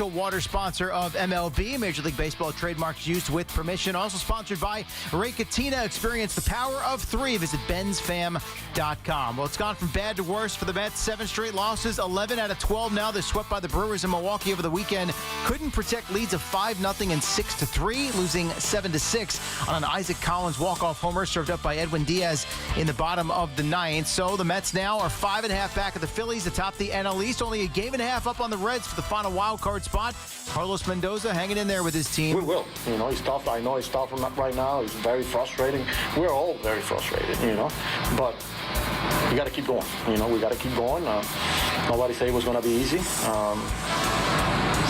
Water sponsor of MLB, Major League Baseball trademarks used with permission. Also sponsored by Ray Katina. Experience the power of 3. Visit bensfam.com. Well, it's gone from bad to worse for the Mets. 7 straight losses, 11 out of 12 now. They're swept by the Brewers in Milwaukee over the weekend. Couldn't protect leads of 5-0 and 6-3, losing 7-6 on an Isaac Collins walk-off homer served up by Edwin Diaz in the bottom of the 9th. So the Mets now are 5.5 back of the Phillies atop the NL East. Only a game and a half up on the Reds for the final wild card spot. Carlos Mendoza hanging in there with his team. We will. It's tough. I know it's tough right now. It's very frustrating. We're all very frustrated, But we got to keep going. We got to keep going. Nobody said it was going to be easy.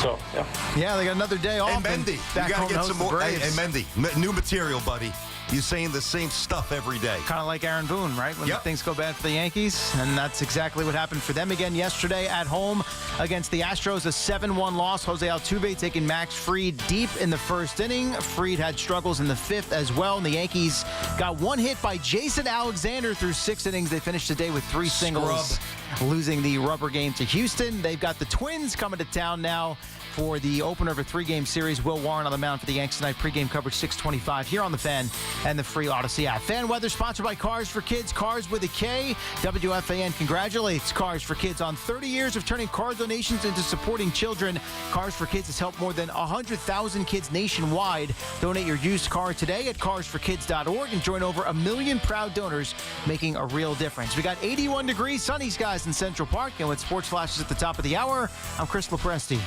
So, yeah. Yeah, they got another day off. And Mendy, you got to get some more. Hey, Mendy, new material, buddy. You're saying the same stuff every day. Kind of like Aaron Boone, right? When things go bad for the Yankees. And that's exactly what happened for them again yesterday at home against the Astros. A 7-1 loss. Jose Altuve taking Max Fried deep in the first inning. Fried had struggles in the 5th as well. And the Yankees got one hit by Jason Alexander through 6 innings. They finished the day with 3 singles, losing the rubber game to Houston. They've got the Twins coming to town now for the opener of a 3-game series. Will Warren on the mound for the Yanks tonight. Pre-game coverage 6:25 here on the Fan and the free Odyssey app. Fan weather sponsored by Cars for Kids, Cars with a K. WFAN congratulates Cars for Kids on 30 years of turning car donations into supporting children. Cars for Kids has helped more than 100,000 kids nationwide. Donate your used car today at carsforkids.org and join over 1 million proud donors making a real difference. We got 81 degrees, sunny skies in Central Park. And with sports flashes at the top of the hour, I'm Chris Lopresti.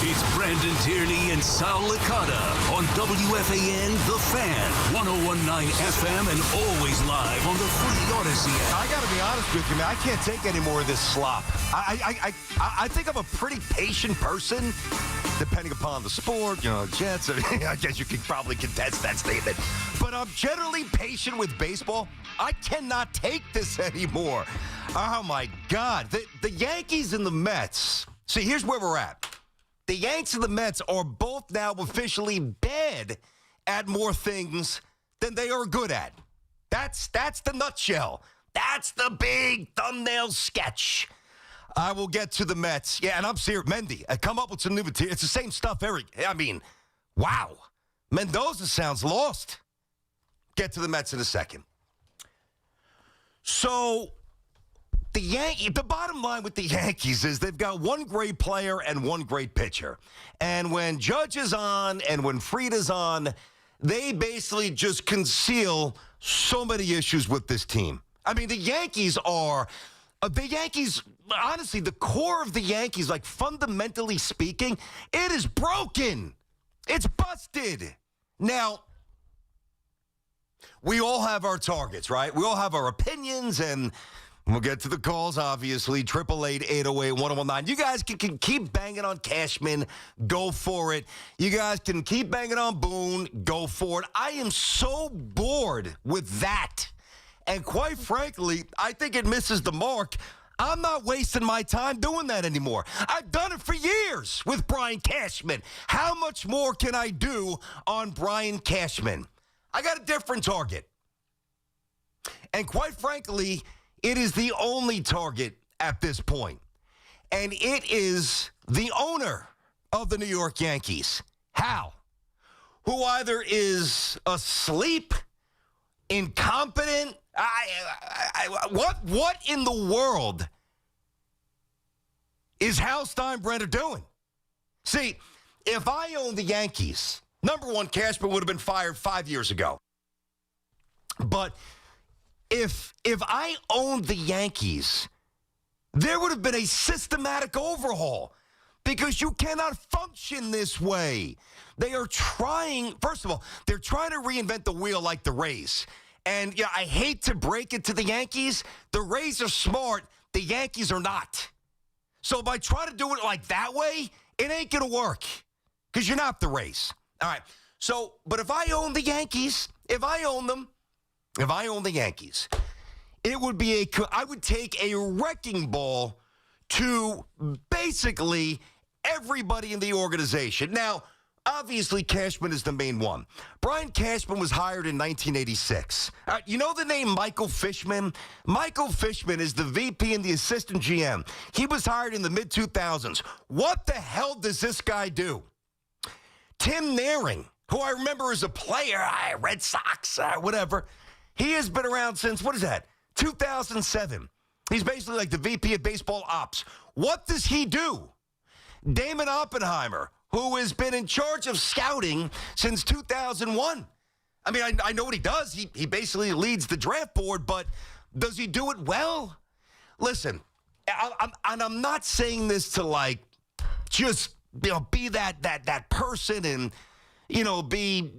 It's Brandon Tierney and Sal Licata on WFAN The Fan, 101.9 FM, and always live on the free Odyssey app. I got to be honest with you, man. I can't take any more of this slop. I think I'm a pretty patient person, depending upon the sport. Jets. I guess you could probably contest that statement. But I'm generally patient with baseball. I cannot take this anymore. Oh, my God. The Yankees and the Mets. See, here's where we're at. The Yanks and the Mets are both now officially bad at more things than they are good at. That's the nutshell. That's the big thumbnail sketch. I will get to the Mets. Yeah, and I'm serious. Mendy, I come up with some new material. It's the same stuff, Eric. Wow. Mendoza sounds lost. Get to the Mets in a second. So the bottom line with the Yankees is they've got one great player and one great pitcher. And when Judge is on and when Fried is on, they basically just conceal so many issues with this team. The Yankees, honestly, the core of the Yankees, like fundamentally speaking, it is broken. It's busted. Now, we all have our targets, right? We all have our opinions, and we'll get to the calls, obviously. 888-808-1019. You guys can keep banging on Cashman. Go for it. You guys can keep banging on Boone. Go for it. I am so bored with that. And quite frankly, I think it misses the mark. I'm not wasting my time doing that anymore. I've done it for years with Brian Cashman. How much more can I do on Brian Cashman? I got a different target. And quite frankly, it is the only target at this point. And it is the owner of the New York Yankees, Hal, who either is asleep, incompetent. What in the world is Hal Steinbrenner doing? See, if I owned the Yankees, number one, Cashman would have been fired 5 years ago. But if I owned the Yankees, there would have been a systematic overhaul because you cannot function this way. They are trying, first of all, they're trying to reinvent the wheel like the Rays. And I hate to break it to the Yankees. The Rays are smart. The Yankees are not. So by trying to do it like that way, it ain't going to work because you're not the Rays. All right. So, but if I own the Yankees, if I own the Yankees, I would take a wrecking ball to basically everybody in the organization. Now, Obviously, Cashman is the main one. Brian Cashman was hired in 1986. You know the name Michael Fishman? Michael Fishman is the VP and the assistant GM. He was hired in the mid-2000s. What the hell does this guy do? Tim Naring, who I remember as a player, Red Sox, whatever, he has been around since, 2007. He's basically like the VP of baseball ops. What does he do? Damon Oppenheimer, who has been in charge of scouting since 2001. I mean, I know what he does. He basically leads the draft board, but does he do it well? Listen, I'm not saying this to just be that person and be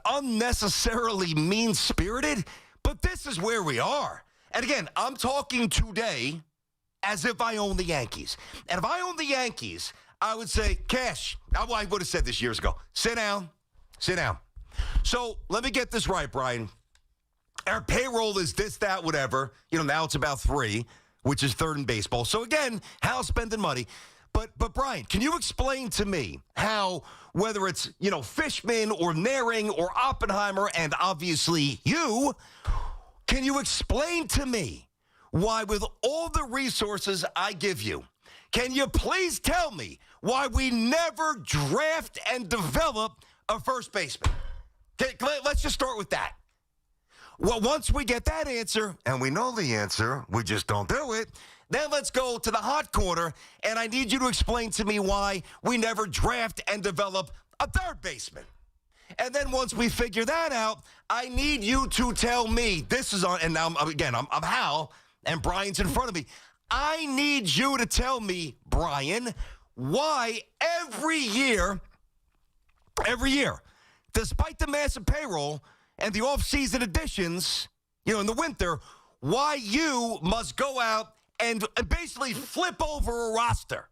unnecessarily mean-spirited, but this is where we are. And again, I'm talking today as if I own the Yankees. And if I own the Yankees, I would say, Cash, I would have said this years ago, sit down. So let me get this right, Brian. Our payroll is this, that, whatever. Now it's about 3, which is third in baseball. So again, Hal's spending money. But Brian, can you explain to me how, whether it's, Fishman or Naring or Oppenheimer and obviously you, can you explain to me why with all the resources I give you, can you please tell me why we never draft and develop a first baseman? Let's just start with that. Well, once we get that answer, and we know the answer, we just don't do it, then let's go to the hot corner, and I need you to explain to me why we never draft and develop a third baseman. And then once we figure that out, I need you to tell me, this is on, and now, I'm Hal, and Brian's in front of me. I need you to tell me, Brian, why every year, despite the massive payroll and the off-season additions, in the winter, why you must go out and basically flip over a roster.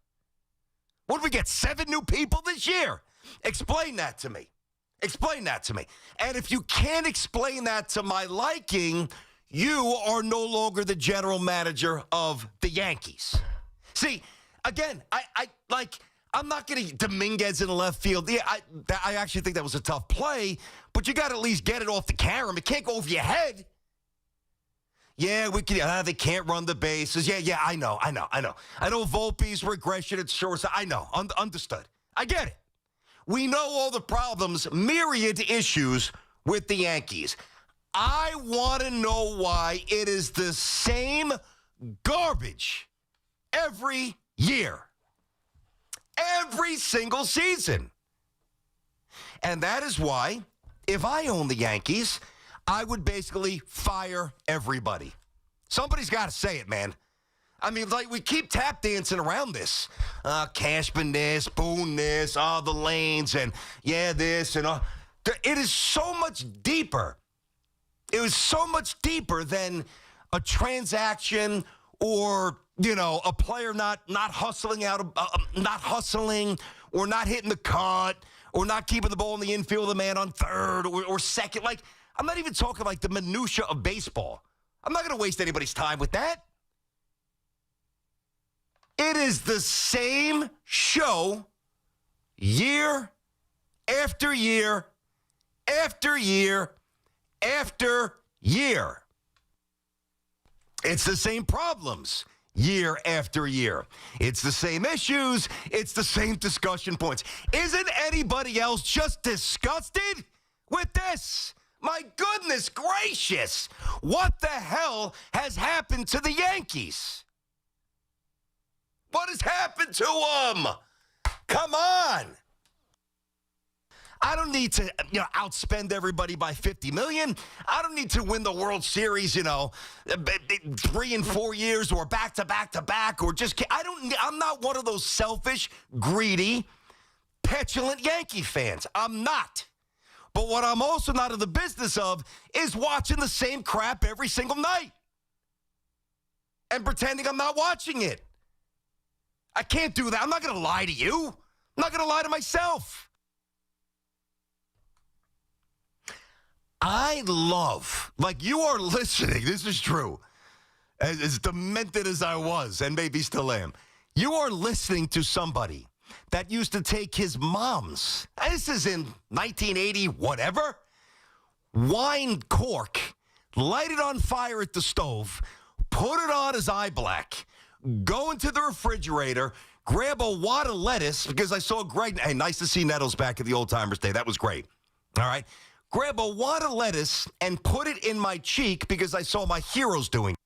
What did we get, 7 new people this year? Explain that to me. And if you can't explain that to my liking, you are no longer the general manager of the Yankees. See, again, I'm not going to Dominguez in the left field. Yeah, I actually think that was a tough play, but you got to at least get it off the carom. It can't go over your head. Yeah, they can't run the bases. Yeah, I know. I know Volpe's regression at shortstop. I know. Understood. I get it. We know all the problems, myriad issues with the Yankees. I want to know why it is the same garbage every year. Every single season. And that is why, if I own the Yankees, I would basically fire everybody. Somebody's got to say it, man. I mean, we keep tap dancing around this. Cashman this, Boone this, the lanes, and this, and it is so much deeper. It was so much deeper than a transaction or, a player not hustling not hustling or not hitting the cut or not keeping the ball in the infield, the man on third or second. I'm not even talking the minutia of baseball. I'm not going to waste anybody's time with that. It is the same show year after year after year after year. It's the same problems year after year. It's the same issues. It's the same discussion points. Isn't anybody else just disgusted with this? My goodness gracious. What the hell has happened to the Yankees? What has happened to them? Come on. I don't need to, outspend everybody by $50 million. I don't need to win the World Series, 3 and 4 years or back to back to back or just. I'm not one of those selfish, greedy, petulant Yankee fans. I'm not. But what I'm also not in the business of is watching the same crap every single night and pretending I'm not watching it. I can't do that. I'm not going to lie to you. I'm not going to lie to myself. I love, you are listening, this is true, as demented as I was and maybe still am, you are listening to somebody that used to take his mom's, this is in 1980, whatever, wine cork, light it on fire at the stove, put it on his eye black, go into the refrigerator, grab a wad of lettuce, because I saw Greg, hey, nice to see Nettles back at the Old Timers Day. That was great. All right. Grab a wad of lettuce and put it in my cheek because I saw my heroes doing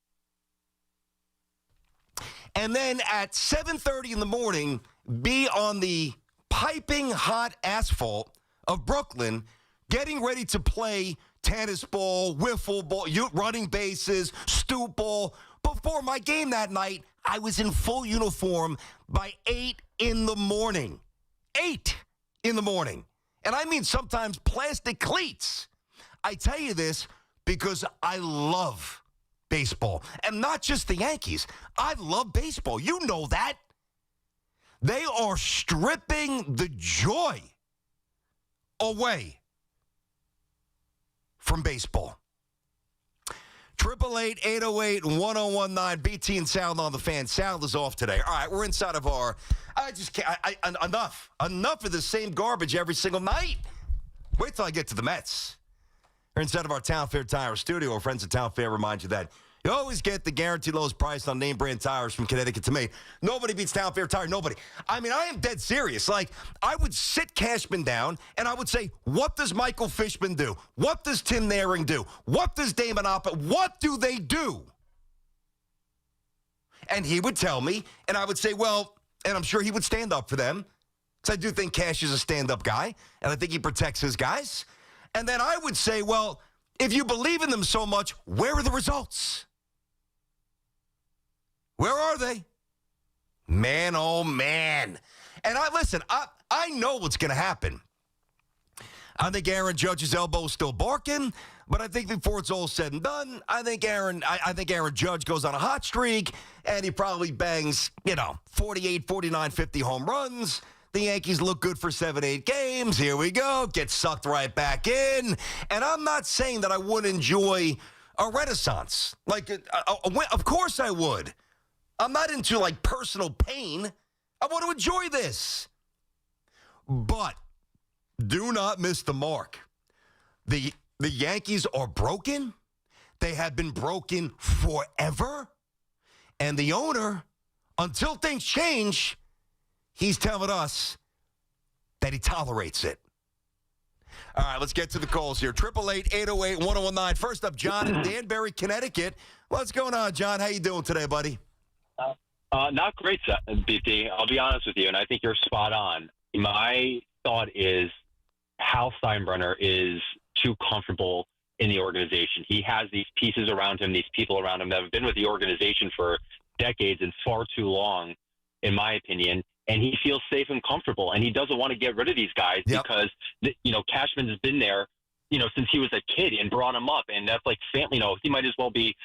it. And then at 7:30 in the morning, be on the piping hot asphalt of Brooklyn, getting ready to play tennis ball, wiffle ball, running bases, stoop ball. Before my game that night, I was in full uniform by 8 in the morning. 8 in the morning. And I mean sometimes plastic cleats. I tell you this because I love baseball. And not just the Yankees. I love baseball. You know that. They are stripping the joy away from baseball. 888-808-1019. BT and Sal on the Fan. Sal is off today. All right, we're inside of our... I just can't... enough. Enough of the same garbage every single night. Wait till I get to the Mets. We're inside of our Town Fair Tire studio. Our friends at Town Fair remind you that you always get the guaranteed lowest price on name brand tires from Connecticut to Maine. Nobody beats Town Fair Tire. Nobody. I mean, I am dead serious. Like, I would sit Cashman down and I would say, what does Michael Fishman do? What does Tim Naring do? What does Damon Oppa? What do they do? And he would tell me, and I would say, well, and I'm sure he would stand up for them, because I do think Cash is a stand-up guy, and I think he protects his guys. And then I would say, well, if you believe in them so much, where are the results? Where are they? Man, oh, man. And I know what's going to happen. I think Aaron Judge's elbow is still barking, but I think before it's all said and done, I think Aaron Judge goes on a hot streak, and he probably bangs, 48, 49, 50 home runs. The Yankees look good for 7-8 games. Here we go. Get sucked right back in. And I'm not saying that I wouldn't enjoy a renaissance. Like, of course I would. I'm not into, personal pain. I want to enjoy this. But do not miss the mark. The Yankees are broken. They have been broken forever. And the owner, until things change, he's telling us that he tolerates it. All right, let's get to the calls here. 888-808-1019. First up, John in Danbury, Connecticut. What's going on, John? How you doing today, buddy? Not great, BT. I'll be honest with you, and I think you're spot on. My thought is Hal Steinbrenner is too comfortable in the organization. He has these pieces around him, these people around him that have been with the organization for decades and far too long, in my opinion, and he feels safe and comfortable, and he doesn't want to get rid of these guys because, Cashman has been there, since he was a kid and brought him up, and that's like, he might as well be,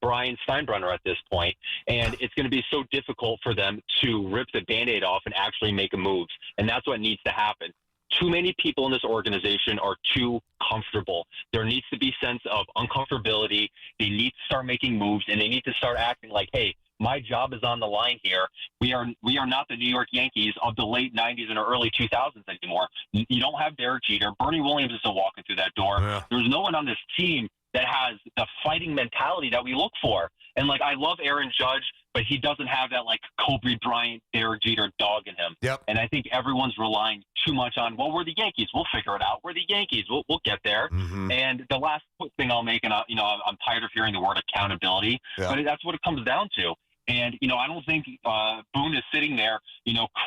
Brian Steinbrenner at this point, and it's going to be so difficult for them to rip the Band-Aid off and actually make a move, and that's what needs to happen. Too many people in this organization are too comfortable. There needs to be a sense of uncomfortability. They need to start making moves, and they need to start acting like, hey, my job is on the line here. We are not the New York Yankees of the late 90s and early 2000s anymore. You don't have Derek Jeter. Bernie Williams isn't walking through that door. Yeah. There's no one on this team that has the fighting mentality that we look for. And, I love Aaron Judge, but he doesn't have that, Kobe Bryant, Derek Jeter dog in him. Yep. And I think everyone's relying too much on, well, we're the Yankees. We'll figure it out. We're the Yankees. We'll get there. Mm-hmm. And the last thing I'll make, and I'm tired of hearing the word accountability, but that's what it comes down to. And, I don't think Boone is sitting there,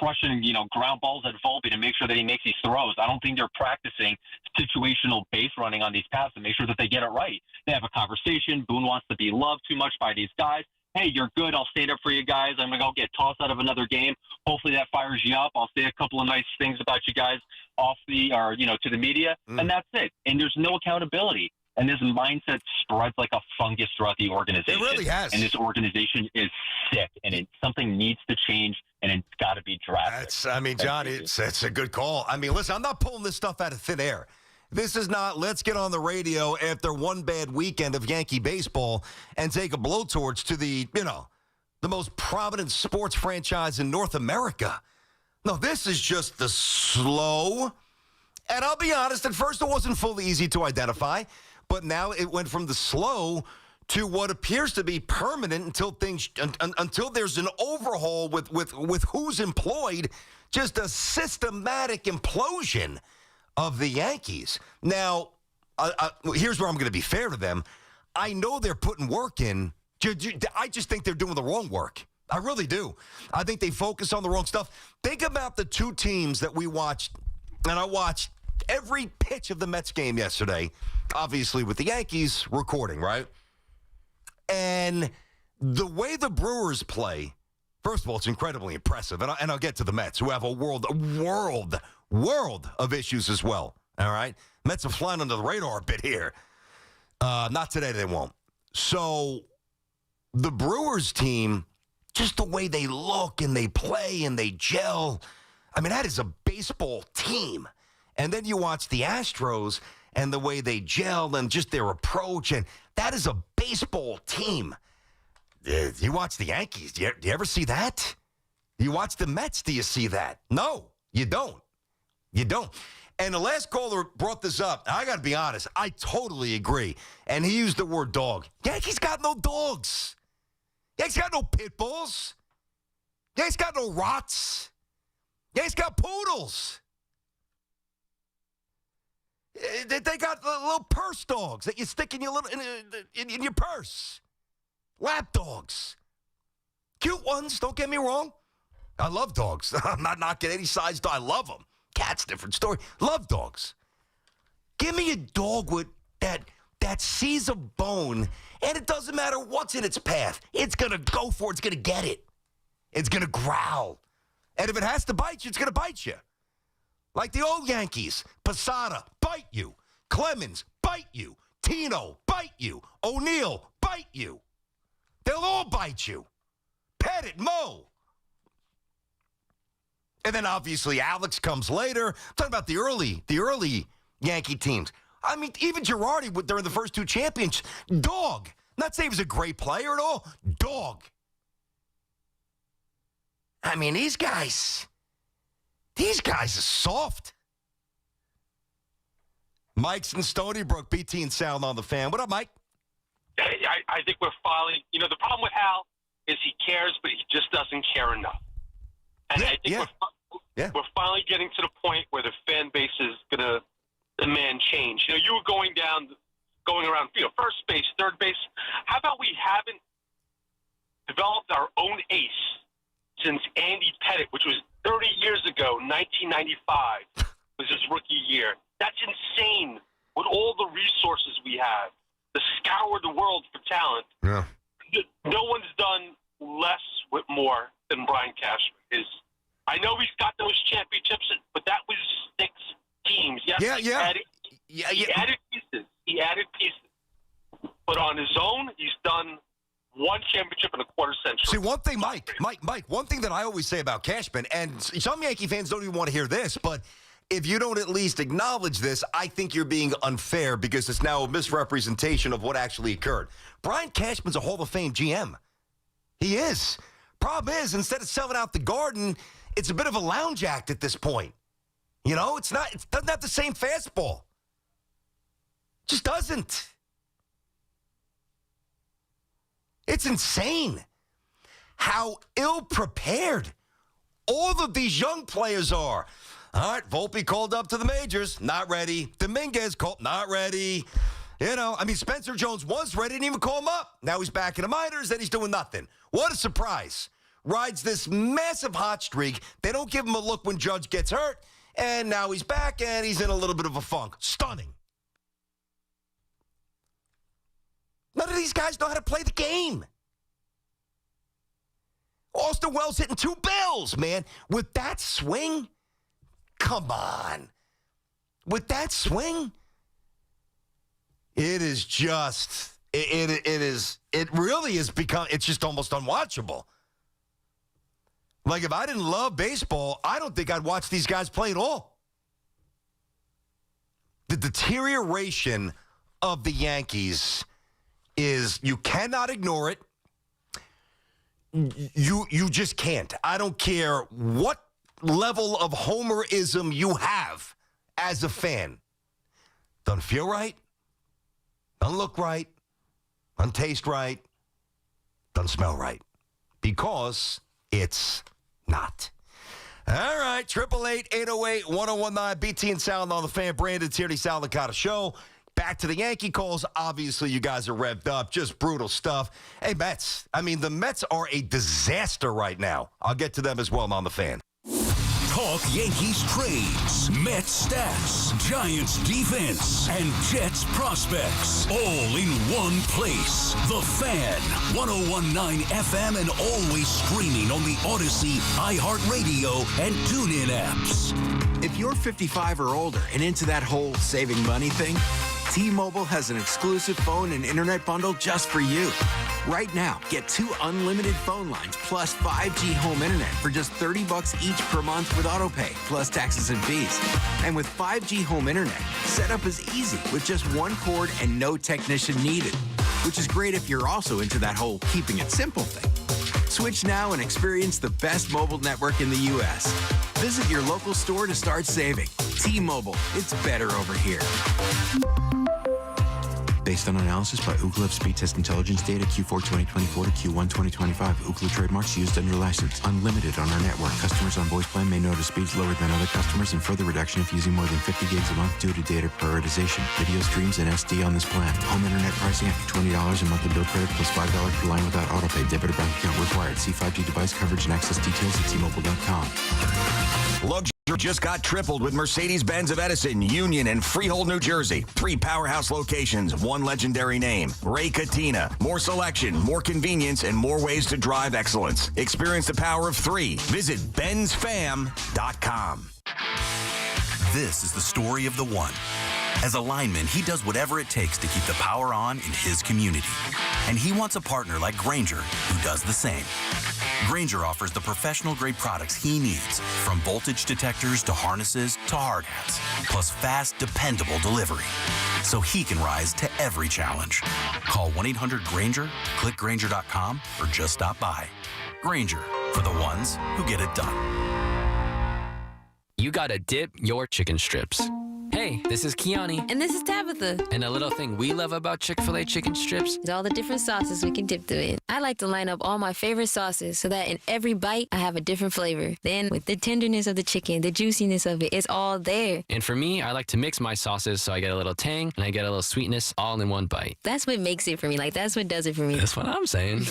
crushing, ground balls at Volpe to make sure that he makes these throws. I don't think they're practicing situational base running on these passes to make sure that they get it right. They have a conversation. Boone wants to be loved too much by these guys. Hey, you're good. I'll stand up for you guys. I'm going to go get tossed out of another game. Hopefully that fires you up. I'll say a couple of nice things about you guys to the media. And that's it. And there's no accountability. And this mindset spreads like a fungus throughout the organization. It really has. And this organization is sick, and something needs to change, and it's got to be drastic. John, it's a good call. Listen, I'm not pulling this stuff out of thin air. This is not, let's get on the radio after one bad weekend of Yankee baseball and take a blowtorch to the most prominent sports franchise in North America. No, this is just the slow. And I'll be honest, at first it wasn't fully easy to identify, but now it went from the slow to what appears to be permanent until there's an overhaul with who's employed, just a systematic implosion of the Yankees. Now, here's where I'm going to be fair to them. I know they're putting work in. I just think they're doing the wrong work. I really do. I think they focus on the wrong stuff. Think about the two teams that we watched, and I watched every pitch of the Mets game yesterday, obviously with the Yankees recording, right? And the way the Brewers play, first of all, it's incredibly impressive. And I'll get to the Mets, who have a world of issues as well, all right? Mets are flying under the radar a bit here. Not today, they won't. So the Brewers team, just the way they look and they play and they gel, I mean, that is a baseball team. And then you watch the Astros and the way they gel and just their approach, and that is a baseball team. You watch the Yankees, do you ever see that? You watch the Mets, do you see that? No, you don't. You don't. And the last caller brought this up. I got to be honest, I totally agree. And he used the word dog. Yankees got no dogs. Yankees got no pit bulls. Yankees got no rots. Yankees got poodles. They got little purse dogs that you stick in your in your purse. Lap dogs. Cute ones, don't get me wrong. I love dogs. I'm not knocking any size dog. I love them. Cats, different story. Love dogs. Give me a dog with that sees a bone, and it doesn't matter what's in its path. It's going to go for it. It's going to get it. It's going to growl. And if it has to bite you, it's going to bite you. Like the old Yankees. Posada, bite you. Clemens, bite you. Tino, bite you. O'Neill, bite you. They'll all bite you. Pettit, Mo. And then obviously Alex comes later. I'm talking about the early Yankee teams. I mean, even Girardi during the first two champions, dog. Not saying he was a great player at all. Dog. I mean, these guys are soft. Mike's in Stony Brook, BT and Sound on the Fan. What up, Mike? I think we're finally, the problem with Hal is he cares, but he just doesn't care enough. And I think we're finally getting to the point where the fan base is going to demand change. You were going around, first base, third base. How about we haven't developed our own ace since Andy Pettit, which was 30 years ago, 1995, was his rookie year. That's insane with all the resources we have to scour the world for talent. Yeah. No one's done less with more than Brian Cashman. I know he's got those championships, but that was 6 teams. Yes, he added pieces. He added pieces. But on his own, he's done one championship in a quarter century. See, one thing, Mike, one thing that I always say about Cashman, and some Yankee fans don't even want to hear this, but if you don't at least acknowledge this, I think you're being unfair because it's now a misrepresentation of what actually occurred. Brian Cashman's a Hall of Fame GM. He is. Problem is, instead of selling out the Garden, it's a bit of a lounge act at this point. It doesn't have the same fastball. Just doesn't. It's insane how ill-prepared all of these young players are. All right, Volpe called up to the majors, not ready. Dominguez called, not ready. Spencer Jones was ready, didn't even call him up. Now he's back in the minors, and he's doing nothing. What a surprise. Rides this massive hot streak. They don't give him a look when Judge gets hurt, and now he's back, and he's in a little bit of a funk. Stunning. None of these guys know how to play the game. Austin Wells hitting 2 bills, man. With that swing, come on. With that swing, it is just, it really has become, it's just almost unwatchable. Like, if I didn't love baseball, I don't think I'd watch these guys play at all. The deterioration of the Yankees is, you cannot ignore it. You just can't. I don't care what level of homerism you have as a fan. Doesn't feel right. Doesn't look right. Doesn't taste right. Doesn't smell right. Because it's not. All right, 888-808-1019, BT and Sound on the Fan. Brandon Tierney, Sal Licata Show. Back to the Yankee calls. Obviously, you guys are revved up. Just brutal stuff. Hey, Mets. I mean, the Mets are a disaster right now. I'll get to them as well on the Fan. Talk Yankees trades, Mets stats, Giants defense, and Jets prospects. All in one place. The Fan, 101.9 FM, and always streaming on the Odyssey, iHeartRadio, and TuneIn apps. If you're 55 or older and into that whole saving money thing, T-Mobile has an exclusive phone and internet bundle just for you. Right now, get 2 unlimited phone lines plus 5G home internet for just $30 each per month with autopay, plus taxes and fees. And with 5G home internet, setup is easy with just 1 cord and no technician needed, which is great if you're also into that whole keeping it simple thing. Switch now and experience the best mobile network in the U.S. Visit your local store to start saving. T-Mobile, it's better over here. Based on analysis by Ookla of Speed Test Intelligence data Q4 2024 to Q1 2025. Ookla trademarks used under license. Unlimited on our network. Customers on voice plan may notice speeds lower than other customers and further reduction if using more than 50 gigs a month due to data prioritization. Video streams and SD on this plan. Home internet pricing after $20 a monthly bill credit plus $5 per line without autopay. Debit or bank account required. See 5G device coverage and access details at T-Mobile.com. Luxury just got tripled with Mercedes-Benz of Edison, Union, and Freehold, New Jersey. 3 powerhouse locations, 1 legendary name. Ray Katina. More selection, more convenience, and more ways to drive excellence. Experience the power of 3. Visit benzfam.com. This is the story of the one. As a lineman, he does whatever it takes to keep the power on in his community. And he wants a partner like Grainger who does the same. Grainger offers the professional-grade products he needs, from voltage detectors to harnesses to hard hats, plus fast, dependable delivery, so he can rise to every challenge. Call 1-800-GRAINGER, click Grainger.com, or just stop by. Grainger, for the ones who get it done. You gotta dip your chicken strips. Hey, this is Kiani. And this is Tabitha. And a little thing we love about Chick-fil-A chicken strips is all the different sauces we can dip them in. I like to line up all my favorite sauces so that in every bite, I have a different flavor. Then with the tenderness of the chicken, the juiciness of it, it's all there. And for me, I like to mix my sauces so I get a little tang and I get a little sweetness all in one bite. That's what makes it for me. Like, that's what does it for me. That's what I'm saying.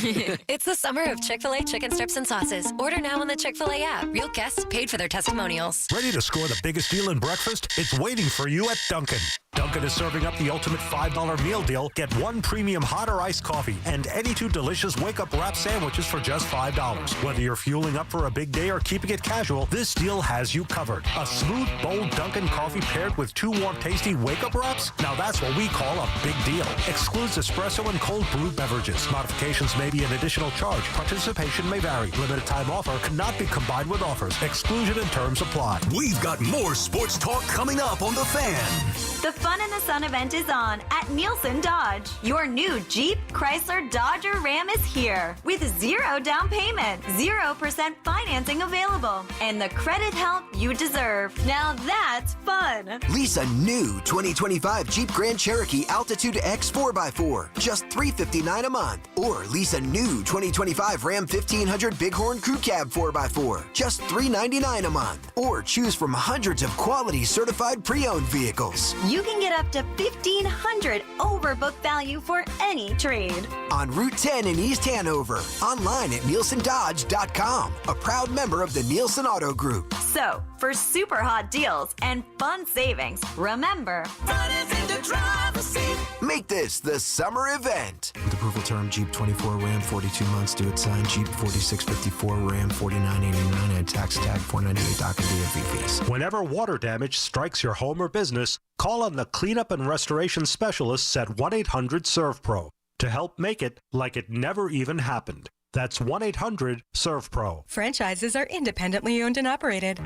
It's the summer of Chick-fil-A chicken strips and sauces. Order now on the Chick-fil-A app. Real guests paid for their testimonials. Ready to score the biggest deal in breakfast? It's waiting for you at Dunkin'. Dunkin' is serving up the ultimate $5 meal deal. Get 1 premium hot or iced coffee and any 2 delicious wake-up wrap sandwiches for just $5. Whether you're fueling up for a big day or keeping it casual, this deal has you covered. A smooth, bold Dunkin' coffee paired with 2 warm, tasty wake-up wraps? Now that's what we call a big deal. Excludes espresso and cold brew beverages. Modifications may be an additional charge. Participation may vary. Limited time offer cannot be combined with offers. Exclusion and terms apply. We've got more sports talk coming up on The Fan. The Fun in the Sun event is on at Nielsen Dodge. Your new Jeep, Chrysler, Dodge, or Ram is here with 0 down payment, 0% financing available, and the credit help you deserve. Now that's fun. Lease a new 2025 Jeep Grand Cherokee Altitude X 4x4, just $359 a month. Or lease a new 2025 Ram 1500 Bighorn Crew Cab 4x4, just $399 a month. Or choose from hundreds of quality certified pre-owned vehicles. You can get up to $1,500 over book value for any trade. On Route 10 in East Hanover. Online at NielsenDodge.com. A proud member of the Nielsen Auto Group. So, for super hot deals and fun savings, remember, make this the summer event. With approval term Jeep 24 Ram 42 months due at sign. Jeep 4654 Ram 4989 and tax tag 498 dock and DMV fees. Whenever water damage strikes your home or business, call on the cleanup and restoration specialists at 1-800-SERVPRO to help make it like it never even happened. That's 1-800-SERVPRO. Franchises are independently owned and operated.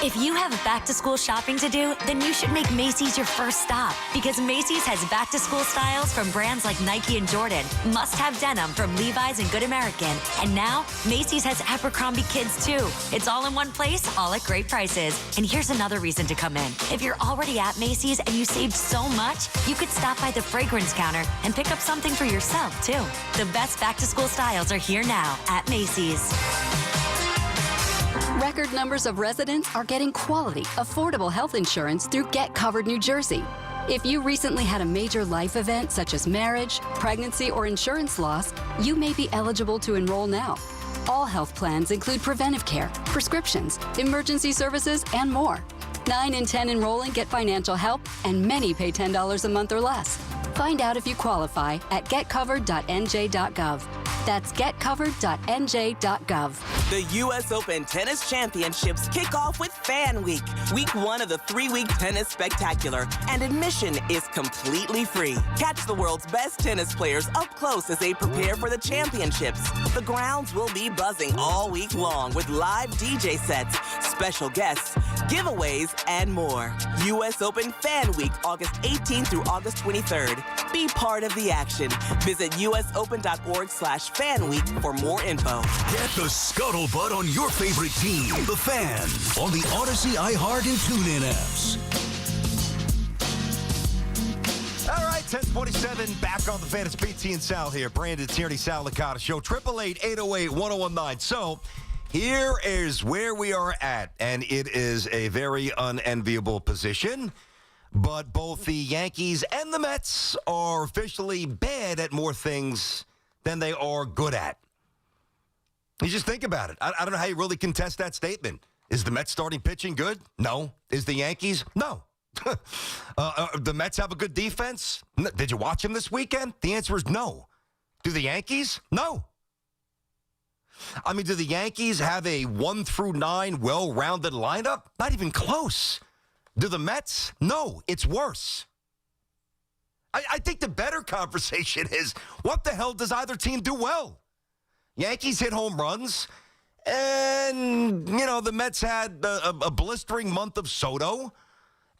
If you have back-to-school shopping to do, then you should make Macy's your first stop, because Macy's has back-to-school styles from brands like Nike and Jordan, must-have denim from Levi's and Good American, and now Macy's has Abercrombie Kids too. It's all in one place, all at great prices. And here's another reason to come in. If you're already at Macy's and you saved so much, you could stop by the fragrance counter and pick up something for yourself too. The best back-to-school styles are here now at Macy's. Record numbers of residents are getting quality, affordable health insurance through Get Covered New Jersey. If you recently had a major life event such as marriage, pregnancy, or insurance loss, you may be eligible to enroll now. All health plans include preventive care, prescriptions, emergency services, and more. 9 in 10 enrolling get financial help, and many pay $10 a month or less. Find out if you qualify at getcovered.nj.gov. That's getcovered.nj.gov. The U.S. Open Tennis Championships kick off with Fan Week, week 1 of the 3-week tennis spectacular, and admission is completely free. Catch the world's best tennis players up close as they prepare for the championships. The grounds will be buzzing all week long with live DJ sets, special guests, giveaways, and more. U.S. Open Fan Week, August 18th through August 23rd. Be part of the action. Visit usopen.org/Fan Week for more info. Get the scuttlebutt on your favorite team, the Fan, on the Odyssey, iHeart, and TuneIn apps. All right, 10:27, back on the Fan. It's BT and Sal here. Brandon Tierney, Sal Licata Show, 888-808-1019. So here is where we are at, and it is a very unenviable position. But both the Yankees and the Mets are officially bad at more things than they are good at. You just think about it. I don't know how you really contest that statement. Is the Mets starting pitching good? No. Is the Yankees? No. The Mets have a good defense? Did you watch them this weekend? The answer is no. Do the Yankees? No. I mean, do the Yankees have a 1 through 9 well-rounded lineup? Not even close. Do the Mets? No, it's worse. I think the better conversation is, what the hell does either team do well? Yankees hit home runs, and, you know, the Mets had a blistering month of Soto,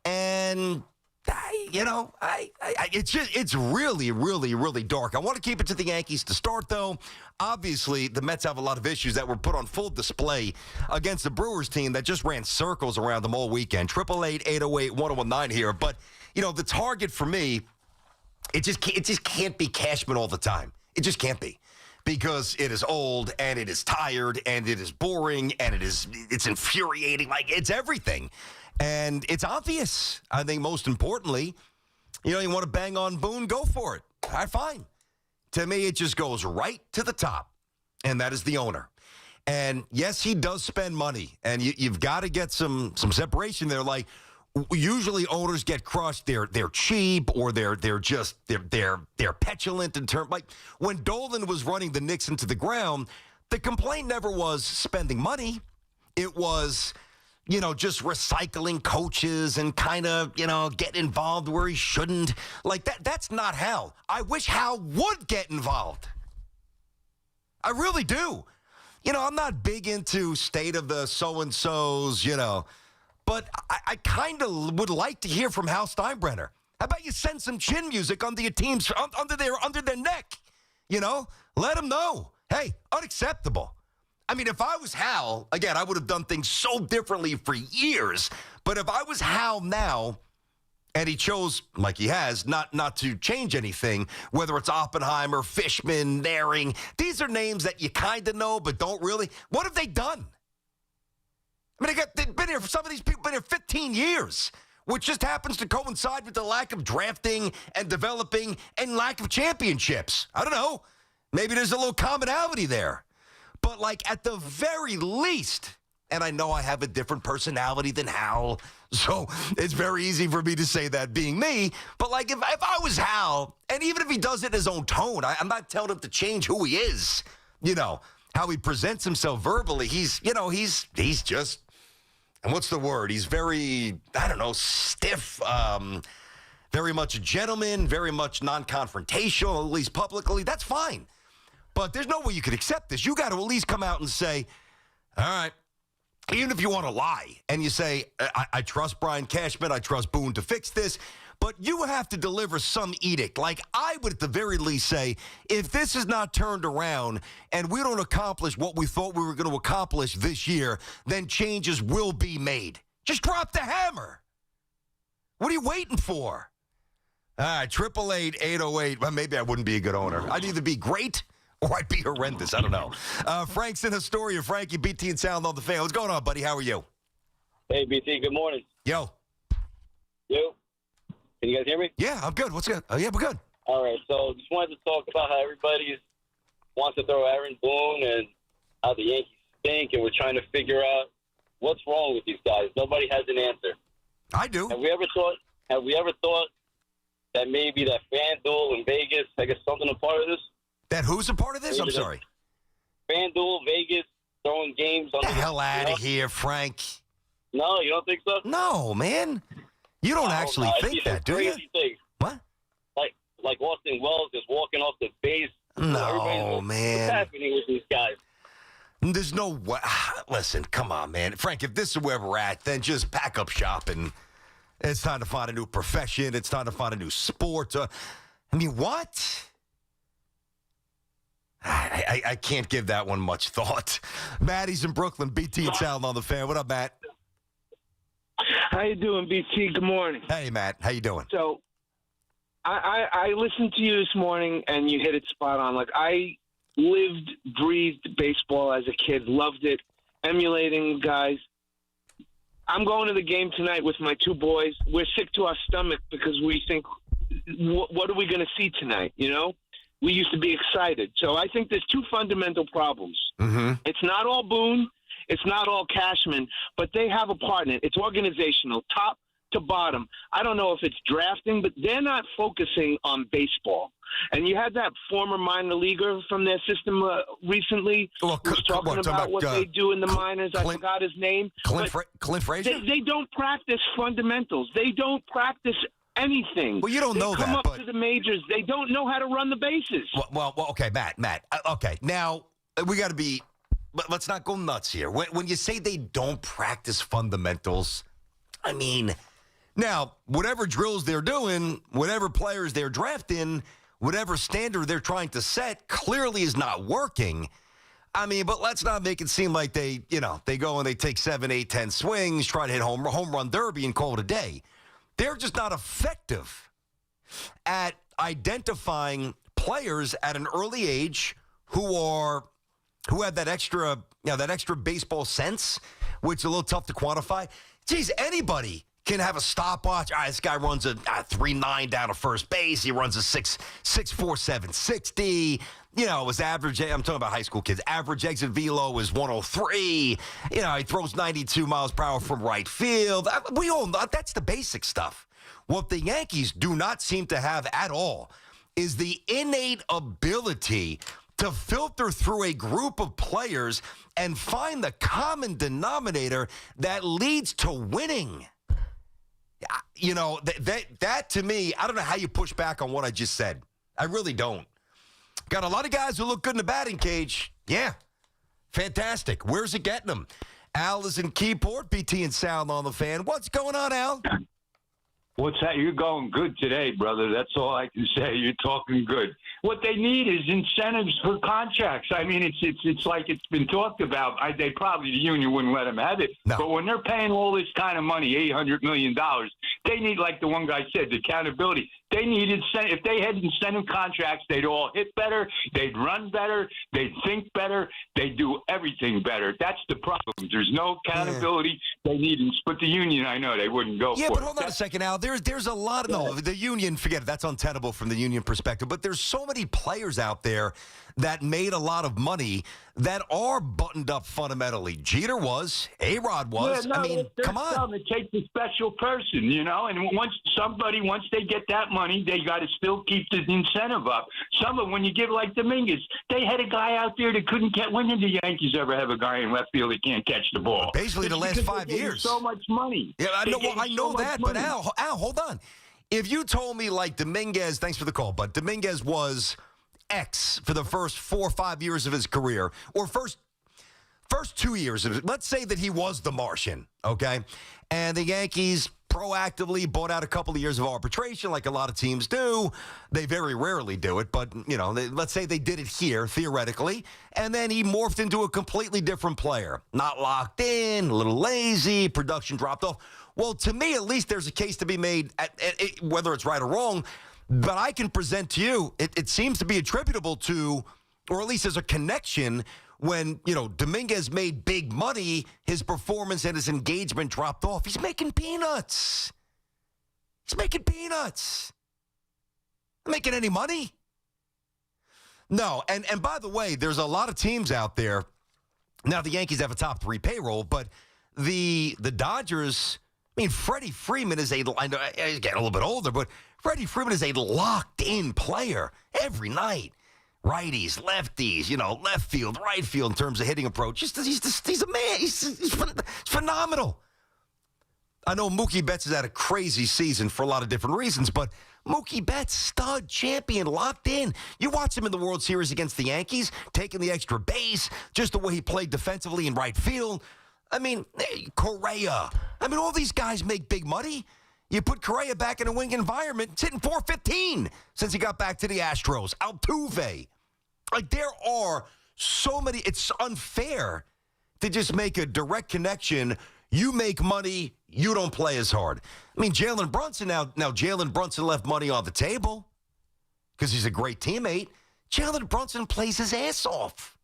and, it's really, really, really dark. I want to keep it to the Yankees to start, though. Obviously, the Mets have a lot of issues that were put on full display against the Brewers team that just ran circles around them all weekend. 888-808-1019 here. But, the target for me, it just can't be Cashman all the time. It just can't be. Because it is old, and it is tired, and it is boring, and it's infuriating. Like, it's everything. And it's obvious. I think most importantly, you want to bang on Boone, go for it. All right, fine. To me, it just goes right to the top, and that is the owner. And, yes, he does spend money, and you've got to get some separation there. Like, usually owners get crushed. They're cheap, or they're petulant in terms. Like, when Dolan was running the Knicks into the ground, the complaint never was spending money. It was, just recycling coaches and kind of, get involved where he shouldn't. Like, that's not Hal. I wish Hal would get involved. I really do. I'm not big into state of the so-and-sos, but I kind of would like to hear from Hal Steinbrenner. How about you send some chin music under your teams, under their neck? Let them know. Hey, unacceptable. I mean, if I was Hal, again, I would have done things so differently for years. But if I was Hal now, and he chose, like he has, not to change anything, whether it's Oppenheimer, Fishman, Naring, these are names that you kind of know but don't really. What have they done? I mean, they've been here, some of these people have been here 15 years, which just happens to coincide with the lack of drafting and developing and lack of championships. I don't know. Maybe there's a little commonality there. But, like, at the very least, and I know I have a different personality than Hal, so it's very easy for me to say that being me. But, like, if I was Hal, and even if he does it in his own tone, I'm not telling him to change who he is, how he presents himself verbally. He's just, and what's the word? He's very, stiff, very much a gentleman, very much non-confrontational, at least publicly. That's fine. But there's no way you could accept this. You got to at least come out and say, all right, even if you want to lie and you say, I trust Brian Cashman, I trust Boone to fix this, but you have to deliver some edict. Like, I would at the very least say, if this is not turned around and we don't accomplish what we thought we were going to accomplish this year, then changes will be made. Just drop the hammer. What are you waiting for? All right, 888-808. Well, maybe I wouldn't be a good owner. I'd either be great or I'd be horrendous. I don't know. Frank's in Astoria. Frankie, BT and Sound on the Fan. What's going on, buddy? How are you? Hey, BT. Good morning. Yo. Can you guys hear me? Yeah, I'm good. What's good? Oh, yeah, we're good. All right. So just wanted to talk about how everybody wants to throw Aaron Boone and how the Yankees stink, and we're trying to figure out what's wrong with these guys. Nobody has an answer. I do. Have we ever thought that maybe that FanDuel in Vegas, I guess, something a part of this? That who's a part of this? I'm sorry. FanDuel, Vegas, throwing games on the hell out of here, Frank. No, you don't think so? No, man. You don't actually think that, do you? Things. What? Like Austin Wells just walking off the base. No, man. What's happening with these guys? There's no way. Listen, come on, man. Frank, if this is where we're at, then just pack up shop and it's time to find a new profession. It's time to find a new sport. I mean, what? I can't give that one much thought. Maddie's in Brooklyn. BT and Sound on the Fan. What up, Matt? How you doing, BT? Good morning. Hey, Matt. How you doing? So, I listened to you this morning, and you hit it spot on. Like, I lived, breathed baseball as a kid, loved it, emulating guys. I'm going to the game tonight with my two boys. We're sick to our stomach because we think, what are we going to see tonight, you know? We used to be excited. So I think there's two fundamental problems. Mm-hmm. It's not all Boone. It's not all Cashman, but they have a part in it. It's organizational, top to bottom. I don't know if it's drafting, but they're not focusing on baseball. And you had that former minor leaguer from their system recently who's talking about what they do in the minors. I forgot his name. Clint Frazier? They don't practice fundamentals. They don't practice anything. Well, you don't know that. They come up to the majors. They don't know how to run the bases. Well, okay, Matt. Okay, now we got to be. But let's not go nuts here. When you say they don't practice fundamentals, I mean, now, whatever drills they're doing, whatever players they're drafting, whatever standard they're trying to set clearly is not working. I mean, but let's not make it seem like they go and they take 7, 8, 10 swings, try to hit home run derby and call it a day. They're just not effective at identifying players at an early age who have that extra baseball sense, which is a little tough to quantify. Geez, anybody can have a stopwatch. All right, this guy runs a 3.9 down to first base. He runs a 6.4, 760. You know, his average, I'm talking about high school kids, average exit velo is 103. You know, he throws 92 miles per hour from right field. We all know that's the basic stuff. What the Yankees do not seem to have at all is the innate ability to filter through a group of players and find the common denominator that leads to winning. You know, that to me, I don't know how you push back on what I just said. I really don't. Got a lot of guys who look good in the batting cage. Yeah, fantastic. Where's it getting them? Al is in Keyport, BT and Sound on the Fan. What's going on, Al? What's that? You're going good today, brother. That's all I can say. You're talking good. What they need is incentives for contracts. I mean, it's like it's been talked about. The union wouldn't let them have it. No. But when they're paying all this kind of money, $800 million, they need, like the one guy said, the accountability. They need incentive. If they had incentive contracts, they'd all hit better. They'd run better. They'd think better. They'd do everything better. That's the problem. There's no accountability. Yeah. They need, but the union, I know they wouldn't go for it. Yeah, but hold on a second, Al. There's a lot of the union. Forget it. That's untenable from the union perspective. But there's so many players out there that made a lot of money that are buttoned up fundamentally. Jeter was. A-Rod was. I mean, come on. It takes a special person, you know. And once they get that money, they got to still keep the incentive up. When you give like Dominguez, they had a guy out there that couldn't catch. When did the Yankees ever have a guy in left field that can't catch the ball? Basically, the last 5 years. So much money. Yeah, I know that. But Al, hold on. If you told me like Dominguez, thanks for the call, but Dominguez was X for the first 4 or 5 years of his career, or first first 2 years, let's say that he was the Martian, okay? And the Yankees proactively bought out a couple of years of arbitration like a lot of teams do. They very rarely do it, but, let's say they did it here, theoretically, and then he morphed into a completely different player. Not locked in, a little lazy, production dropped off. Well, to me, at least there's a case to be made, whether it's right or wrong, but I can present to you, it seems to be attributable to, or at least there's a connection when, Dominguez made big money, his performance and his engagement dropped off. He's making peanuts. Not making any money. No, and by the way, there's a lot of teams out there. Now, the Yankees have a top 3 payroll, but the Dodgers, Freddie Freeman is he's getting a little bit older, but Freddie Freeman is a locked-in player every night. Righties, lefties, left field, right field in terms of hitting approach. He's a man. He's phenomenal. I know Mookie Betts has had a crazy season for a lot of different reasons, but Mookie Betts, stud, champion, locked in. You watch him in the World Series against the Yankees, taking the extra base, just the way he played defensively in right field. Correa. All these guys make big money. You put Correa back in a wing environment, it's hitting .415 since he got back to the Astros. Altuve. There are so many. It's unfair to just make a direct connection. You make money, you don't play as hard. Jalen Brunson, now Jalen Brunson left money on the table because he's a great teammate. Jalen Brunson plays his ass off.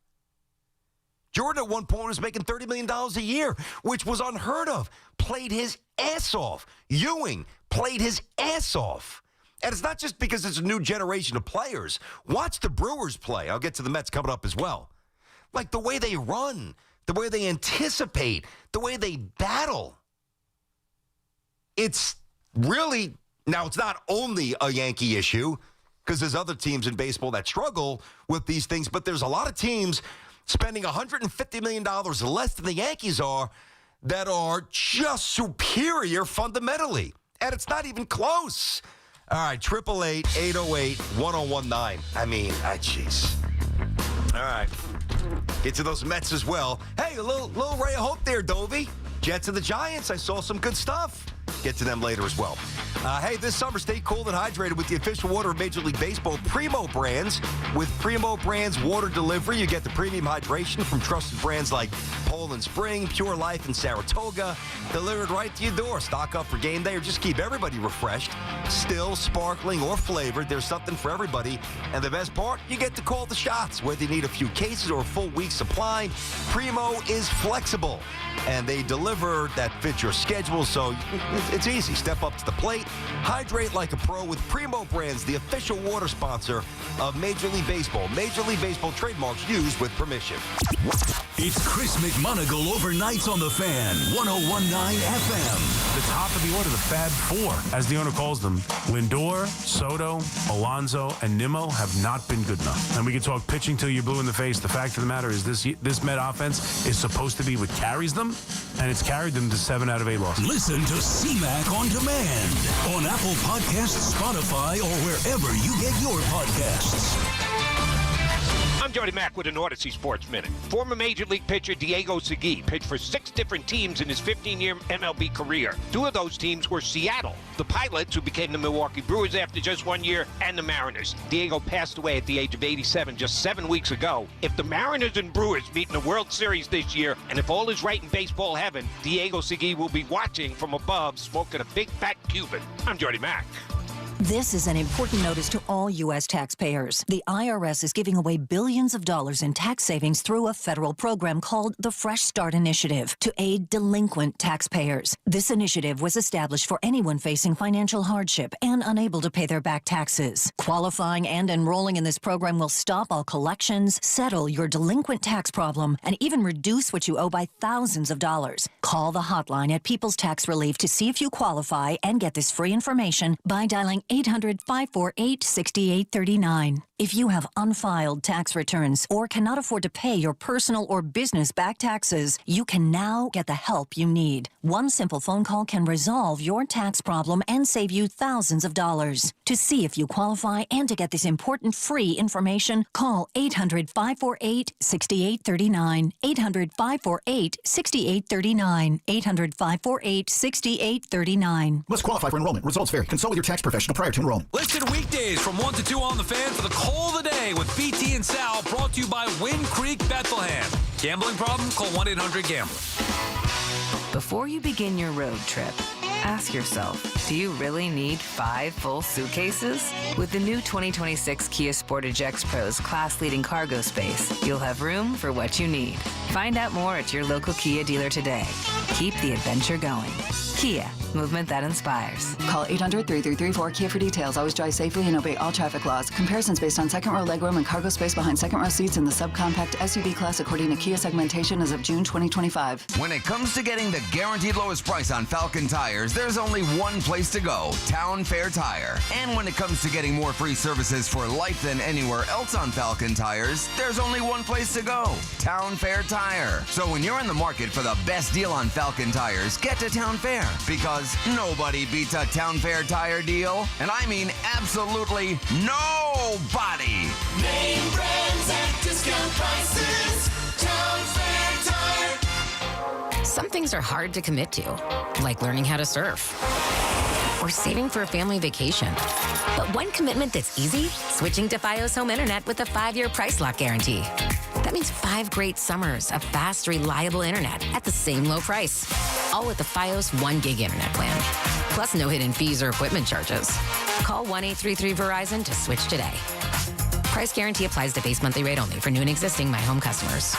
Jordan at one point was making $30 million a year, which was unheard of. Played his ass off. Ewing played his ass off. And it's not just because it's a new generation of players. Watch the Brewers play. I'll get to the Mets coming up as well. The way they run, the way they anticipate, the way they battle. It's really, now it's not only a Yankee issue, because there's other teams in baseball that struggle with these things, but there's a lot of teams spending $150 million less than the Yankees are that are just superior fundamentally. And it's not even close. All right, 888-808-1019. Jeez. All right. Get to those Mets as well. Hey, a little ray of hope there, Dovey. Jets and the Giants, I saw some good stuff. Get to them later as well. Hey, this summer, stay cool and hydrated with the official water of Major League Baseball, Primo Brands. With Primo Brands water delivery, you get the premium hydration from trusted brands like Poland Spring, Pure Life, and Saratoga, delivered right to your door. Stock up for game day or just keep everybody refreshed. Still, sparkling, or flavored, there's something for everybody. And the best part, you get to call the shots. Whether you need a few cases or a full week supply, Primo is flexible. And they deliver that fits your schedule, so it's easy. Step up to the plate. Hydrate like a pro with Primo Brands, the official water sponsor of Major League Baseball. Major League Baseball trademarks used with permission. It's Chris McMonagle overnights on the Fan, 101.9 FM. The top of the order, the Fab Four, as the owner calls them. Lindor, Soto, Alonso, and Nimmo have not been good enough. And we can talk pitching till you're blue in the face. The fact of the matter is this Met offense is supposed to be what carries them, and it's carried them to 7 out of 8 losses. Listen to CMAC on demand on Apple Podcasts, Spotify, or wherever you get your podcasts. I'm Jody Mack with an Odyssey Sports Minute. Former Major League pitcher Diego Segui pitched for 6 different teams in his 15-year MLB career. 2 of those teams were Seattle, the Pilots, who became the Milwaukee Brewers after just 1 year, and the Mariners. Diego passed away at the age of 87 just 7 weeks ago. If the Mariners and Brewers meet in the World Series this year, and if all is right in baseball heaven, Diego Segui will be watching from above, smoking a big fat Cuban. I'm Jody Mack. This is an important notice to all U.S. taxpayers. The IRS is giving away billions of dollars in tax savings through a federal program called the Fresh Start Initiative to aid delinquent taxpayers. This initiative was established for anyone facing financial hardship and unable to pay their back taxes. Qualifying and enrolling in this program will stop all collections, settle your delinquent tax problem, and even reduce what you owe by thousands of dollars. Call the hotline at People's Tax Relief to see if you qualify and get this free information by dialing 800-548-6839. If you have unfiled tax returns or cannot afford to pay your personal or business back taxes, you can now get the help you need. One simple phone call can resolve your tax problem and save you thousands of dollars. To see if you qualify and to get this important free information, call 800-548-6839. 800-548-6839. 800-548-6839. Must qualify for enrollment. Results vary. Consult with your tax professional prior to enrollment. Listen weekdays from 1 to 2 on The Fan for the call of the day with BT and Sal, brought to you by Wind Creek Bethlehem. Gambling problem? Call 1-800-GAMBLER. Before you begin your road trip, ask yourself, do you really need 5 full suitcases? With the new 2026 Kia Sportage X Pro's class-leading cargo space, you'll have room for what you need. Find out more at your local Kia dealer today. Keep the adventure going. Kia, movement that inspires. Call 800-3334-KIA for details. Always drive safely and obey all traffic laws. Comparisons based on second row legroom and cargo space behind second row seats in the subcompact SUV class according to Kia segmentation as of June 2025. When it comes to getting the guaranteed lowest price on Falcon tires, there's only one place to go, Town Fair Tire. And when it comes to getting more free services for life than anywhere else on Falcon tires, there's only one place to go, Town Fair Tire. So when you're in the market for the best deal on Falcon tires, get to Town Fair, because nobody beats a Town Fair tire deal. And I mean absolutely nobody. Name brands at discount prices. Town Fair Tire. Some things are hard to commit to, like learning how to surf or saving for a family vacation. But one commitment that's easy, switching to Fios Home Internet with a 5-year price lock guarantee. That means 5 great summers of fast, reliable internet at the same low price. All with the Fios 1 gig internet plan. Plus no hidden fees or equipment charges. Call 1-833-VERIZON to switch today. Price guarantee applies to base monthly rate only for new and existing My Home customers.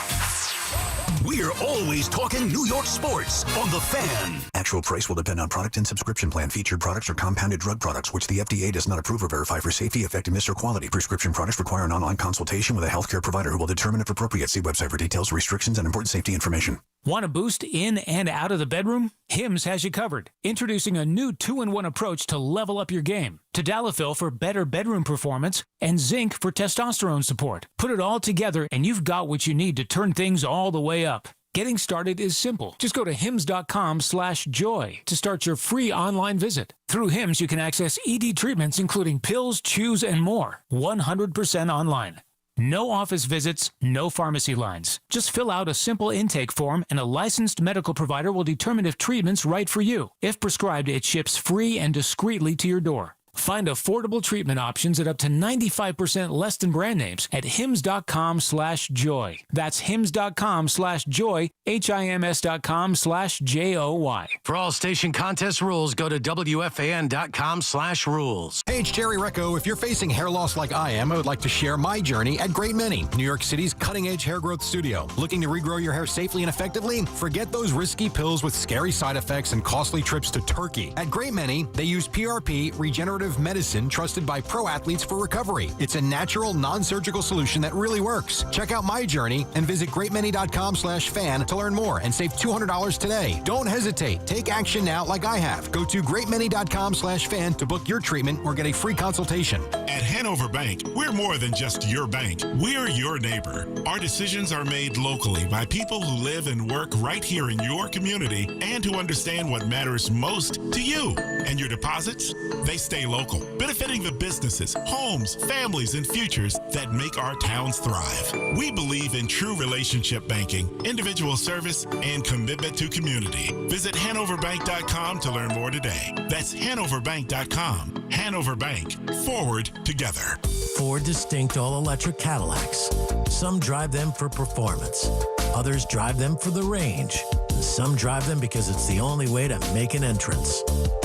We're always talking New York sports on The Fan. Actual price will depend on product and subscription plan. Featured products are compounded drug products, which the FDA does not approve or verify for safety, effectiveness, or quality. Prescription products require an online consultation with a healthcare provider who will determine if appropriate. See website for details, restrictions, and important safety information. Want a boost in and out of the bedroom? Hims has you covered. Introducing a new 2-in-1 approach to level up your game. Tadalafil for better bedroom performance and zinc for testosterone support. Put it all together and you've got what you need to turn things all the way up. Getting started is simple. Just go to hims.com/joy to start your free online visit. Through Hims, you can access ED treatments including pills, chews, and more. 100% online. No office visits, no pharmacy lines. Just fill out a simple intake form and a licensed medical provider will determine if treatment's right for you. If prescribed, it ships free and discreetly to your door. Find affordable treatment options at up to 95% less than brand names at hims.com/joy. That's hims.com/joy, HIMS.com/JOY. For all station contest rules, go to WFAN.com/rules. Hey, it's Jerry Recco. If you're facing hair loss like I am, I would like to share my journey at Great Many, New York City's cutting-edge hair growth studio. Looking to regrow your hair safely and effectively? Forget those risky pills with scary side effects and costly trips to Turkey. At Great Many, they use PRP, regenerative medicine trusted by pro athletes for recovery. It's a natural, non-surgical solution that really works. Check out my journey and visit greatmany.com/fan to learn more and save $200 today. Don't hesitate. Take action now like I have. Go to greatmany.com/fan to book your treatment or get a free consultation. At Hanover Bank, we're more than just your bank. We're your neighbor. Our decisions are made locally by people who live and work right here in your community and who understand what matters most to you. And your deposits, they stay local, benefiting the businesses, homes, families, and futures that make our towns thrive. We believe in true relationship banking, individual service, and commitment to community. Visit HanoverBank.com to learn more today. That's HanoverBank.com. Hanover Bank. Forward together. 4 distinct all-electric Cadillacs. Some drive them for performance. Others drive them for the range. And some drive them because it's the only way to make an entrance.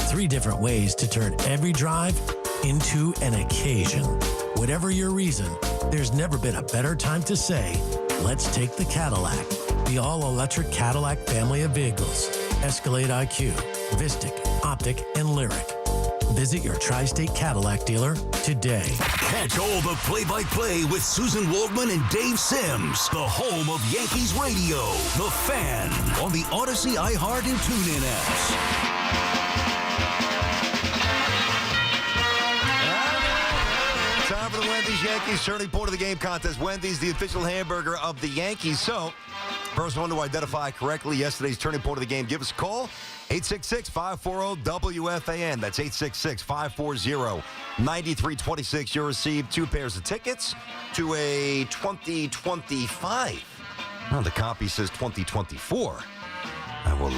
3 different ways to turn every drive into an occasion. Whatever your reason, there's never been a better time to say, let's take the Cadillac. The all-electric Cadillac family of vehicles. Escalade IQ, Vistic, Optic, and Lyric. Visit your Tri-State Cadillac dealer today. Catch all the play-by-play with Susan Waldman and Dave Sims. The home of Yankees radio. The Fan on the Odyssey, iHeart, and TuneIn apps. Time for the Wendy Yankees turning point of the game contest. Wendy's, the official hamburger of the Yankees. So, first one to identify correctly yesterday's turning point of the game, give us a call. 866-540-WFAN. That's 866-540-9326. You'll receive 2 pairs of tickets to a 2025. Well, the copy says 2024. I will,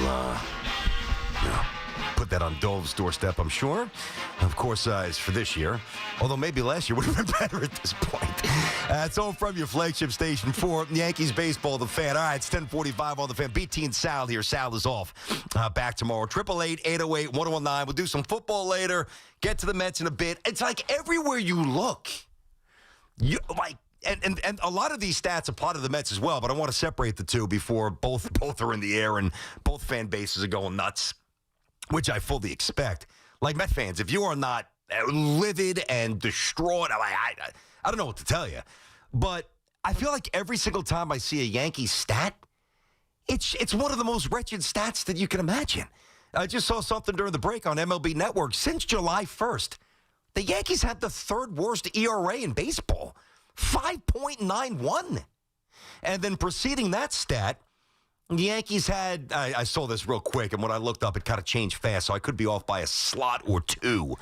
put that on Dove's doorstep, I'm sure. Of course, it's for this year. Although maybe last year would have been better at this point. It's all from your flagship station for Yankees baseball, The Fan. All right, it's 10:45 on The Fan. BT and Sal here. Sal is off. Back tomorrow. 888-808-1019. We'll do some football later. Get to the Mets in a bit. It's like everywhere you look, And a lot of these stats apply to the Mets as well, but I want to separate the two before both are in the air and both fan bases are going nuts, which I fully expect. Like Met fans, if you are not livid and distraught, I don't know what to tell you. But I feel like every single time I see a Yankees stat, it's one of the most wretched stats that you can imagine. I just saw something during the break on MLB Network. Since July 1st, the Yankees have the 3rd worst ERA in baseball. 5.91. And then preceding that stat, the Yankees had, I saw this real quick, and when I looked up, it kind of changed fast, so I could be off by a slot or 2.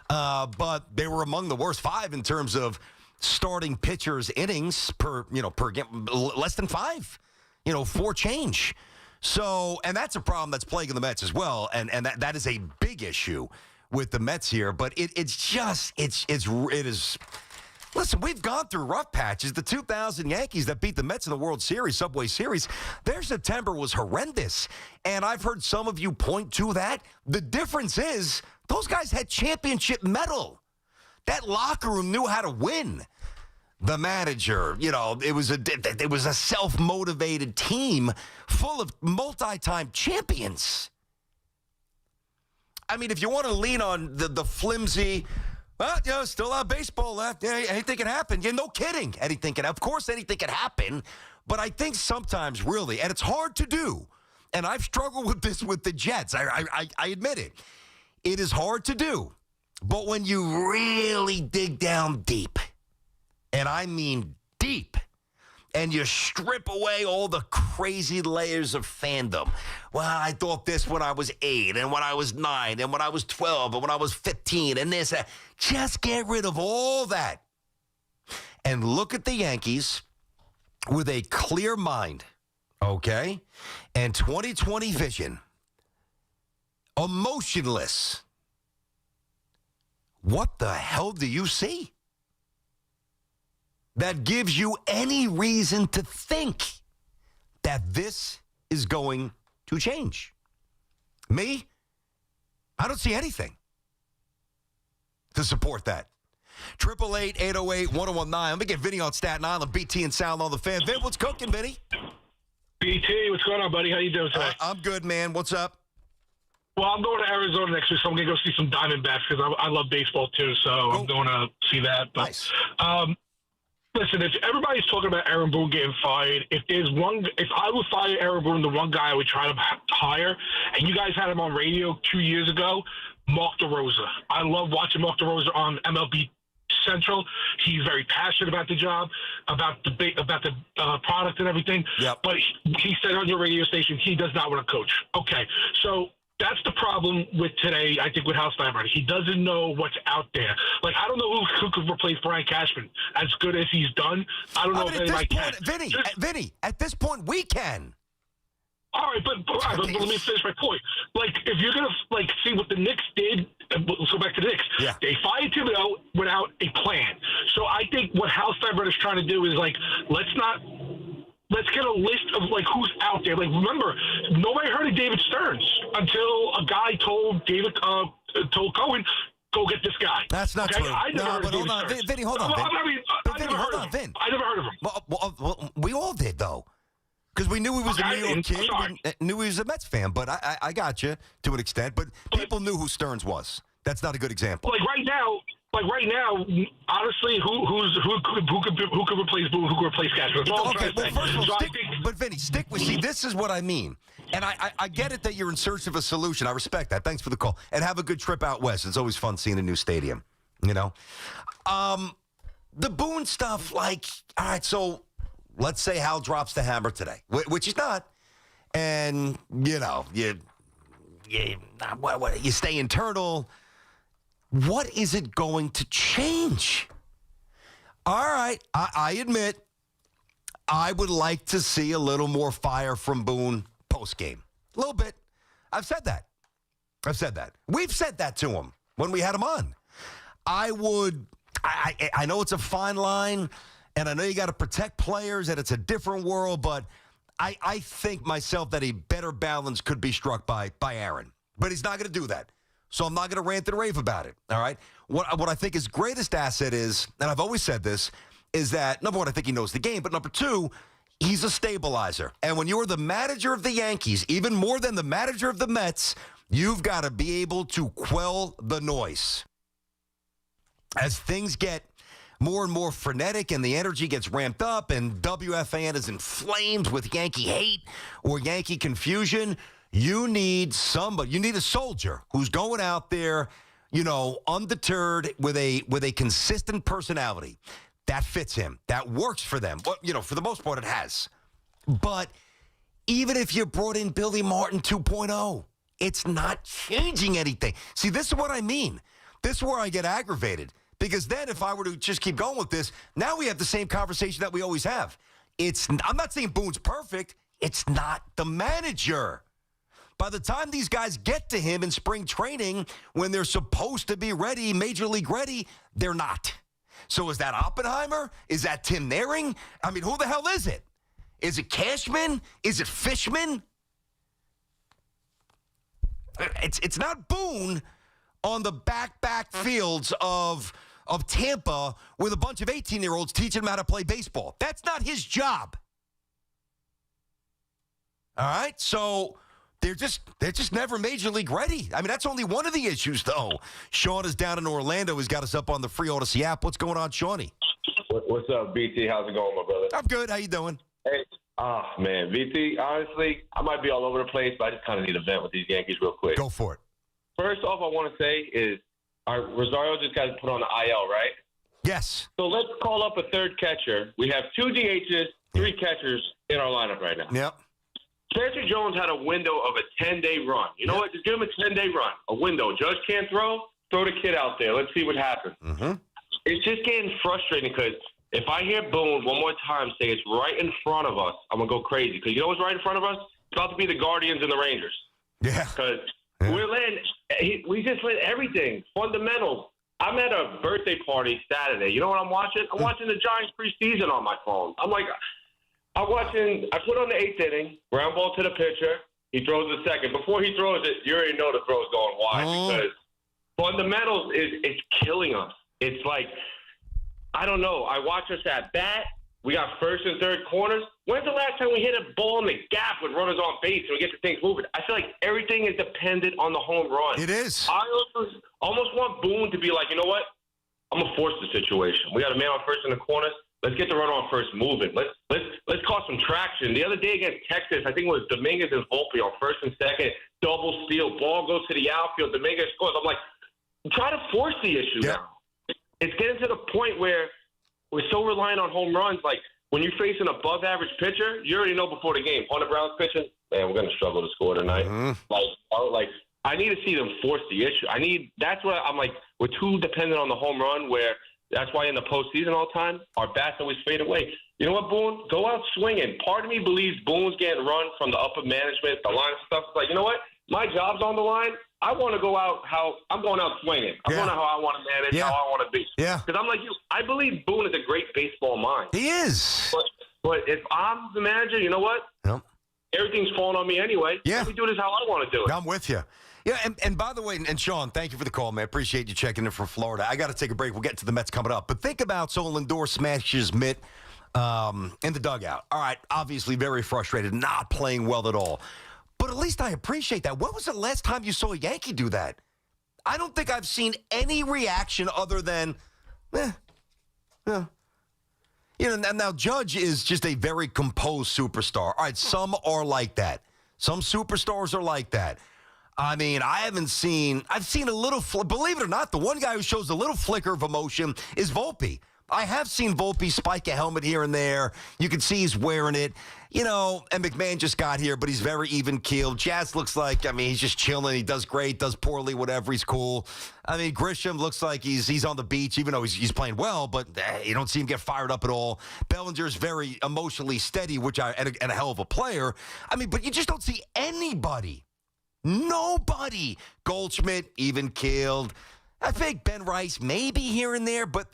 But they were among the worst 5 in terms of starting pitchers' innings per game, less than 5, 4 change. So, and that's a problem that's plaguing the Mets as well, and that is a big issue with the Mets here, but it is. Listen, we've gone through rough patches. The 2000 Yankees that beat the Mets in the World Series, Subway Series, their September was horrendous. And I've heard some of you point to that. The difference is those guys had championship mettle. That locker room knew how to win. The manager, it was a self-motivated team full of multi-time champions. I mean, if you want to lean on the flimsy... Well, still a lot of baseball left. Yeah, anything can happen. Yeah, no kidding. Of course, anything can happen. But I think sometimes, really, and it's hard to do, and I've struggled with this with the Jets. I admit it. It is hard to do. But when you really dig down deep, and I mean deep, and you strip away all the crazy layers of fandom. Well, I thought this when I was 8, and when I was 9, and when I was 12, and when I was 15, and this. Just get rid of all that. And look at the Yankees with a clear mind, okay? And 2020 vision. Emotionless. What the hell do you see that gives you any reason to think that this is going to change? Me? I don't see anything to support that. 888-808-1019. Let me get Vinny on Staten Island. BT and Sal on The Fan. Vin, what's cooking, Vinny? BT, what's going on, buddy? How you doing today? I'm good, man. What's up? Well, I'm going to Arizona next week, so I'm going to go see some Diamondbacks because I love baseball too. So I'm going to see that. But, nice. Listen, if everybody's talking about Aaron Boone getting fired, if I would fire Aaron Boone, the one guy I would try to hire, and you guys had him on radio 2 years ago, Mark DeRosa. I love watching Mark DeRosa on MLB Central. He's very passionate about the job, about the product and everything. Yep. But he said on your radio station he does not want to coach. Okay, so that's the problem with today, I think, with Hal Steinbrenner. He doesn't know what's out there. Like, I don't know who could replace Brian Cashman as good as he's done. I don't know if anybody can. Vinny, at this point, we can. All right, but let me finish my point. Like, if you're going to, see what the Knicks did, let's go back to the Knicks. Yeah. They fired Thibodeau without a plan. So I think what Hal Steinbrenner is trying to do is, let's get a list of, who's out there. Remember, nobody heard of David Stearns until a guy told Cohen, go get this guy. That's not true. I never heard of David Stearns. Vinny, hold on. Vin. I never heard of him. Well, we all did, though. Because we knew he was a New York kid. We knew he was a Mets fan. But I got you to an extent. But people knew who Stearns was. That's not a good example. Right now, honestly, who could replace Boone? Who could replace Cashman? Okay, well, first of all, but Vinny, stick with. See, this is what I mean, and I get it that you're in search of a solution. I respect that. Thanks for the call, and have a good trip out west. It's always fun seeing a new stadium. the Boone stuff, like, all right, so let's say Hal drops the hammer today, which he's not. And, you stay internal. What is it going to change? All right, I admit I would like to see a little more fire from Boone postgame. A little bit. I've said that. We've said that to him when we had him on. I know it's a fine line, and I know you got to protect players, and it's a different world, but I think myself that a better balance could be struck by Aaron. But he's not going to do that. So I'm not going to rant and rave about it, all right? What I think his greatest asset is, and I've always said this, is that, number one, I think he knows the game, but number two, he's a stabilizer. And when you're the manager of the Yankees, even more than the manager of the Mets, you've got to be able to quell the noise. As things get more and more frenetic and the energy gets ramped up and WFAN is inflamed with Yankee hate or Yankee confusion, you need somebody. You need a soldier who's going out there, undeterred with a consistent personality. That fits him. That works for them. But, for the most part, it has. But even if you brought in Billy Martin 2.0, it's not changing anything. See, this is what I mean. This is where I get aggravated. Because then if I were to just keep going with this, now we have the same conversation that we always have. I'm not saying Boone's perfect. It's not the manager. By the time these guys get to him in spring training, when they're supposed to be ready, major league ready, they're not. So is that Oppenheimer? Is that Tim Naring? I mean, who the hell is it? Is it Cashman? Is it Fishman? It's not Boone on the back fields of Tampa with a bunch of 18-year-olds teaching them how to play baseball. That's not his job. All right? So they're just never major league ready. I mean, that's only one of the issues, though. Sean is down in Orlando. He's got us up on the free Odyssey app. What's going on, Shawnee? What's up, BT? How's it going, my brother? I'm good. How you doing? Hey, man, BT, honestly, I might be all over the place, but I just kind of need a vent with these Yankees real quick. Go for it. First off, I want to say is Rosario just got put on the IL, right? Yes. So let's call up a third catcher. We have 2 DHs, 3 catchers in our lineup right now. Yep. Spencer Jones had a window of a 10-day run. You know what? Just give him a 10-day run, a window. Judge can't throw the kid out there. Let's see what happens. Mm-hmm. It's just getting frustrating because if I hear Boone one more time say it's right in front of us, I'm going to go crazy. Because you know what's right in front of us? It's about to be the Guardians and the Rangers. Yeah. Because we just let everything, fundamentals. I'm at a birthday party Saturday. You know what I'm watching? I'm watching the Giants preseason on my phone. I put on the 8th inning, ground ball to the pitcher. He throws the second. Before he throws it, you already know the throw's going wide because fundamentals is killing us. It's like, I don't know. I watch us at bat. We got first and third corners. When's the last time we hit a ball in the gap with runners on base and we get the things moving? I feel like everything is dependent on the home run. It is. I almost want Boone to be like, you know what? I'm going to force the situation. We got a man on first in the corners. Let's get the runner on first moving. Let's cause some traction. The other day against Texas, I think it was Dominguez and Volpe on first and second, double steal, ball goes to the outfield, Dominguez scores. I'm like, try to force the issue now. It's getting to the point where we're so reliant on home runs. Like, when you face an above-average pitcher, you already know before the game, Hunter Brown's pitching, man, we're going to struggle to score tonight. Mm-hmm. I need to see them force the issue. That's why I'm like, we're too dependent on the home run where that's why in the postseason all the time, our bats always fade away. You know what, Boone? Go out swinging. Part of me believes Boone's getting run from the upper management, the line stuff. It's like, you know what? My job's on the line. I want to go out I'm going out swinging. I'm going out how I want to manage, how I want to be. Yeah. Because I'm like you. I believe Boone is a great baseball mind. He is. But if I'm the manager, you know what? Yep. Everything's falling on me anyway. Yeah. Let me do this how I want to do it. I'm with you. Yeah, and by the way, and Sean, thank you for the call, man. Appreciate you checking in from Florida. I got to take a break. We'll get to the Mets coming up. But think about so Lindor smashes Mitt in the dugout. All right, obviously very frustrated, not playing well at all. But at least I appreciate that. When was the last time you saw a Yankee do that? I don't think I've seen any reaction other than, You know, now Judge is just a very composed superstar. All right, some are like that. Some superstars are like that. I mean, I've seen a little, believe it or not, the one guy who shows a little flicker of emotion is Volpe. I have seen Volpe spike a helmet here and there. You can see he's wearing it. You know, and McMahon just got here, but he's very even-keeled. Jazz looks like, I mean, he's just chilling. He does great, does poorly, whatever. He's cool. I mean, Grisham looks like he's on the beach, even though he's playing well, but you don't see him get fired up at all. Bellinger's very emotionally steady, and a hell of a player. I mean, but you just don't see anybody. Nobody. Goldschmidt, even-keeled. I think Ben Rice maybe here and there, but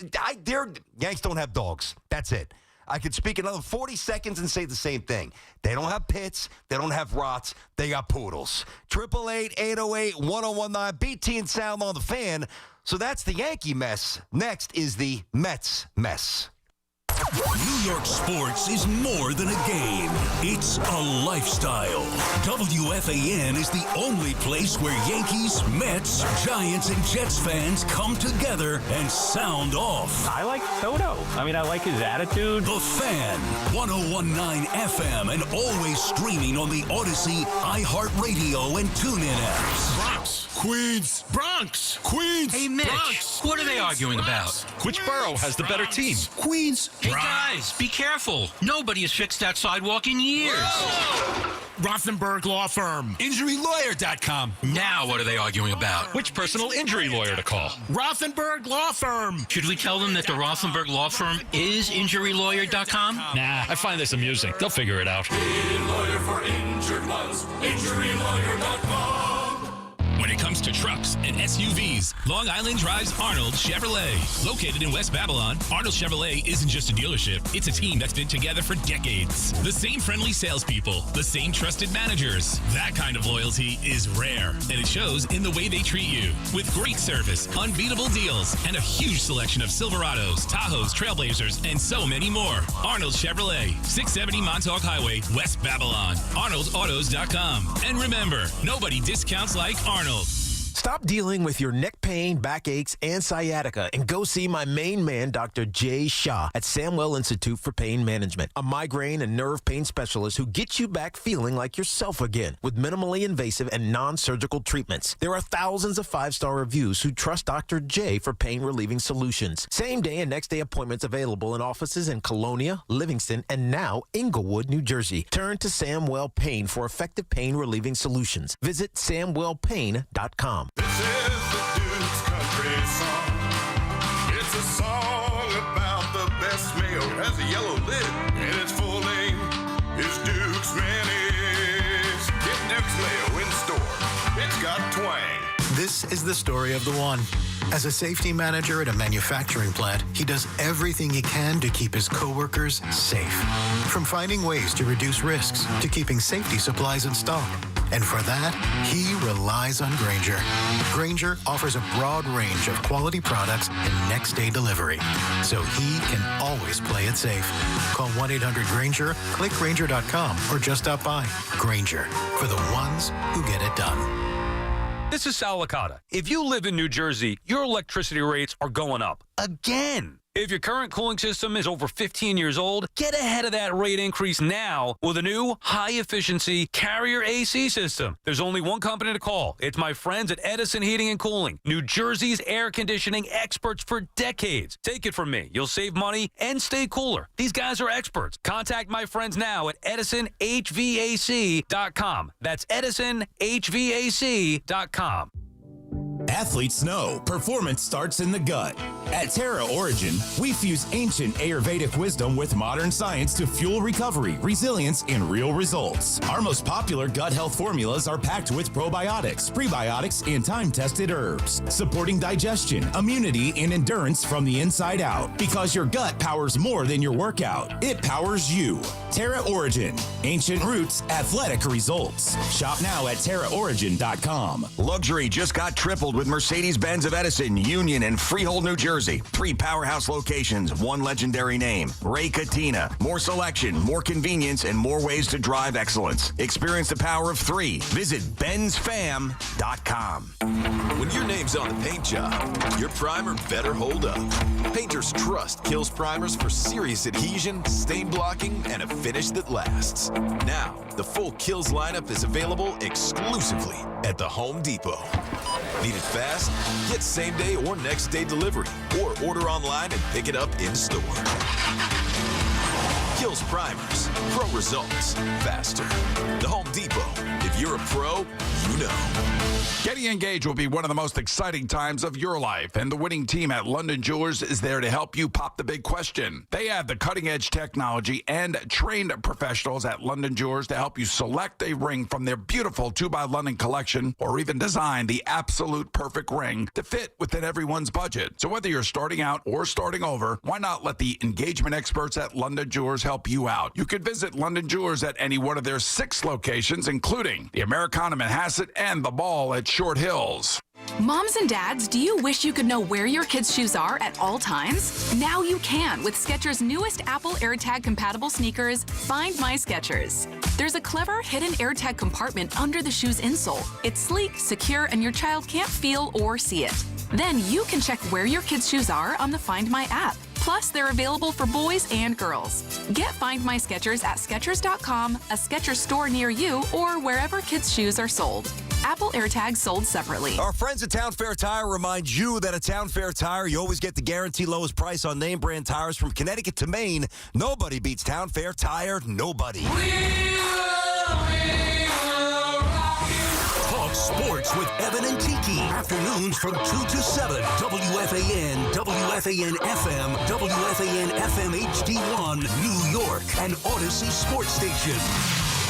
Yanks don't have dogs. That's it. I could speak another 40 seconds and say the same thing. They don't have pits. They don't have rots. They got poodles. 888-808-1019. BT and Sound on the Fan. So that's the Yankee mess. Next is the Mets mess. New York sports is more than a game. It's a lifestyle. WFAN is the only place where Yankees, Mets, Giants, and Jets fans come together and sound off. I like Soto. I mean, I like his attitude. The Fan, 101.9 FM, and always streaming on the Odyssey, iHeartRadio, and TuneIn apps. Bronx, Queens, Bronx, Queens. Hey, Mitch, Bronx, what are they arguing about? Which borough has the better team? Queens. Hey, guys, be careful. Nobody has fixed that sidewalk in years. Rothenberg Law Firm. InjuryLawyer.com. Now what are they arguing about? Which personal injury lawyer to call? Rothenberg Law Firm. Should we tell them that the Rothenberg Law Firm is InjuryLawyer.com? Nah, I find this amusing. They'll figure it out. Lawyer for injured ones. InjuryLawyer.com. When it comes to trucks and SUVs, Long Island drives Arnold Chevrolet. Located in West Babylon, Arnold Chevrolet isn't just a dealership, it's a team that's been together for decades. The same friendly salespeople, the same trusted managers. That kind of loyalty is rare, and it shows in the way they treat you. With great service, unbeatable deals, and a huge selection of Silverados, Tahoes, Trailblazers, and so many more. Arnold Chevrolet, 670 Montauk Highway, West Babylon. ArnoldAutos.com. And remember, nobody discounts like Arnold. Stop dealing with your neck pain, backaches, and sciatica and go see my main man, Dr. Jay Shah at Samwell Institute for Pain Management, a migraine and nerve pain specialist who gets you back feeling like yourself again with minimally invasive and non-surgical treatments. There are thousands of 5-star reviews who trust Dr. J for pain-relieving solutions. Same day and next day appointments available in offices in Colonia, Livingston, and now Inglewood, New Jersey. Turn to Samwell Pain for effective pain-relieving solutions. Visit samwellpain.com. This is the Duke's country song. It's a song about the best mayo. It has a yellow lid, and its full name is Duke's Mayonnaise. Get Duke's Mayo in store. It's got twang. This is the story of the one. As a safety manager at a manufacturing plant, he does everything he can to keep his coworkers safe. From finding ways to reduce risks to keeping safety supplies in stock. And for that, he relies on Grainger. Grainger offers a broad range of quality products and next-day delivery, so he can always play it safe. Call 1-800-GRAINGER, click Grainger.com, or just stop by. Grainger, for the ones who get it done. This is Sal Licata. If you live in New Jersey, your electricity rates are going up again. If your current cooling system is over 15 years old, get ahead of that rate increase now with a new high-efficiency Carrier AC system. There's only one company to call. It's my friends at Edison Heating and Cooling, New Jersey's air conditioning experts for decades. Take it from me. You'll save money and stay cooler. These guys are experts. Contact my friends now at EdisonHVAC.com. That's EdisonHVAC.com. Athletes know performance starts in the gut. At Terra Origin, we fuse ancient Ayurvedic wisdom with modern science to fuel recovery, resilience, and real results. Our most popular gut health formulas are packed with probiotics, prebiotics, and time-tested herbs, supporting digestion, immunity, and endurance from the inside out. Because your gut powers more than your workout. It powers you. Terra Origin. Ancient roots, athletic results. Shop now at TerraOrigin.com. Luxury just got tripled with Mercedes-Benz of Edison, Union, and Freehold, New Jersey. 3 powerhouse locations, 1 legendary name. Ray Katina. More selection, more convenience, and more ways to drive excellence. Experience the power of 3. Visit BenzFam.com. When your name's on the paint job, your primer better hold up. Painters trust Kills primers for serious adhesion, stain blocking, and a finish that lasts. Now, the full Kills lineup is available exclusively at the Home Depot. Need it fast? Get same-day or next-day delivery, or order online and pick it up in-store. Kills primers. Pro results. Faster. The Home Depot. If you're a pro, you know. Getting engaged will be one of the most exciting times of your life, and the winning team at London Jewelers is there to help you pop the big question. They have the cutting-edge technology and trained professionals at London Jewelers to help you select a ring from their beautiful 2x London collection, or even design the absolute perfect ring to fit within everyone's budget. So whether you're starting out or starting over, why not let the engagement experts at London Jewelers help you out? You could visit London Jewelers at any one of their 6 locations, including the Americana Manhasset and the Ball at Short Hills. Moms and dads, do you wish you could know where your kids' shoes are at all times? Now you can with Skechers' newest Apple AirTag compatible sneakers, Find My Skechers. There's a clever hidden AirTag compartment under the shoe's insole. It's sleek, secure, and your child can't feel or see it. Then you can check where your kids' shoes are on the Find My app. Plus, they're available for boys and girls. Get Find My Skechers at Skechers.com, a Skechers store near you, or wherever kids' shoes are sold. Apple AirTags sold separately. Our friends at Town Fair Tire remind you that at Town Fair Tire, you always get the guaranteed lowest price on name brand tires from Connecticut to Maine. Nobody beats Town Fair Tire. Nobody. Talk sports with Evan and Tiki. Afternoons from 2 to 7. WFAN, WFAN FM, WFAN FM HD1, New York, and Odyssey Sports Station.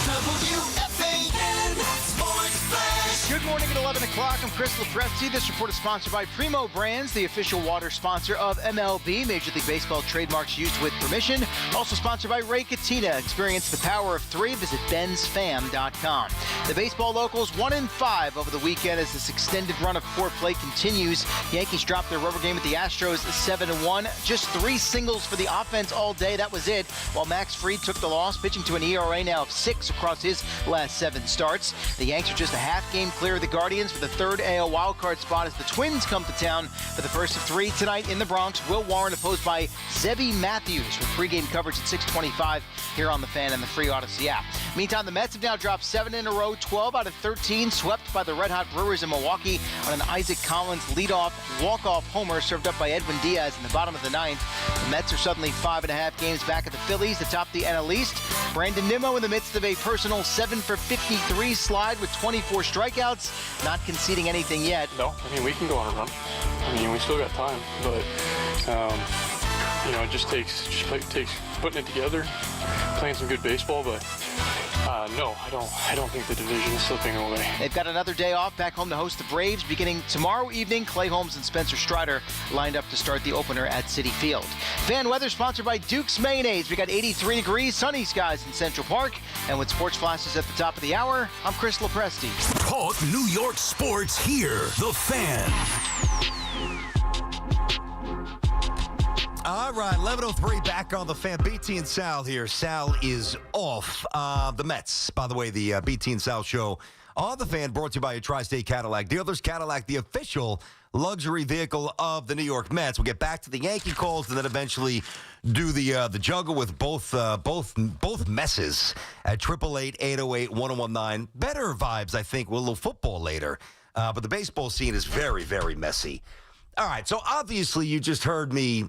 WFAN Sports Flash. Good morning at 11 o'clock. I'm Chris Lepresti. This report is sponsored by Primo Brands, the official water sponsor of MLB, Major League Baseball trademarks used with permission. Also sponsored by Ray Katina. Experience the power of 3. Visit bensfam.com. The baseball locals 1-5 over the weekend as this extended run of poor play continues. Yankees dropped their rubber game with the Astros 7-1. Just 3 singles for the offense all day. That was it. While Max Fried took the loss, pitching to an ERA now of 6 across his last 7 starts. The Yanks are just a half game clear of the Guardians for the 3rd AL wildcard spot as the Twins come to town for the first of 3 tonight in the Bronx. Will Warren opposed by Zebby Matthews with pregame coverage at 6:25 here on the Fan and the free Odyssey app. Meantime, the Mets have now dropped 7 in a row, 12 out of 13, swept by the red-hot Brewers in Milwaukee on an Isaac Collins leadoff walk-off homer served up by Edwin Diaz in the bottom of the 9th. The Mets are suddenly 5.5 games back at the Phillies to top the NL East. Brandon Nimmo in the midst of a personal 7-for-53 slide with 24 strikeouts, not conceding anything yet. No, I mean, we can go on a run. I mean, we still got time, but, it just takes putting it together, playing some good baseball, but no, I don't think the division is slipping away. They've got another day off back home to host the Braves beginning tomorrow evening. Clay Holmes and Spencer Strider lined up to start the opener at Citi Field. Fan weather sponsored by Duke's Mayonnaise. We got 83 degrees, sunny skies in Central Park. And with sports flashes at the top of the hour, I'm Chris Lepresti. Talk New York sports here. The Fan. All right, 11:03 back on the Fan. BT and Sal here. Sal is off. The Mets, by the way, the BT and Sal show on the Fan, brought to you by your Tri-State Cadillac dealers. Cadillac, the official luxury vehicle of the New York Mets. We'll get back to the Yankee calls and then eventually do the juggle with both messes at 888-808-1019. Better vibes, I think, with a little football later. But the baseball scene is very, very messy. All right, so obviously you just heard me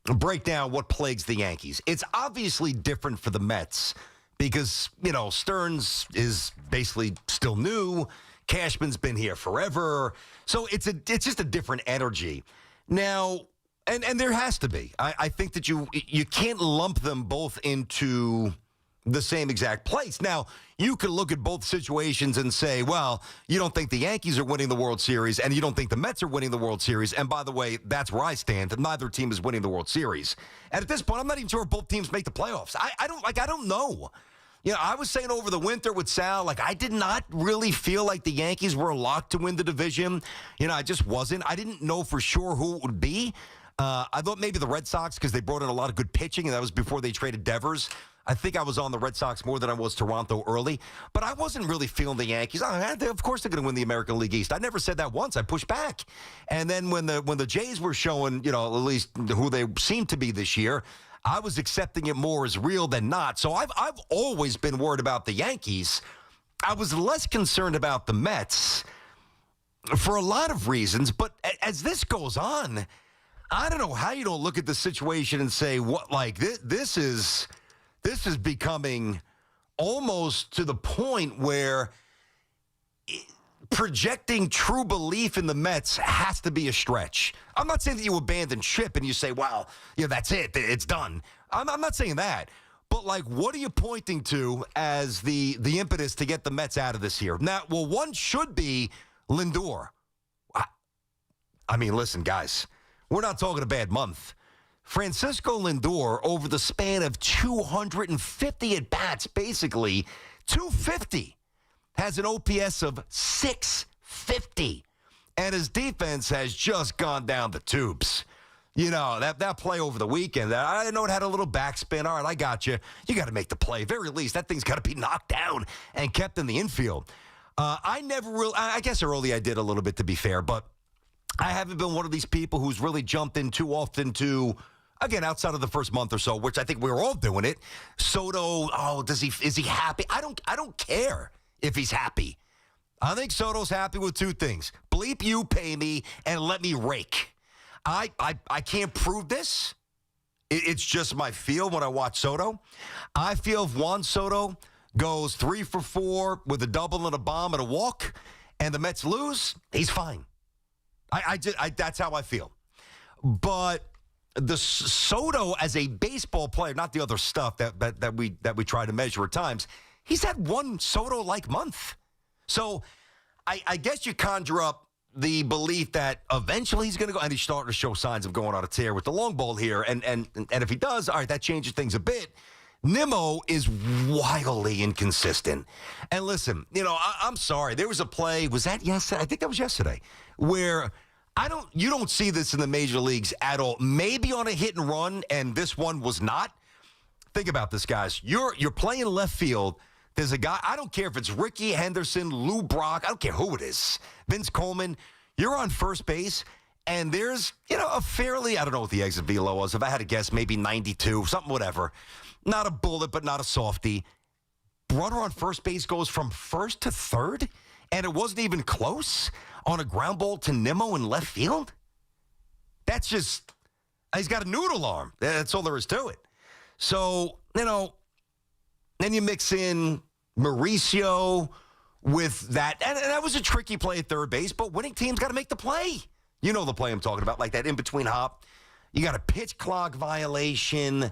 break down what plagues the Yankees. It's obviously different for the Mets because, Stearns is basically still new. Cashman's been here forever. So it's just a different energy. Now, and there has to be. I think that you can't lump them both into the same exact place. Now, you could look at both situations and say, well, you don't think the Yankees are winning the World Series and you don't think the Mets are winning the World Series. And by the way, that's where I stand. Neither team is winning the World Series. And at this point, I'm not even sure if both teams make the playoffs. I don't know. I was saying over the winter with Sal, I did not really feel like the Yankees were locked to win the division. I just wasn't. I didn't know for sure who it would be. I thought maybe the Red Sox because they brought in a lot of good pitching, and that was before they traded Devers. I think I was on the Red Sox more than I was Toronto early, but I wasn't really feeling the Yankees. Of course they're going to win the American League East. I never said that once. I pushed back. And then when the Jays were showing, at least who they seem to be this year, I was accepting it more as real than not. So I've always been worried about the Yankees. I was less concerned about the Mets. for a lot of reasons. But as this goes on, I don't know how you don't look at the situation and say, what, like, this is becoming almost to the point where projecting true belief in the Mets has to be a stretch. I'm not saying that you abandon ship and you say, wow, that's it. It's done. I'm not saying that. But, like, what are you pointing to as the impetus to get the Mets out of this here? Now, well, one should be Lindor. I mean, listen, guys, we're not talking a bad month. Francisco Lindor, over the span of 250 at-bats, basically 250, has an OPS of 650, and his defense has just gone down the tubes. That play over the weekend, I know it had a little backspin. All right, I got you. You got to make the play. Very least, that thing's got to be knocked down and kept in the infield. I guess early I did a little bit, to be fair, but I haven't been one of these people who's really jumped in too often to, again, outside of the first month or so, which I think we were all doing it. Soto, is he happy? I don't care if he's happy. I think Soto's happy with two things. Bleep you, pay me, and let me rake. I can't prove this. It's just my feel when I watch Soto. I feel if Juan Soto goes 3 for 4 with a double and a bomb and a walk, and the Mets lose, he's fine. That's how I feel. But the Soto as a baseball player, not the other stuff that we try to measure at times, he's had one Soto-like month. So I guess you conjure up the belief that eventually he's going to go, and he's starting to show signs of going on a tear with the long ball here. And if he does, all right, that changes things a bit. Nimmo is wildly inconsistent. And listen, I'm sorry. There was a play, was that yesterday? I think that was yesterday, where you don't see this in the major leagues at all. Maybe on a hit and run, and this one was not. Think about this, guys. You're playing left field. There's a guy, I don't care if it's Ricky Henderson, Lou Brock, I don't care who it is, Vince Coleman. You're on first base, and there's, a fairly, I don't know what the exit velo was. If I had to guess, maybe 92, something, whatever. Not a bullet, but not a softie. Runner on first base goes from first to third, and it wasn't even close on a ground ball to Nimmo in left field? That's just, he's got a noodle arm. That's all there is to it. So, then you mix in Mauricio with that. And that was a tricky play at third base, but winning teams got to make the play. You know the play I'm talking about, like that in-between hop. You got a pitch clock violation.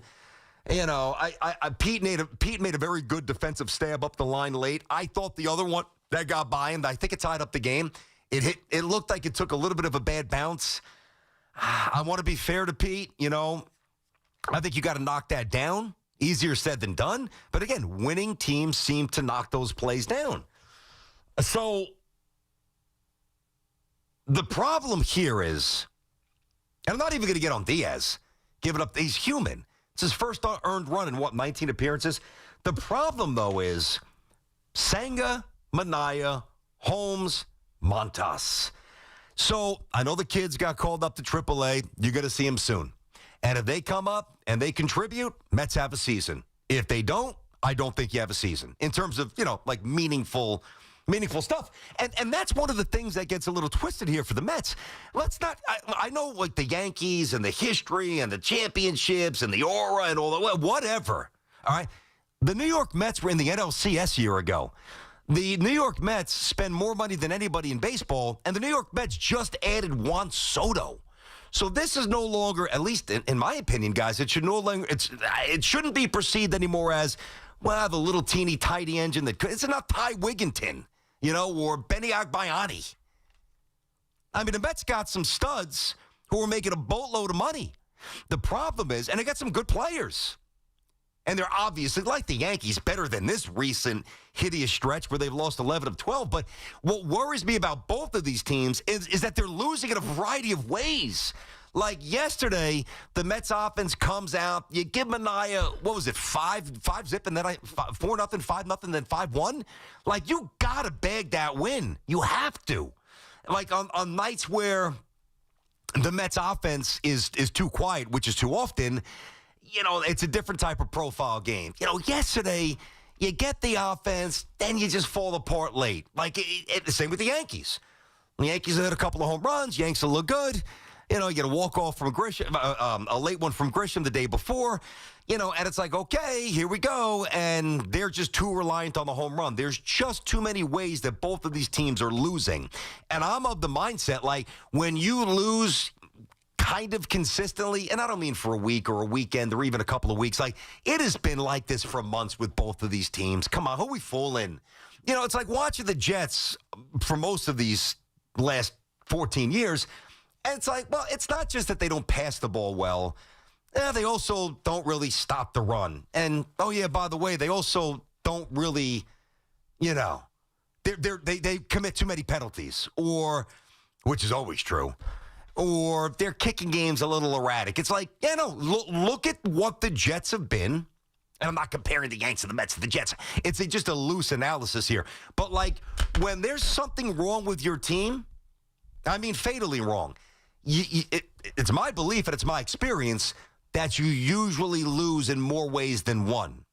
Pete made a very good defensive stab up the line late. I thought the other one that got by him, I think it tied up the game. It looked like it took a little bit of a bad bounce. I want to be fair to Pete, I think you got to knock that down. Easier said than done. But again, winning teams seem to knock those plays down. So the problem here is, and I'm not even going to get on Diaz, giving up, he's human. It's his first earned run in 19 appearances. The problem, though, is Senga, Minaya, Holmes, Montas. So I know the kids got called up to AAA. You're going to see them soon. And if they come up and they contribute, Mets have a season. If they don't, I don't think you have a season in terms of, like meaningful stuff. And that's one of the things that gets a little twisted here for the Mets. Let's not, I know like the Yankees and the history and the championships and the aura and all that, whatever. All right. The New York Mets were in the NLCS a year ago. The New York Mets spend more money than anybody in baseball, and the New York Mets just added Juan Soto. So this is no longer, at least in my opinion, guys, it shouldn't be perceived anymore as, well, the little teeny tiny engine that could. It's not Ty Wigginton, or Benny Agbayani. I mean, the Mets got some studs who are making a boatload of money. The problem is, and they got some good players. And they're obviously, like the Yankees, better than this recent hideous stretch where they've lost 11 of 12. But what worries me about both of these teams is that they're losing in a variety of ways. Like yesterday, the Mets offense comes out. You give Minaya, what was it, 5-zip, and then 4-0, 5-0, then 5-1? Like, you got to bag that win. You have to. Like, on nights where the Mets offense is too quiet, which is too often, it's a different type of profile game. Yesterday, you get the offense, then you just fall apart late. Like, the same with the Yankees. The Yankees hit a couple of home runs. Yanks will look good. You know, you get a walk-off from Grisham, a late one from Grisham the day before. You know, and it's like, okay, here we go. And they're just too reliant on the home run. There's just too many ways that both of these teams are losing. And I'm of the mindset, like, when you lose kind of consistently, and I don't mean for a week or a weekend or even a couple of weeks, like, it has been like this for months with both of these teams. Come on, who are we fooling? You know, it's like watching the Jets for most of these last 14 years. And it's like, well, it's not just that they don't pass the ball well. They also don't really stop the run. And, oh, yeah, by the way, they also don't really, you know, they commit too many penalties, or, which is always true, or their kicking game's a little erratic. It's like, you know, look at what the Jets have been. And I'm not comparing the Yanks and the Mets to the Jets. It's just a loose analysis here. But, like, when there's something wrong with your team, I mean fatally wrong, it's my belief and it's my experience that you usually lose in more ways than one.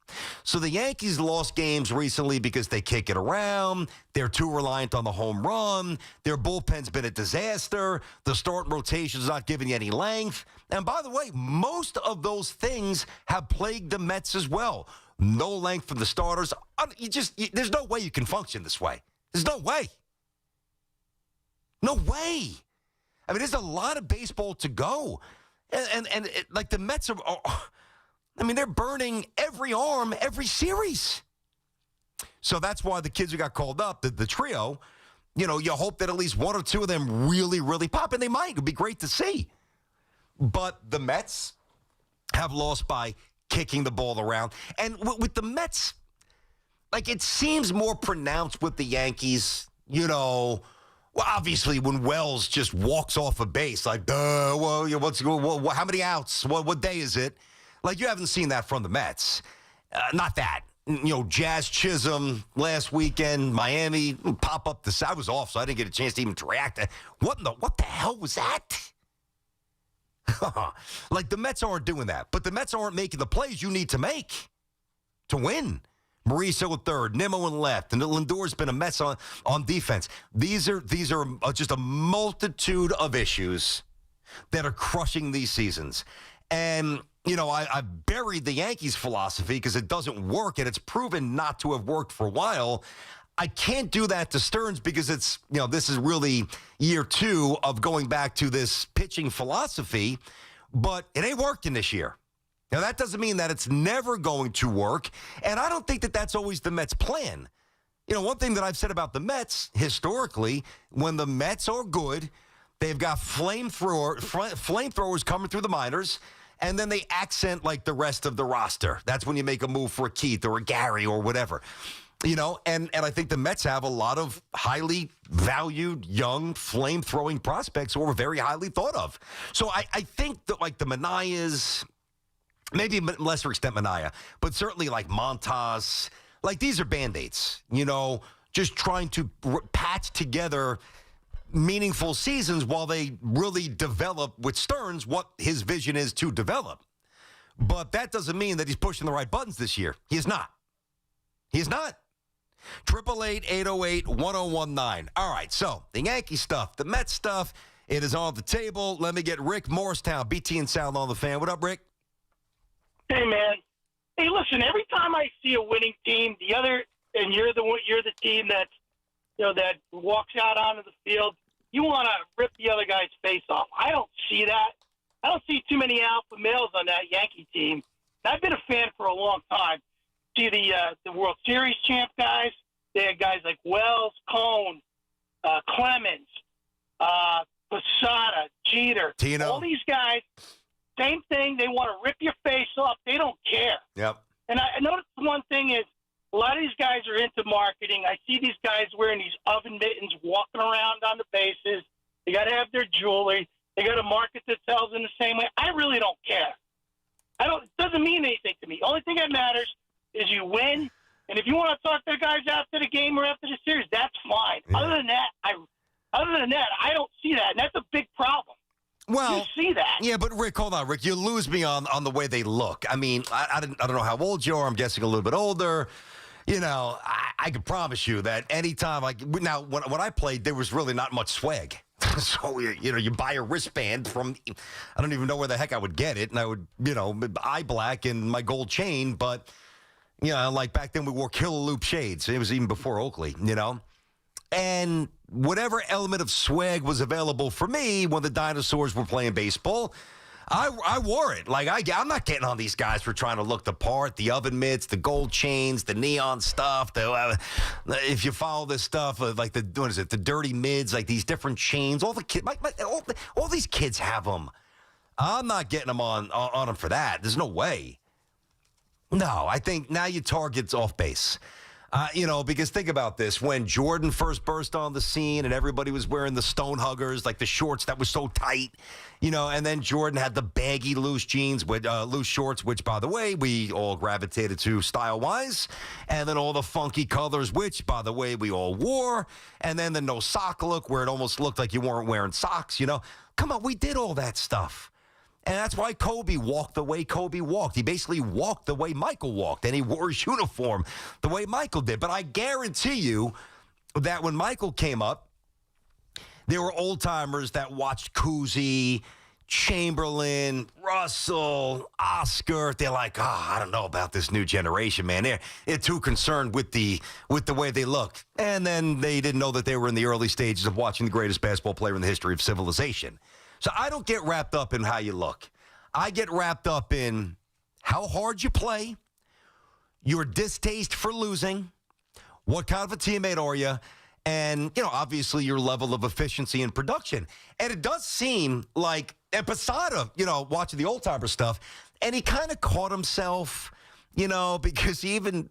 So the Yankees lost games recently because they kick it around. They're too reliant on the home run. Their bullpen's been a disaster. The starting rotation's not giving you any length. And by the way, most of those things have plagued the Mets as well. No length from the starters. There's no way you can function this way. There's no way. No way. I mean, there's a lot of baseball to go. And like the Mets are, I mean, they're burning every arm, every series. So that's why the kids who got called up, the trio, you know, you hope that at least one or two of them really, really pop, and they might. It would be great to see. But the Mets have lost by kicking the ball around. And with the Mets, like, it seems more pronounced with the Yankees, you know. Well, obviously, when Wells just walks off a base, like, well, you know, how many outs? What day is it? Like, you haven't seen that from the Mets. Not that. You know, Jazz Chisholm last weekend, Miami, pop up the side. I was off, so I didn't get a chance to even react. What the hell was that? Like, the Mets aren't doing that. But the Mets aren't making the plays you need to make to win. Mauricio at third, Nimmo in left, and Lindor's been a mess on defense. These are just a multitude of issues that are crushing these seasons. And, you know, I buried the Yankees philosophy because it doesn't work, and it's proven not to have worked for a while. I can't do that to Stearns because it's, you know, this is really year 2 of going back to this pitching philosophy, but it ain't working this year. Now, that doesn't mean that it's never going to work, and I don't think that that's always the Mets' plan. You know, one thing that I've said about the Mets, historically, when the Mets are good, they've got flamethrowers coming through the minors, and then they accent like the rest of the roster. That's when you make a move for a Keith or a Gary or whatever. You know, and I think the Mets have a lot of highly valued, young, flame-throwing prospects who are very highly thought of. So I think that, like, the Manayas, maybe lesser extent Manaya, but certainly like Montas, like, these are Band-Aids, you know, just trying to patch together meaningful seasons while they really develop with Stearns what his vision is to develop. But that doesn't mean that he's pushing the right buttons this year. He is not. He is not. 888-808-1019. All right, so the Yankee stuff, the Mets stuff, it is on the table. Let me get Rick Morristown, BT and Sound on the Fan. What up, Rick? Hey, man. Hey, listen, every time I see a winning team, you're the team that, you know, that walks out onto the field, you want to rip the other guy's face off. I don't see that. I don't see too many alpha males on that Yankee team. I've been a fan for a long time. See the World Series champ guys. They had guys like Wells, Cone, Clemens, Posada, Jeter. Tino. All these guys, same thing. They want to rip your face off. They don't care. Yep. And I noticed one thing is a lot of these guys are into marketing. I see these guys wearing these oven mittens, walking around on the bases. They got to have their jewelry. They got to market themselves in the same way. I really don't care. It doesn't mean anything to me. The only thing that matters is you win, and if you want to talk to the guys after the game or after the series, that's fine. Yeah. Other than that, I don't see that, and that's a big problem. Well, you see that. Yeah, but Rick, hold on, Rick. You lose me on the way they look. I mean, I don't know how old you are. I'm guessing a little bit older. I can promise you that anytime, now when I played, there was really not much swag. So, you buy a wristband from, I don't even know where the heck I would get it. And I would, eye black and my gold chain. But, like back then we wore killer loop shades. It was even before Oakley, And whatever element of swag was available for me when the dinosaurs were playing baseball, I wore it. Like, I'm not getting on these guys for trying to look the part, the oven mitts, the gold chains, the neon stuff. If you follow this stuff, like the dirty mids, like these different chains, all the kids, all these kids have them. I'm not getting them on them for that. There's no way. No, I think now you target off base. Because think about this. When Jordan first burst on the scene and everybody was wearing the stone huggers, like the shorts that was so tight, and then Jordan had the baggy loose jeans with loose shorts, which, by the way, we all gravitated to style-wise, and then all the funky colors, which, by the way, we all wore, and then the no sock look where it almost looked like you weren't wearing socks, Come on, we did all that stuff. And that's why Kobe walked the way Kobe walked. He basically walked the way Michael walked, and he wore his uniform the way Michael did. But I guarantee you that when Michael came up, there were old-timers that watched Cousy, Chamberlain, Russell, Oscar. They're like, I don't know about this new generation, man. They're too concerned with the way they look. And then they didn't know that they were in the early stages of watching the greatest basketball player in the history of civilization. So I don't get wrapped up in how you look. I get wrapped up in how hard you play, your distaste for losing, what kind of a teammate are you, and, obviously your level of efficiency and production. And it does seem like, and Posada, watching the old-timer stuff, and he kind of caught himself, because he even,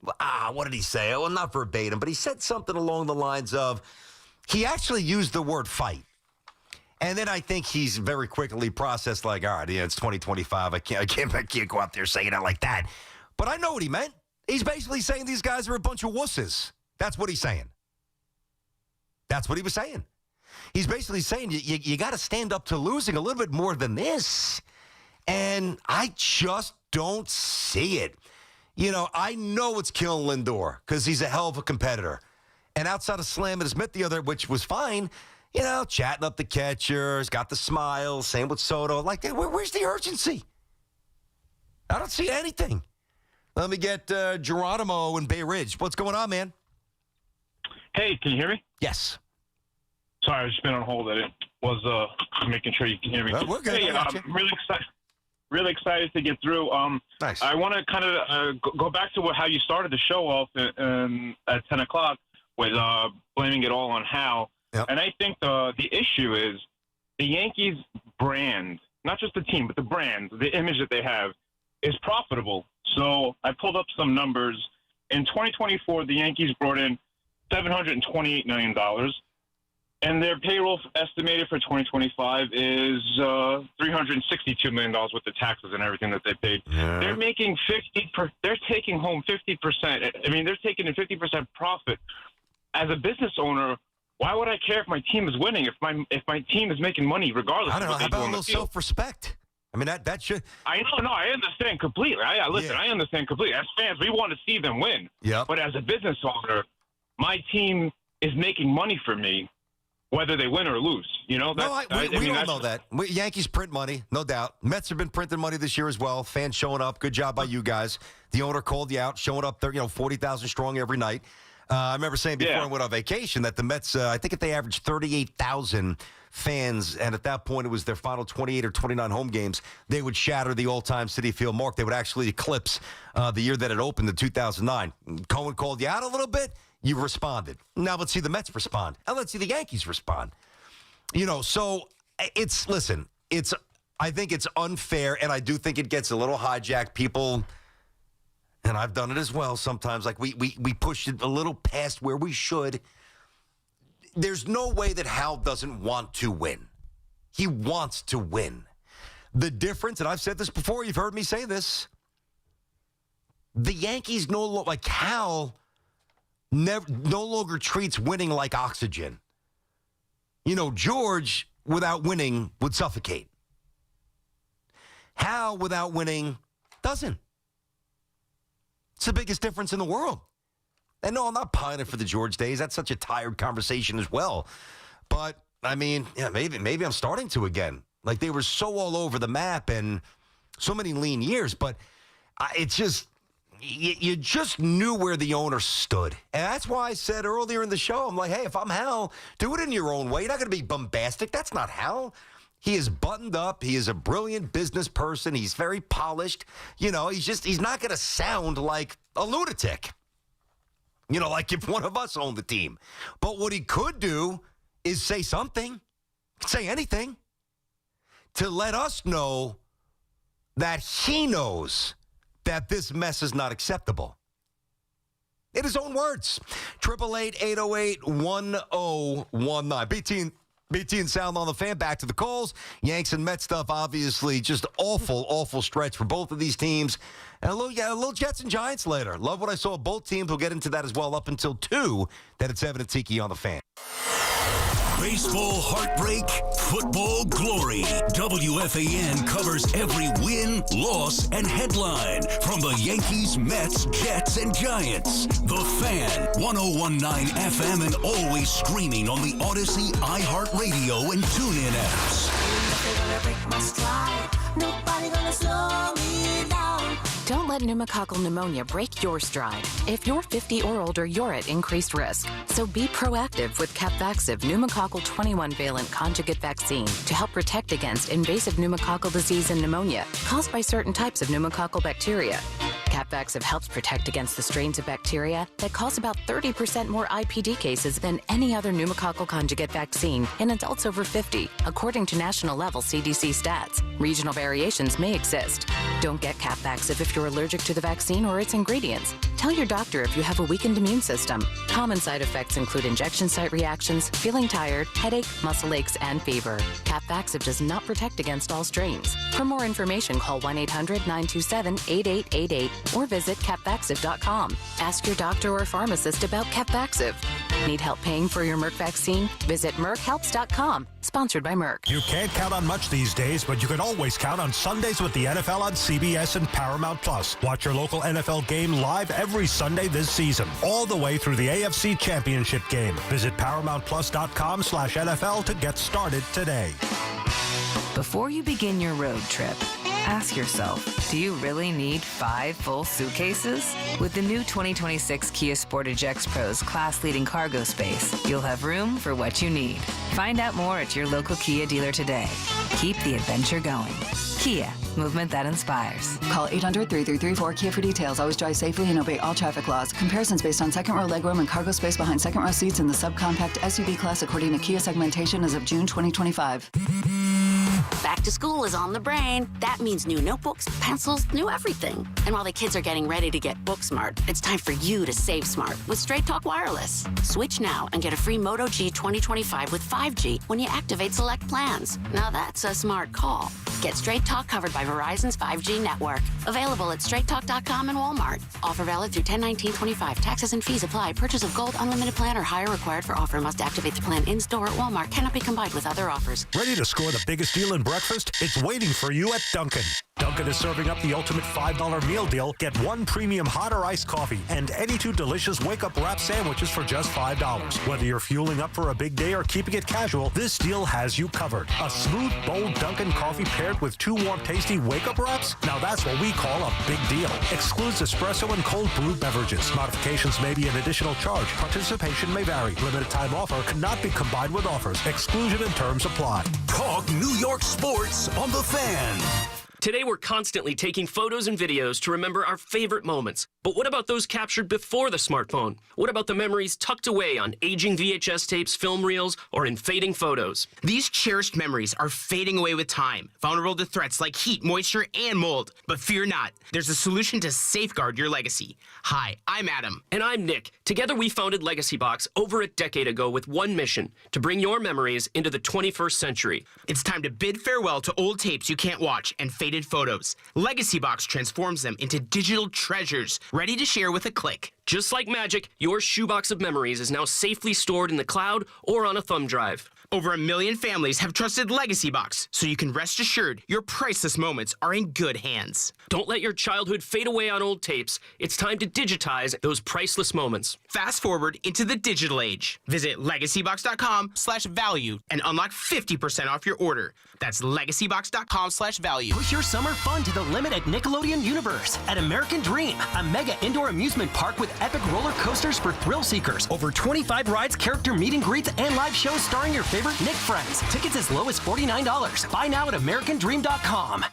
what did he say? Well, not verbatim, but he said something along the lines of, he actually used the word fight. And then I think he's very quickly processed like, all right, it's 2025. I can't go out there saying it like that. But I know what he meant. He's basically saying these guys are a bunch of wusses. That's what he's saying. That's what he was saying. He's basically saying you got to stand up to losing a little bit more than this. And I just don't see it. I know it's killing Lindor because he's a hell of a competitor. And outside of slamming his mitt the other, which was fine, chatting up the catchers, got the smiles, same with Soto. Like, where's the urgency? I don't see anything. Let me get Geronimo in Bay Ridge. What's going on, man? Hey, can you hear me? Yes. Sorry, I've just been on hold. I was making sure you can hear me. We're good. Hey, I'm really excited to get through. Nice. I want to kind of go back to how you started the show off at 10 o'clock with blaming it all on Hal. Yep. And I think the issue is the Yankees brand, not just the team, but the brand, the image that they have, is profitable. So I pulled up some numbers. In 2024, the Yankees brought in $728 million, and their payroll estimated for 2025 is $362 million with the taxes and everything that they paid. Yeah. They're making they're taking home 50%. I mean, they're taking a 50% profit. As a business owner, why would I care if my team is winning? If my team is making money, regardless. I don't know. Of what How they do about a on the little field? self-respect? I mean, that should. I know. No, I understand completely. I understand completely. As fans, we want to see them win. Yeah. But as a business owner, my team is making money for me, whether they win or lose. We all know that. Yankees print money, no doubt. Mets have been printing money this year as well. Fans showing up. Good job by you guys. The owner called you out, showing up there, 40,000 strong every night. I remember saying before I went on vacation that the Mets, I think if they averaged 38,000 fans, and at that point it was their final 28 or 29 home games, they would shatter the all-time Citi Field mark. They would actually eclipse the year that it opened in 2009. Cohen called you out a little bit. You responded. Now let's see the Mets respond. And let's see the Yankees respond. So I think it's unfair, and I do think it gets a little hijacked. People, and I've done it as well sometimes, like we push it a little past where we should. There's no way that Hal doesn't want to win. He wants to win. The difference, and I've said this before, you've heard me say this, the Yankees Hal no longer treats winning like oxygen. George, without winning, would suffocate. Hal, without winning, doesn't. It's the biggest difference in the world. And no, I'm not pining for the George days. That's such a tired conversation as well. But, I mean, yeah, maybe I'm starting to again. Like, they were so all over the map and so many lean years. But it's just, you just knew where the owner stood. And that's why I said earlier in the show, I'm like, hey, if I'm Hal, do it in your own way. You're not going to be bombastic. That's not Hal. He is buttoned up. He is a brilliant business person. He's very polished. You know, he's not going to sound like a lunatic. You know, like if one of us owned the team. But what he could do is say something, say anything, to let us know that he knows that this mess is not acceptable. In his own words, 888-808-1019. BT and Sound on the Fan. Back to the calls. Yanks and Mets stuff, obviously, just awful stretch for both of these teams. And a little Jets and Giants later. Love what I saw of both teams. We'll get into that as well up until 2. That it's Evan and Tiki on the Fan. Baseball heartbreak, football glory. WFAN covers every win, loss, and headline from the Yankees, Mets, Jets, and Giants. The Fan, 101.9 FM, and always streaming on the Odyssey, iHeartRadio, and TuneIn apps. Don't let pneumococcal pneumonia break your stride. If you're 50 or older, you're at increased risk. So be proactive with Capvaxive pneumococcal 21-valent conjugate vaccine to help protect against invasive pneumococcal disease and pneumonia caused by certain types of pneumococcal bacteria. Capvaxive helps protect against the strains of bacteria that cause about 30% more IPD cases than any other pneumococcal conjugate vaccine in adults over 50, according to national-level CDC stats. Regional variations may exist. Don't get Capvaxive if you're allergic to the vaccine or its ingredients. Tell your doctor if you have a weakened immune system. Common side effects include injection site reactions, feeling tired, headache, muscle aches, and fever. Capvaxive does not protect against all strains. For more information, call 1-800-927-8888 or visit capvaxive.com. Ask your doctor or pharmacist about Capvaxive. Need help paying for your Merck vaccine? Visit merckhelps.com. Sponsored by Merck. You can't count on much these days, but you can always count on Sundays with the NFL on CBS and Paramount Plus. Watch your local NFL game live every Sunday this season, all the way through the AFC Championship game. Visit ParamountPlus.com/NFL to get started today. Before you begin your road trip, ask yourself, do you really need 5 full suitcases? With the new 2026 Kia Sportage X Pro's class-leading cargo space, you'll have room for what you need. Find out more at your local Kia dealer today. Keep the adventure going. Kia, movement that inspires. Call 800-3334-KIA for details. Always drive safely and obey all traffic laws. Comparisons based on second row legroom and cargo space behind second row seats in the subcompact SUV class according to Kia segmentation as of June 2025. Back to school is on the brain. That means new notebooks, pencils, new everything. And while the kids are getting ready to get book smart, it's time for you to save smart with Straight Talk Wireless. Switch now and get a free Moto G 2025 with 5G when you activate select plans. Now that's a smart call. Get Straight Talk covered by Verizon's 5G network. Available at straighttalk.com and Walmart. Offer valid through 10/19/25. Taxes and fees apply. Purchase of gold unlimited plan or higher required for offer. Must activate the plan in-store at Walmart. Cannot be combined with other offers. Ready to score the biggest deal in breakfast? It's waiting for you at Dunkin'. Dunkin' is serving up the ultimate $5 meal deal. Get 1 premium hot or iced coffee and any 2 delicious wake-up wrap sandwiches for just $5. Whether you're fueling up for a big day or keeping it casual, this deal has you covered. A smooth, bold Dunkin' coffee paired with 2 warm, tasty wake-up wraps? Now that's what we call a big deal. Excludes espresso and cold brew beverages. Modifications may be an additional charge. Participation may vary. Limited time offer cannot be combined with offers. Exclusion and terms apply. Talk New York sports on the Fan. Today, we're constantly taking photos and videos to remember our favorite moments. But what about those captured before the smartphone? What about the memories tucked away on aging VHS tapes, film reels, or in fading photos? These cherished memories are fading away with time, vulnerable to threats like heat, moisture, and mold. But fear not, there's a solution to safeguard your legacy. Hi, I'm Adam. And I'm Nick. Together, we founded Legacy Box over a decade ago with one mission: to bring your memories into the 21st century. It's time to bid farewell to old tapes you can't watch and faded photos. Legacy Box transforms them into digital treasures, ready to share with a click. Just like magic, your shoebox of memories is now safely stored in the cloud or on a thumb drive. Over 1 million families have trusted Legacy Box, so you can rest assured your priceless moments are in good hands. Don't let your childhood fade away on old tapes. It's time to digitize those priceless moments. Fast forward into the digital age. Visit legacybox.com/value and unlock 50% off your order. That's legacybox.com/value. Push your summer fun to the limit at Nickelodeon Universe at American Dream, a mega indoor amusement park with epic roller coasters for thrill seekers. Over 25 rides, character meet and greets, and live shows starring your favorite Nick friends. Tickets as low as $49. Buy now at AmericanDream.com.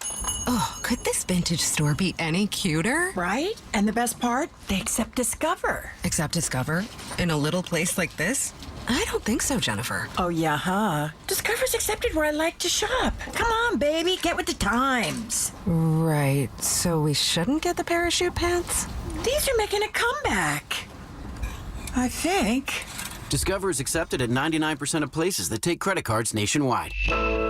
Oh, could this vintage store be any cuter? Right? And the best part? They accept Discover. Accept Discover? In a little place like this? I don't think so, Jennifer. Oh, yeah, huh? Discover's accepted where I like to shop. Come on, baby, get with the times. Right, so we shouldn't get the parachute pants? These are making a comeback. I think. Discover is accepted at 99% of places that take credit cards nationwide.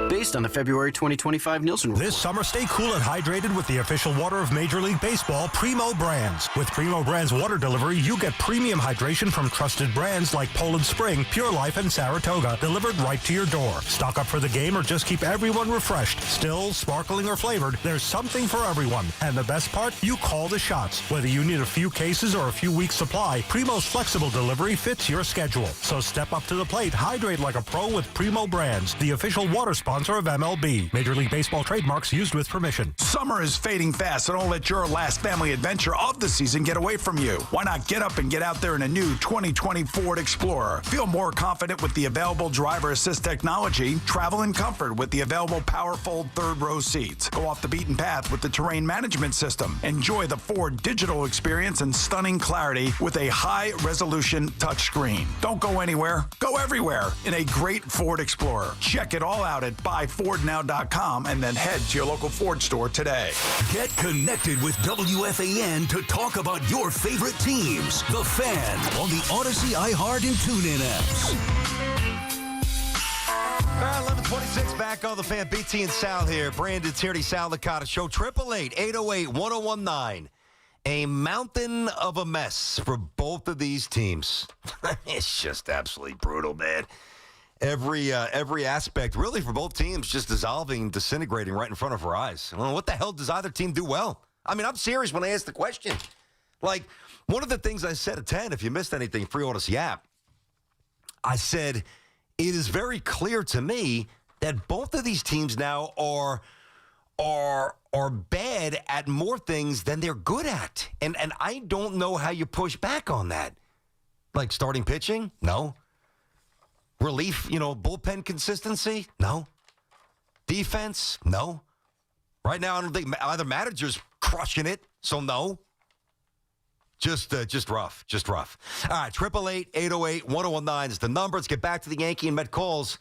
Based on the February 2025 Nielsen report. This summer, stay cool and hydrated with the official water of Major League Baseball, Primo Brands. With Primo Brands water delivery, you get premium hydration from trusted brands like Poland Spring, Pure Life, and Saratoga, delivered right to your door. Stock up for the game or just keep everyone refreshed. Still, sparkling or flavored, there's something for everyone. And the best part, you call the shots. Whether you need a few cases or a few weeks supply, Primo's flexible delivery fits your schedule. So step up to the plate, hydrate like a pro with Primo Brands, the official water sponsor of MLB. Major League Baseball trademarks used with permission. Summer is fading fast, so don't let your last family adventure of the season get away from you. Why not get up and get out there in a new 2020 Ford Explorer? Feel more confident with the available driver assist technology. Travel in comfort with the available powerful third row seats. Go off the beaten path with the terrain management system. Enjoy the Ford digital experience and stunning clarity with a high resolution touchscreen. Don't go anywhere, go everywhere in a great Ford Explorer. Check it all out at buyfordnow.com and then head to your local Ford store today. Get connected with WFAN to talk about your favorite teams. The Fan on the Odyssey, iHeart, and TuneIn apps. All right, 11:26 back on the Fan. BT and Sal here. Brandon Tierney, Sal Licata Show. 888-808-1019. A mountain of a mess for both of these teams. It's just absolutely brutal, man. Every aspect, really, for both teams, just dissolving, disintegrating right in front of our eyes. Well, what the hell does either team do well? I mean, I'm serious when I ask the question. Like, one of the things I said at 10, if you missed anything, free Odyssey app, I said, it is very clear to me that both of these teams now are bad at more things than they're good at. And I don't know how you push back on that. Like starting pitching? No. Relief, bullpen consistency? No. Defense? No. Right now, I don't think either manager's crushing it, so no. Just rough. Just rough. All right, 888-808-1019 is the number. Let's get back to the Yankee and Met calls.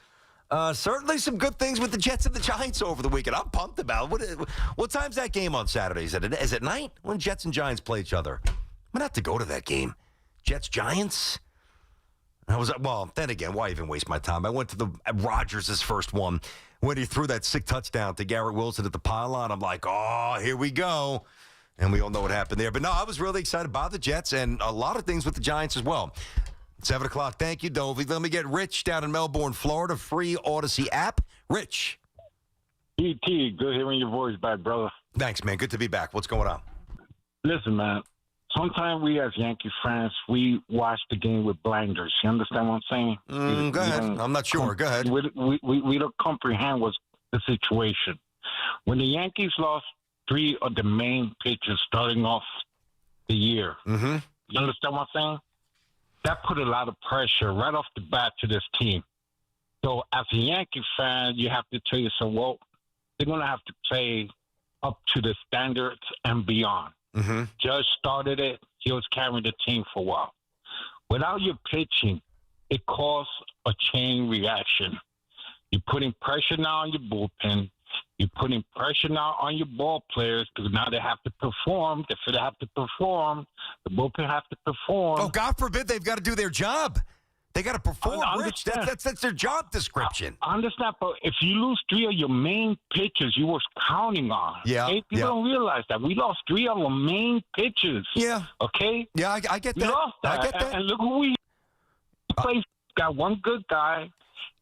Certainly some good things with the Jets and the Giants over the weekend. I'm pumped about it. What time's that game on Saturday? Is it night when Jets and Giants play each other? I'm going to have to go to that game. Jets-Giants? Then again, why even waste my time? I went to the Rodgers' first one when he threw that sick touchdown to Garrett Wilson at the pylon. I'm like, oh, here we go. And we all know what happened there. But no, I was really excited about the Jets and a lot of things with the Giants as well. 7 o'clock. Thank you, Dovey. Let me get Rich down in Melbourne, Florida. Free Odyssey app. Rich. E.T., good hearing your voice back, brother. Thanks, man. Good to be back. What's going on? Listen, man. Sometimes we as Yankee fans, we watch the game with blinders. You understand what I'm saying? Go ahead. I'm not sure. Go ahead. We don't comprehend what's the situation. When the Yankees lost 3 of the main pitchers starting off the year, you understand what I'm saying? That put a lot of pressure right off the bat to this team. So as a Yankee fan, you have to tell yourself, well, they're going to have to play up to the standards and beyond. Judge started it. He was carrying the team for a while. Without your pitching, it caused a chain reaction. You're putting pressure now on your bullpen. You're putting pressure now on your ball players because now they have to perform. If they have to perform, the bullpen have to perform. Oh, God forbid they've got to do their job. They got to perform, Rich. That's their job description. I understand, but if you lose 3 of your main pitchers you were counting on, okay? People don't realize that. We lost 3 of our main pitchers. Yeah. Okay? Yeah, I get that. We lost that. I get that. And look who we played. Got one good guy,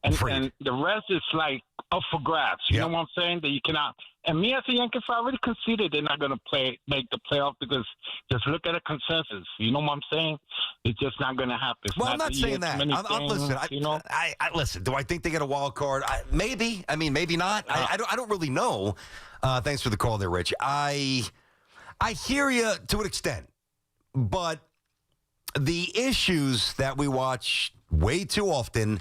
And the rest is like up for grabs. You know what I'm saying? That you cannot. And me as a Yankee fan, I already conceded they're not going to make the playoff because just look at the consensus. You know what I'm saying? It's just not going to happen. Well, I'm not saying that. Listen, do I think they get a wild card? Maybe. I mean, maybe not. I don't really know. Thanks for the call there, Rich. I hear you to an extent, but the issues that we watch way too often,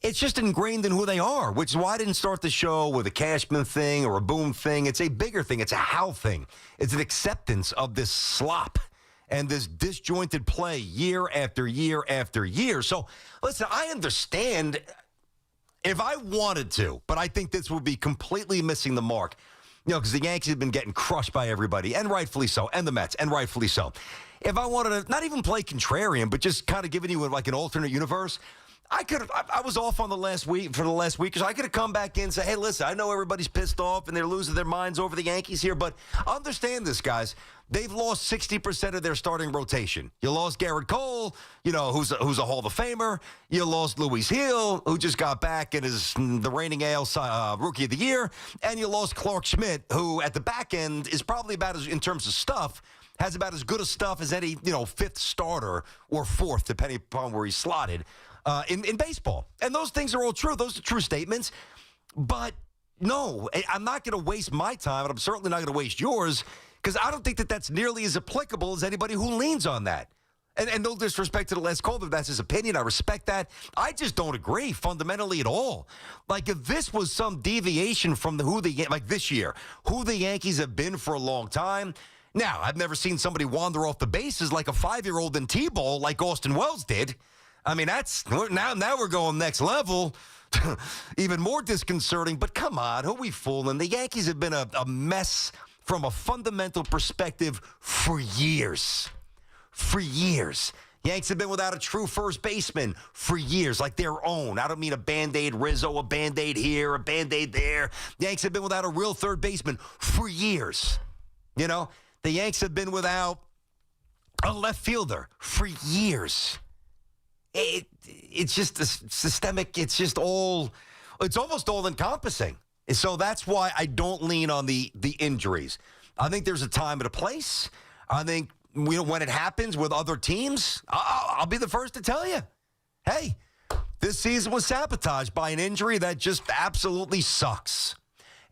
it's just ingrained in who they are, which is why I didn't start the show with a Cashman thing or a Boone thing. It's a bigger thing. It's a Hal thing. It's an acceptance of this slop and this disjointed play year after year after year. So, listen, I understand if I wanted to, but I think this would be completely missing the mark. You know, because the Yankees have been getting crushed by everybody, and rightfully so, and the Mets, and rightfully so. If I wanted to not even play contrarian, but just kind of giving you like an alternate universe, I was off on the last week or so I could have come back in and say, hey, listen, I know everybody's pissed off and they're losing their minds over the Yankees here, but understand this, guys. They've lost 60% of their starting rotation. You lost Garrett Cole, who's a Hall of Famer. You lost Luis Hill, who just got back and is the reigning AL Rookie of the Year. And you lost Clark Schmidt, who at the back end is probably about as, in terms of stuff, has about as good a stuff as any, fifth starter or fourth, depending upon where he's slotted. In baseball. And those things are all true. Those are true statements. But no, I'm not going to waste my time, and I'm certainly not going to waste yours, because I don't think that that's nearly as applicable as anybody who leans on that. And no disrespect to the last caller, that's his opinion. I respect that. I just don't agree fundamentally at all. Like, if this was some deviation from like this year, who the Yankees have been for a long time. Now, I've never seen somebody wander off the bases like a 5-year-old in T-ball like Austin Wells did. I mean, now we're going next level, even more disconcerting. But come on, who are we fooling? The Yankees have been a mess from a fundamental perspective for years. For years. Yanks have been without a true first baseman for years, like their own. I don't mean a Band-Aid Rizzo, a Band-Aid here, a Band-Aid there. The Yanks have been without a real third baseman for years. The Yanks have been without a left fielder for years. It's just a systemic, it's almost all-encompassing. And so that's why I don't lean on the injuries. I think there's a time and a place. I think when it happens with other teams, I'll be the first to tell you, hey, this season was sabotaged by an injury that just absolutely sucks.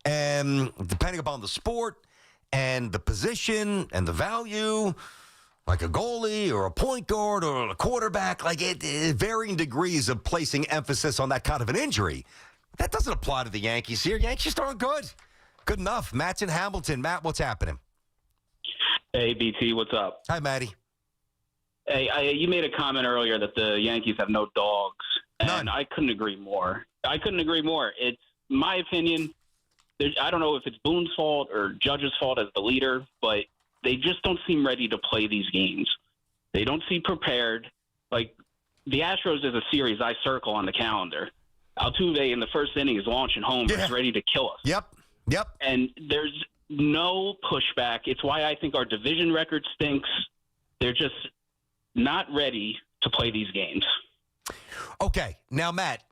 And depending upon the sport and the position and the value, like a goalie or a point guard or a quarterback, like varying degrees of placing emphasis on that kind of an injury. That doesn't apply to the Yankees here. Yankees aren't good. Good enough. Matt's in Hamilton. Matt, what's happening? Hey, BT, what's up? Hi, Matty. Hey, you made a comment earlier that the Yankees have no dogs, and I couldn't agree more. It's my opinion. I don't know if it's Boone's fault or Judge's fault as the leader, but they just don't seem ready to play these games. They don't seem prepared. Like, the Astros is a series I circle on the calendar. Altuve in the first inning is launching homers, ready to kill us. Yep. And there's no pushback. It's why I think our division record stinks. They're just not ready to play these games. Okay. Now, Matt,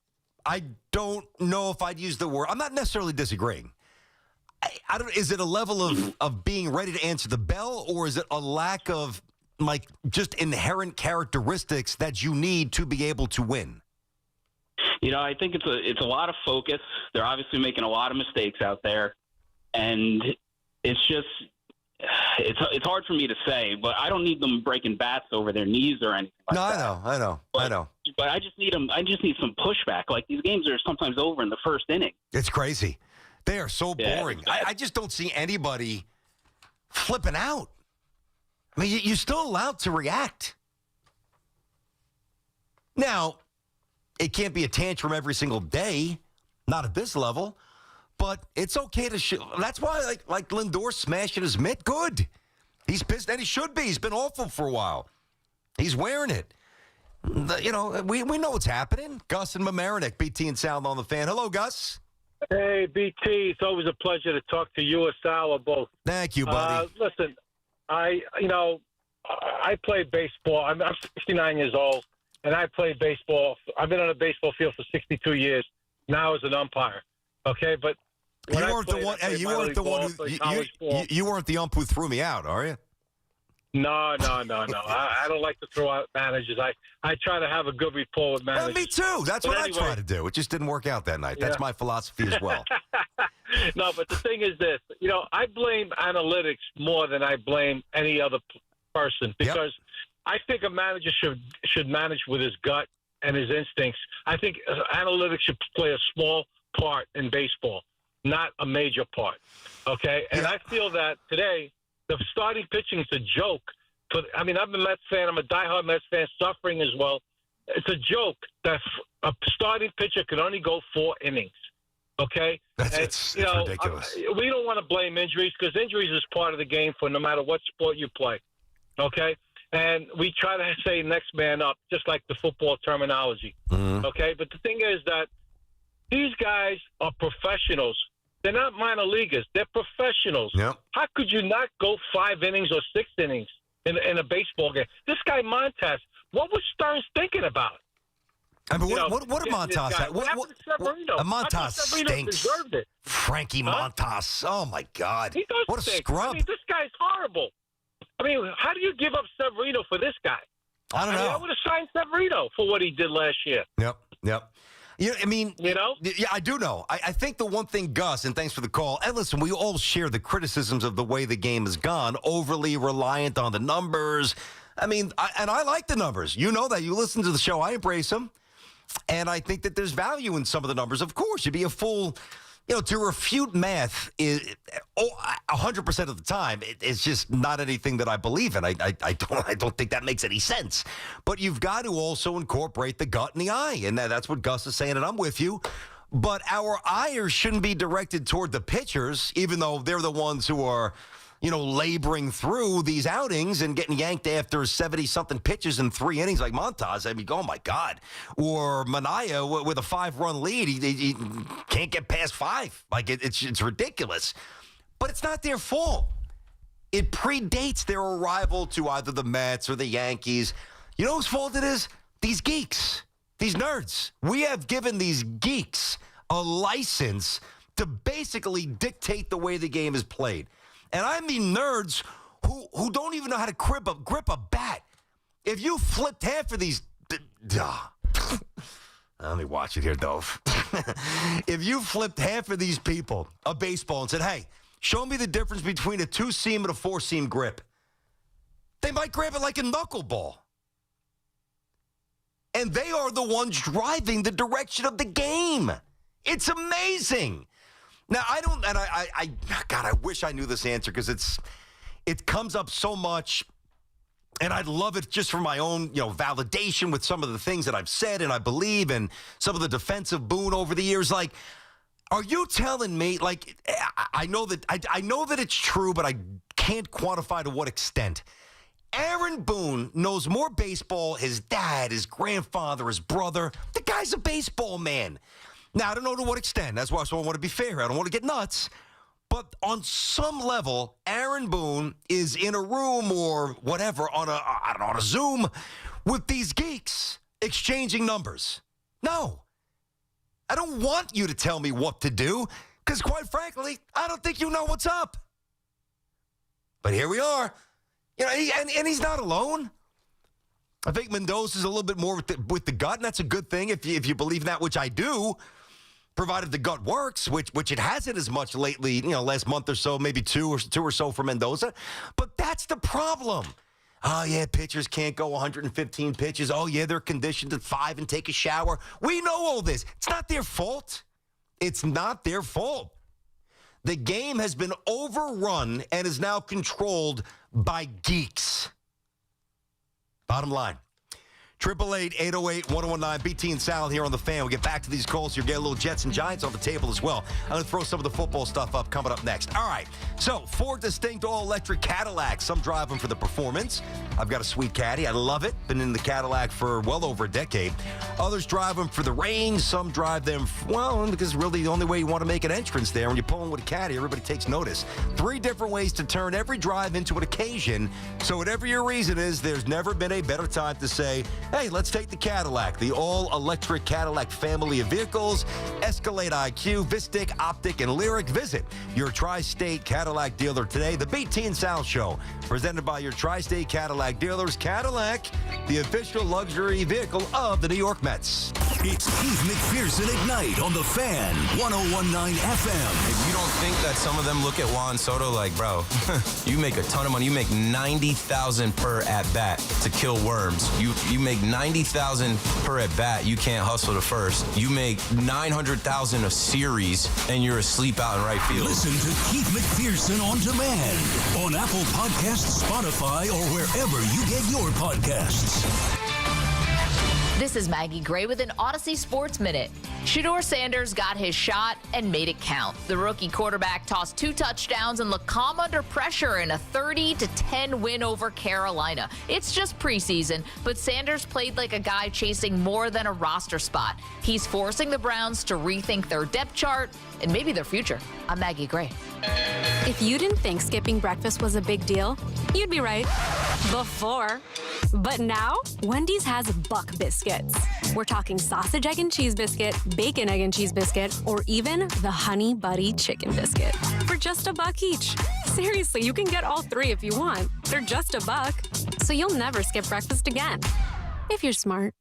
I don't know if I'd use the word. I'm not necessarily disagreeing. I don't. Is it a level of being ready to answer the bell, or is it a lack of just inherent characteristics that you need to be able to win? I think it's a lot of focus. They're obviously making a lot of mistakes out there, and it's hard for me to say. But I don't need them breaking bats over their knees or anything like that. I know. But I just need them. I just need some pushback. Like, these games are sometimes over in the first inning. It's crazy. They are so boring. I just don't see anybody flipping out. I mean, you're still allowed to react. Now, it can't be a tantrum every single day, not at this level, but it's okay to that's why, like Lindor smashing his mitt, good. He's pissed, and he should be. He's been awful for a while. He's wearing it. We know what's happening. Gus and Mamaroneck, BT and Sound on the Fan. Hello, Gus. Hey, BT, it's always a pleasure to talk to you or Sal or both. Thank you, buddy. Listen, I played baseball. I'm 69 years old. and I played baseball. I've been on a baseball field for 62 years now as an umpire. Okay, but you weren't the one. Hey, you weren't the one who. You weren't the ump who threw me out, are you? No. I don't like to throw out managers. I try to have a good rapport with managers. Me too. That's what I try to do. It just didn't work out that night. That's my philosophy as well. No, but the thing is this. I blame analytics more than I blame any other person because I think a manager should manage with his gut and his instincts. I think analytics should play a small part in baseball, not a major part. Okay? And I feel that today the starting pitching is a joke. I'm a Mets fan. I'm a diehard Mets fan, suffering as well. It's a joke that a starting pitcher can only go 4 innings. Okay? It's ridiculous. We don't want to blame injuries because injuries is part of the game for no matter what sport you play. Okay? And we try to say next man up, just like the football terminology. Mm-hmm. Okay? But the thing is that these guys are professionals. They're not minor leaguers. They're professionals. Yep. How could you not go 5 innings or 6 innings in a baseball game? This guy Montas, what was Stearns thinking about? I mean, what did Montas have? What happened to Severino? Montas stinks. Deserved it. Frankie Montas. Oh, my God. He does what a stink. scrub. This guy's horrible. How do you give up Severino for this guy? I don't know. I would have signed Severino for what he did last year. Yep. Yeah, I do know. I think the one thing, Gus, and thanks for the call, and listen, we all share the criticisms of the way the game has gone, overly reliant on the numbers. I like the numbers. You know that. You listen to the show. I embrace them. And I think that there's value in some of the numbers. Of course, you'd be a fool. To refute math is 100% of the time. It's just not anything that I believe in. I don't think that makes any sense. But you've got to also incorporate the gut and the eye, and that's what Gus is saying, and I'm with you. But our ire shouldn't be directed toward the pitchers, even though they're the ones who are, laboring through these outings and getting yanked after 70-something pitches in 3 innings like Montas. Oh, my God. Or Mania with a 5-run lead. He can't get past 5. It's ridiculous. But it's not their fault. It predates their arrival to either the Mets or the Yankees. You know whose fault it is? These geeks. These nerds. We have given these geeks a license to basically dictate the way the game is played. And I mean nerds who don't even know how to grip a bat. If you flipped half of these... Let me watch it here, Dove. If you flipped half of these people a baseball and said, hey, show me the difference between a 2-seam and a 4-seam grip, they might grab it like a knuckleball. And they are the ones driving the direction of the game. It's amazing. Now, God, I wish I knew this answer because it comes up so much, and I'd love it just for my own, validation with some of the things that I've said and I believe, and some of the defensive boon over the years. Like, are you telling me? Like, I know that it's true, but I can't quantify to what extent. Aaron Boone knows more baseball. His dad, his grandfather, his brother. The guy's a baseball man. Now, I don't know to what extent. That's why I want to be fair. I don't want to get nuts. But on some level, Aaron Boone is in a room or whatever on a Zoom with these geeks exchanging numbers. No. I don't want you to tell me what to do because, quite frankly, I don't think you know what's up. But here we are. And he's not alone. I think Mendoza's a little bit more with the gut, and that's a good thing if you believe that, which I do. Provided the gut works, which it hasn't as much lately, last month or so, maybe two or so for Mendoza. But that's the problem. Oh, yeah, pitchers can't go 115 pitches. Oh, yeah, they're conditioned at 5 and take a shower. We know all this. It's not their fault. It's not their fault. The game has been overrun and is now controlled by geeks. Bottom line. 888-808-1019, BT and Sal here on The Fan. We'll get back to these calls. You'll get a little Jets and Giants on the table as well. I'm going to throw some of the football stuff up coming up next. All right, so 4 distinct all-electric Cadillacs. Some drive them for the performance. I've got a sweet Caddy. I love it. Been in the Cadillac for well over a decade. Others drive them for the range. Some drive them, because really the only way you want to make an entrance there, when you're pulling with a Caddy, everybody takes notice. 3 different ways to turn every drive into an occasion. So whatever your reason is, there's never been a better time to say, Hey, let's take the Cadillac, the all-electric Cadillac family of vehicles, Escalade IQ, Vistic, Optic, and Lyric. Visit your Tri-State Cadillac dealer today. The BT and South Show, presented by your Tri-State Cadillac dealers. Cadillac, the official luxury vehicle of the New York Mets. It's Keith McPherson at night on the Fan, 101.9 FM. If you don't think that some of them look at Juan Soto like, bro, you make a ton of money. You make $90,000 per at-bat to kill worms. You make $90,000 per at-bat. You can't hustle to first. You make $900,000 a series, and you're asleep out in right field. Listen to Keith McPherson on demand on Apple Podcasts, Spotify, or wherever you get your podcasts. This is Maggie Gray with an Odyssey Sports Minute. Shedeur Sanders got his shot and made it count. The rookie quarterback tossed 2 touchdowns and looked calm under pressure in a 30-10 win over Carolina. It's just preseason, but Sanders played like a guy chasing more than a roster spot. He's forcing the Browns to rethink their depth chart and maybe their future. I'm Maggie Gray. If you didn't think skipping breakfast was a big deal, you'd be right. Before. But now, Wendy's has Buck Biscuits. We're talking sausage, egg, and cheese biscuit, bacon, egg, and cheese biscuit, or even the Honey Buddy Chicken Biscuit for just $1 each. Seriously, you can get all 3 if you want. They're just $1, so you'll never skip breakfast again. If you're smart.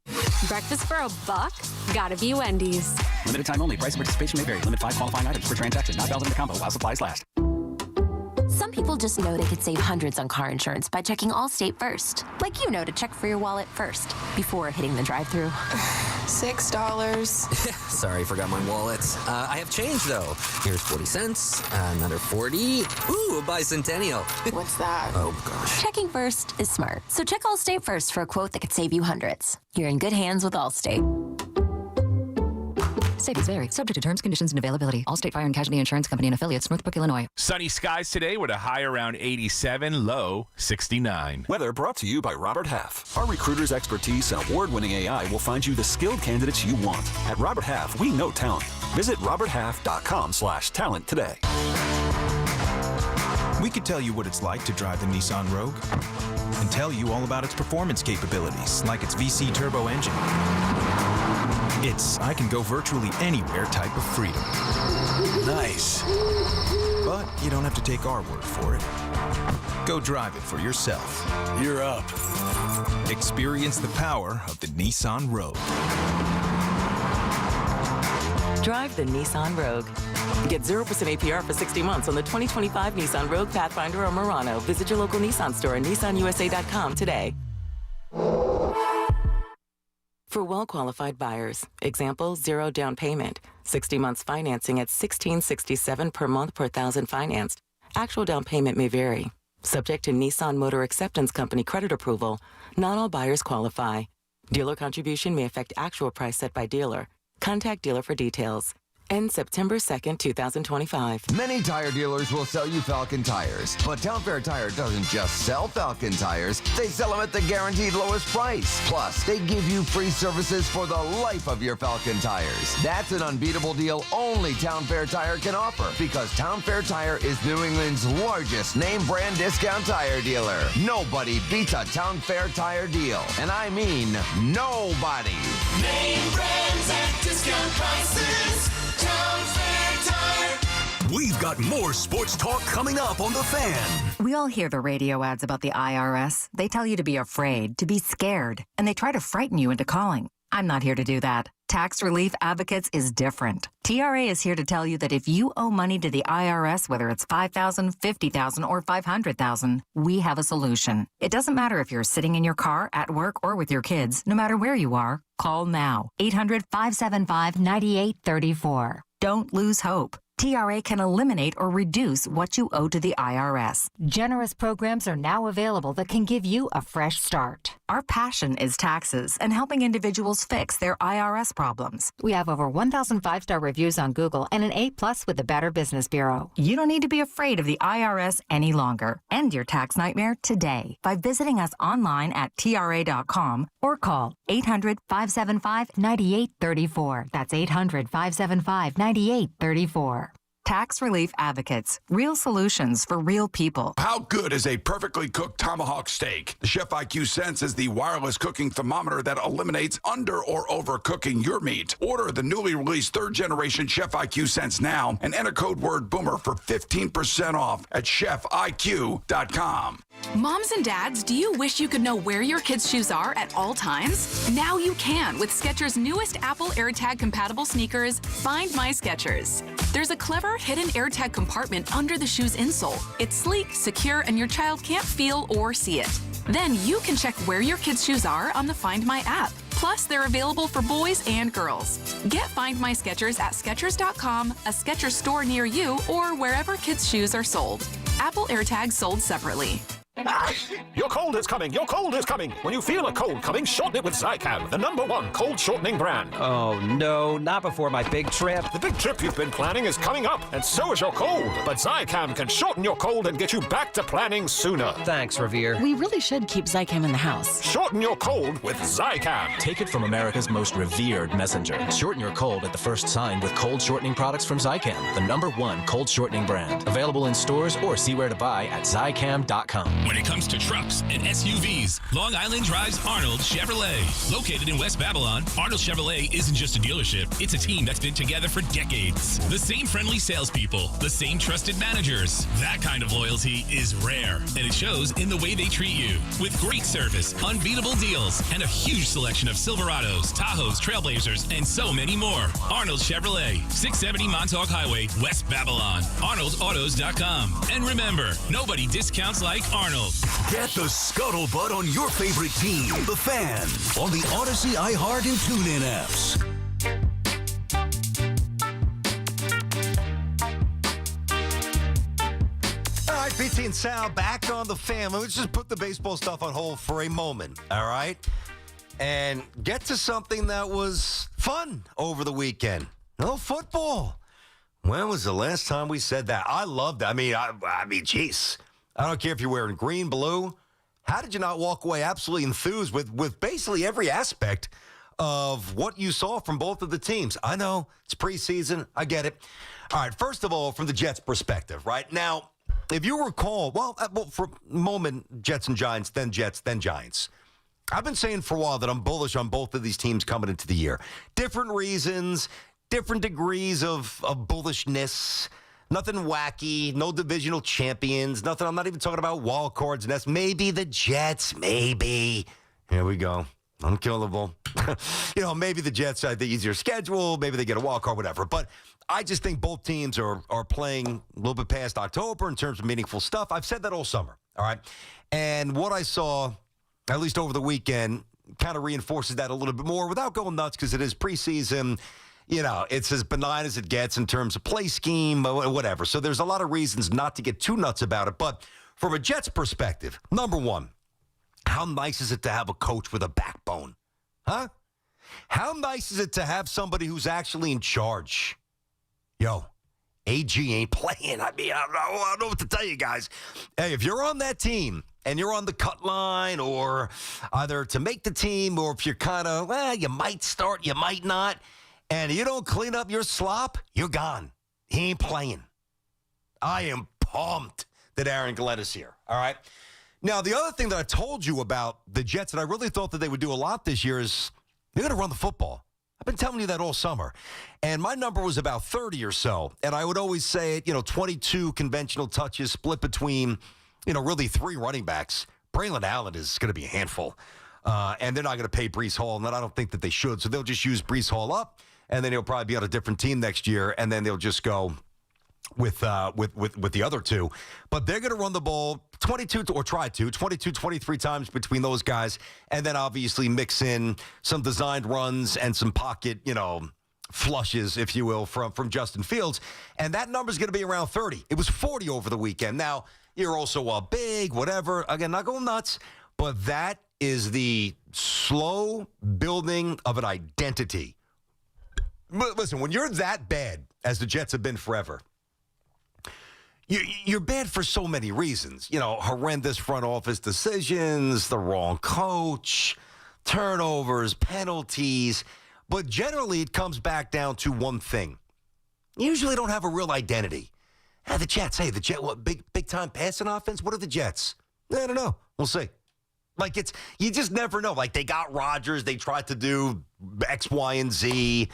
Breakfast for $1? Gotta be Wendy's. Limited time only. Price and participation may vary. Limit 5 qualifying items per transaction. Not valid in the combo while supplies last. Some people just know they could save hundreds on car insurance by checking Allstate first. Like you know to check for your wallet first before hitting the drive-thru. $6. Sorry, forgot my wallet. I have change, though. Here's 40 cents, another 40. Ooh, a bicentennial. What's that? Oh, gosh. Checking first is smart. So check Allstate first for a quote that could save you hundreds. You're in good hands with Allstate. Savings vary. Subject to terms, conditions, and availability. Allstate Fire and Casualty Insurance Company and affiliates, Northbrook, Illinois. Sunny skies today with a high around 87, low 69. Weather brought to you by Robert Half. Our recruiters' expertise and award-winning AI will find you the skilled candidates you want. At Robert Half, we know talent. Visit roberthalf.com/talent today. We could tell you what it's like to drive the Nissan Rogue and tell you all about its performance capabilities, like its VC turbo engine. It's I can go virtually anywhere type of freedom. Nice. But you don't have to take our word for it. Go drive it for yourself. You're up. Experience the power of the Nissan Rogue. Drive the Nissan Rogue. Get 0% APR for 60 months on the 2025 Nissan Rogue, Pathfinder, or Murano. Visit your local Nissan store and nissanusa.com today. For well-qualified buyers, example, 0 down payment, 60 months financing at $1,667 per month per thousand financed. Actual down payment may vary. Subject to Nissan Motor Acceptance Company credit approval, not all buyers qualify. Dealer contribution may affect actual price set by dealer. Contact dealer for details. End September 2nd, 2025. Many tire dealers will sell you Falcon tires, but Town Fair Tire doesn't just sell Falcon tires, they sell them at the guaranteed lowest price. Plus, they give you free services for the life of your Falcon tires. That's an unbeatable deal only Town Fair Tire can offer, because Town Fair Tire is New England's largest name brand discount tire dealer. Nobody beats a Town Fair Tire deal, and I mean nobody. Name brands at discount prices. Town Fair Tire. We've got more sports talk coming up on The Fan. We all hear the radio ads about the IRS. They tell you to be afraid, to be scared, and they try to frighten you into calling. I'm not here to do that. Tax Relief Advocates is different. TRA is here to tell you that if you owe money to the IRS, whether it's $5,000, $50,000, or $500,000, we have a solution. It doesn't matter if you're sitting in your car, at work, or with your kids. No matter where you are, call now. 800-575-9834. Don't lose hope. TRA can eliminate or reduce what you owe to the IRS. Generous programs are now available that can give you a fresh start. Our passion is taxes and helping individuals fix their IRS problems. We have over 1,000 5-star reviews on Google and an A+ with the Better Business Bureau. You don't need to be afraid of the IRS any longer. End your tax nightmare today by visiting us online at TRA.com or call 800-575-9834. That's 800-575-9834. Tax Relief Advocates. Real solutions for real people. How good is a perfectly cooked tomahawk steak? The Chef IQ Sense is the wireless cooking thermometer that eliminates under or overcooking your meat. Order the newly released 3rd generation Chef IQ Sense now and enter code word BOOMER for 15% off at chefiq.com. Moms and dads, do you wish you could know where your kids' shoes are at all times? Now you can with Skechers' newest Apple AirTag compatible sneakers, Find My Skechers. There's a clever hidden AirTag compartment under the shoe's insole. It's sleek, secure, and your child can't feel or see it. Then you can check where your kids' shoes are on the Find My app. Plus, they're available for boys and girls. Get Find My Skechers at Skechers.com, a Skechers store near you, or wherever kids' shoes are sold. Apple AirTags sold separately. Your cold is coming. Your cold is coming. When you feel a cold coming, shorten it with Zicam, the #1 cold shortening brand. Oh, no, not before my big trip. The big trip you've been planning is coming up, and so is your cold. But Zicam can shorten your cold and get you back to planning sooner. Thanks, Revere. We really should keep Zicam in the house. Shorten your cold with Zicam. Take it from America's most revered messenger. Shorten your cold at the first sign with cold shortening products from Zicam, the #1 cold shortening brand. Available in stores or see where to buy at Zicam.com. When it comes to trucks and SUVs, Long Island drives Arnold Chevrolet. Located in West Babylon, Arnold Chevrolet isn't just a dealership, it's a team that's been together for decades. The same friendly salespeople, the same trusted managers. That kind of loyalty is rare, and it shows in the way they treat you. With great service, unbeatable deals, and a huge selection of Silverados, Tahoes, Trailblazers, and so many more. Arnold Chevrolet, 670 Montauk Highway, West Babylon. ArnoldAutos.com. And remember, nobody discounts like Arnold. Get the scuttlebutt on your favorite team, the Fan, on the Odyssey, iHeart, and TuneIn apps. All right, BT and Sal back on the Fan. Let's just put the baseball stuff on hold for a moment, all right? And get to something that was fun over the weekend. No football. When was the last time we said that? I loved it. I mean, geez. I don't care if you're wearing green, blue. How did you not walk away absolutely enthused with basically every aspect of what you saw from both of the teams? I know it's preseason. I get it. All right, first of all, from the Jets' perspective, right? Now, if you recall, well, for a moment, Jets and Giants, then Jets, then Giants. I've been saying for a while that I'm bullish on both of these teams coming into the year. Different reasons, different degrees of bullishness. Nothing wacky, no divisional champions, nothing. I'm not even talking about wild cards. And that's maybe the Jets, maybe. Here we go. Unkillable. Maybe the Jets had the easier schedule. Maybe they get a wild card, whatever. But I just think both teams are playing a little bit past October in terms of meaningful stuff. I've said that all summer, all right? And what I saw, at least over the weekend, kind of reinforces that a little bit more without going nuts because it is preseason. It's as benign as it gets in terms of play scheme, whatever. So there's a lot of reasons not to get too nuts about it. But from a Jets perspective, number one, how nice is it to have a coach with a backbone? Huh? How nice is it to have somebody who's actually in charge? Yo, AG ain't playing. I mean, I don't know what to tell you guys. Hey, if you're on that team and you're on the cut line or either to make the team or if you're kind of, you might start, you might not, and you don't clean up your slop, you're gone. He ain't playing. I am pumped that Aaron Glenn is here, all right? Now, the other thing that I told you about the Jets that I really thought that they would do a lot this year is they're going to run the football. I've been telling you that all summer. And my number was about 30 or so. And I would always say, 22 conventional touches split between, really 3 running backs. Braylon Allen is going to be a handful. And they're not going to pay Breece Hall, and I don't think that they should. So they'll just use Breece Hall up, and then he'll probably be on a different team next year, and then they'll just go with the other two. But they're going to run the ball 22 to 23 times between those guys, and then obviously mix in some designed runs and some pocket, flushes, if you will, from Justin Fields. And that number's going to be around 30. It was 40 over the weekend. Now, you're also big, whatever. Again, not going nuts, but that is the slow building of an identity. But listen, when you're that bad, as the Jets have been forever, you're bad for so many reasons. Horrendous front office decisions, the wrong coach, turnovers, penalties. But generally, it comes back down to one thing. usually don't have a real identity. The Jets, what big time passing offense? What are the Jets? I don't know. We'll see. Like you just never know. Like they got Rodgers, they tried to do X, Y, and Z.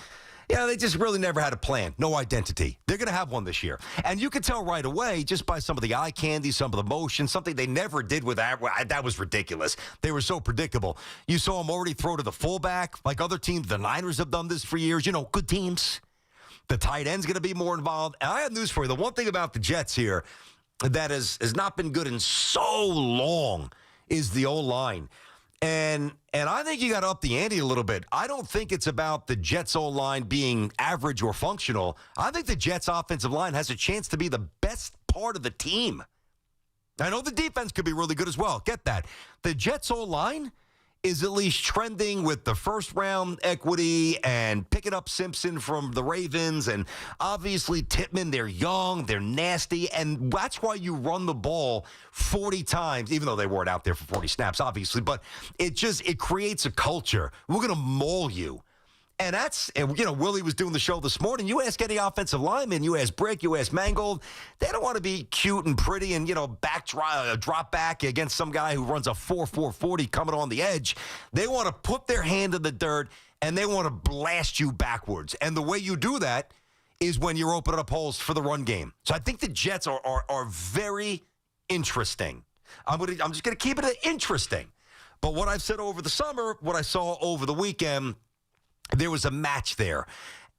They just really never had a plan. No identity. They're going to have one this year. And you can tell right away just by some of the eye candy, some of the motion, something they never did with that. That was ridiculous. They were so predictable. You saw them already throw to the fullback. Like other teams, the Niners have done this for years. Good teams. The tight end's going to be more involved. And I have news for you. The one thing about the Jets here that has not been good in so long is the O-line. And I think you got to up the ante a little bit. I don't think it's about the Jets' O-line being average or functional. I think the Jets' offensive line has a chance to be the best part of the team. I know the defense could be really good as well. Get that. The Jets' O-line is at least trending with the first-round equity and picking up Simpson from the Ravens. And obviously, Tippmann, they're young, they're nasty, and that's why you run the ball 40 times, even though they weren't out there for 40 snaps, obviously. But it creates a culture. We're going to maul you. And Willie was doing the show this morning. You ask any offensive lineman, you ask Brick, you ask Mangold, they don't want to be cute and pretty and, drop back against some guy who runs a 4.40 coming on the edge. They want to put their hand in the dirt and they want to blast you backwards. And the way you do that is when you're opening up holes for the run game. So I think the Jets are very interesting. I'm just going to keep it interesting. But what I've said over the summer, what I saw over the weekend, there was a match there.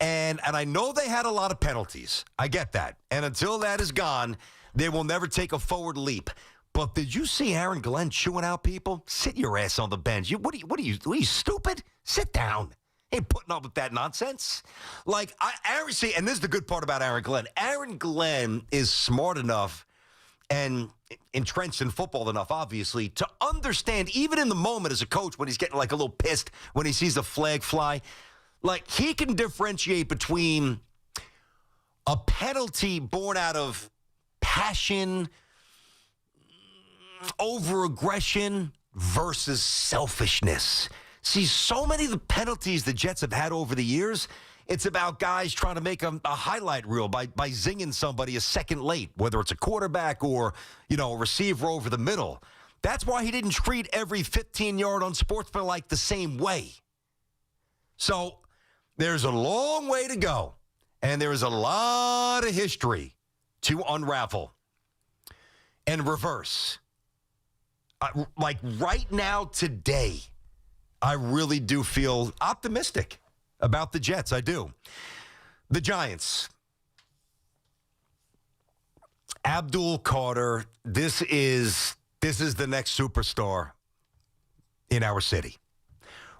And I know they had a lot of penalties. I get that. And until that is gone, they will never take a forward leap. But did you see Aaron Glenn chewing out people? Sit your ass on the bench. What are you stupid? Sit down. Ain't putting up with that nonsense. And this is the good part about Aaron Glenn. Aaron Glenn is smart enough and entrenched in football enough, obviously, to understand, even in the moment as a coach, when he's getting a little pissed when he sees the flag fly, he can differentiate between a penalty born out of passion, over-aggression versus selfishness. See, so many of the penalties the Jets have had over the years, it's about guys trying to make a highlight reel by zinging somebody a second late, whether it's a quarterback or, a receiver over the middle. That's why he didn't treat every 15-yard unsportsmanlike the same way. So there's a long way to go, and there is a lot of history to unravel and reverse. Right now, today, I really do feel optimistic about the Jets. I do. The Giants. Abdul Carter, this is the next superstar in our city.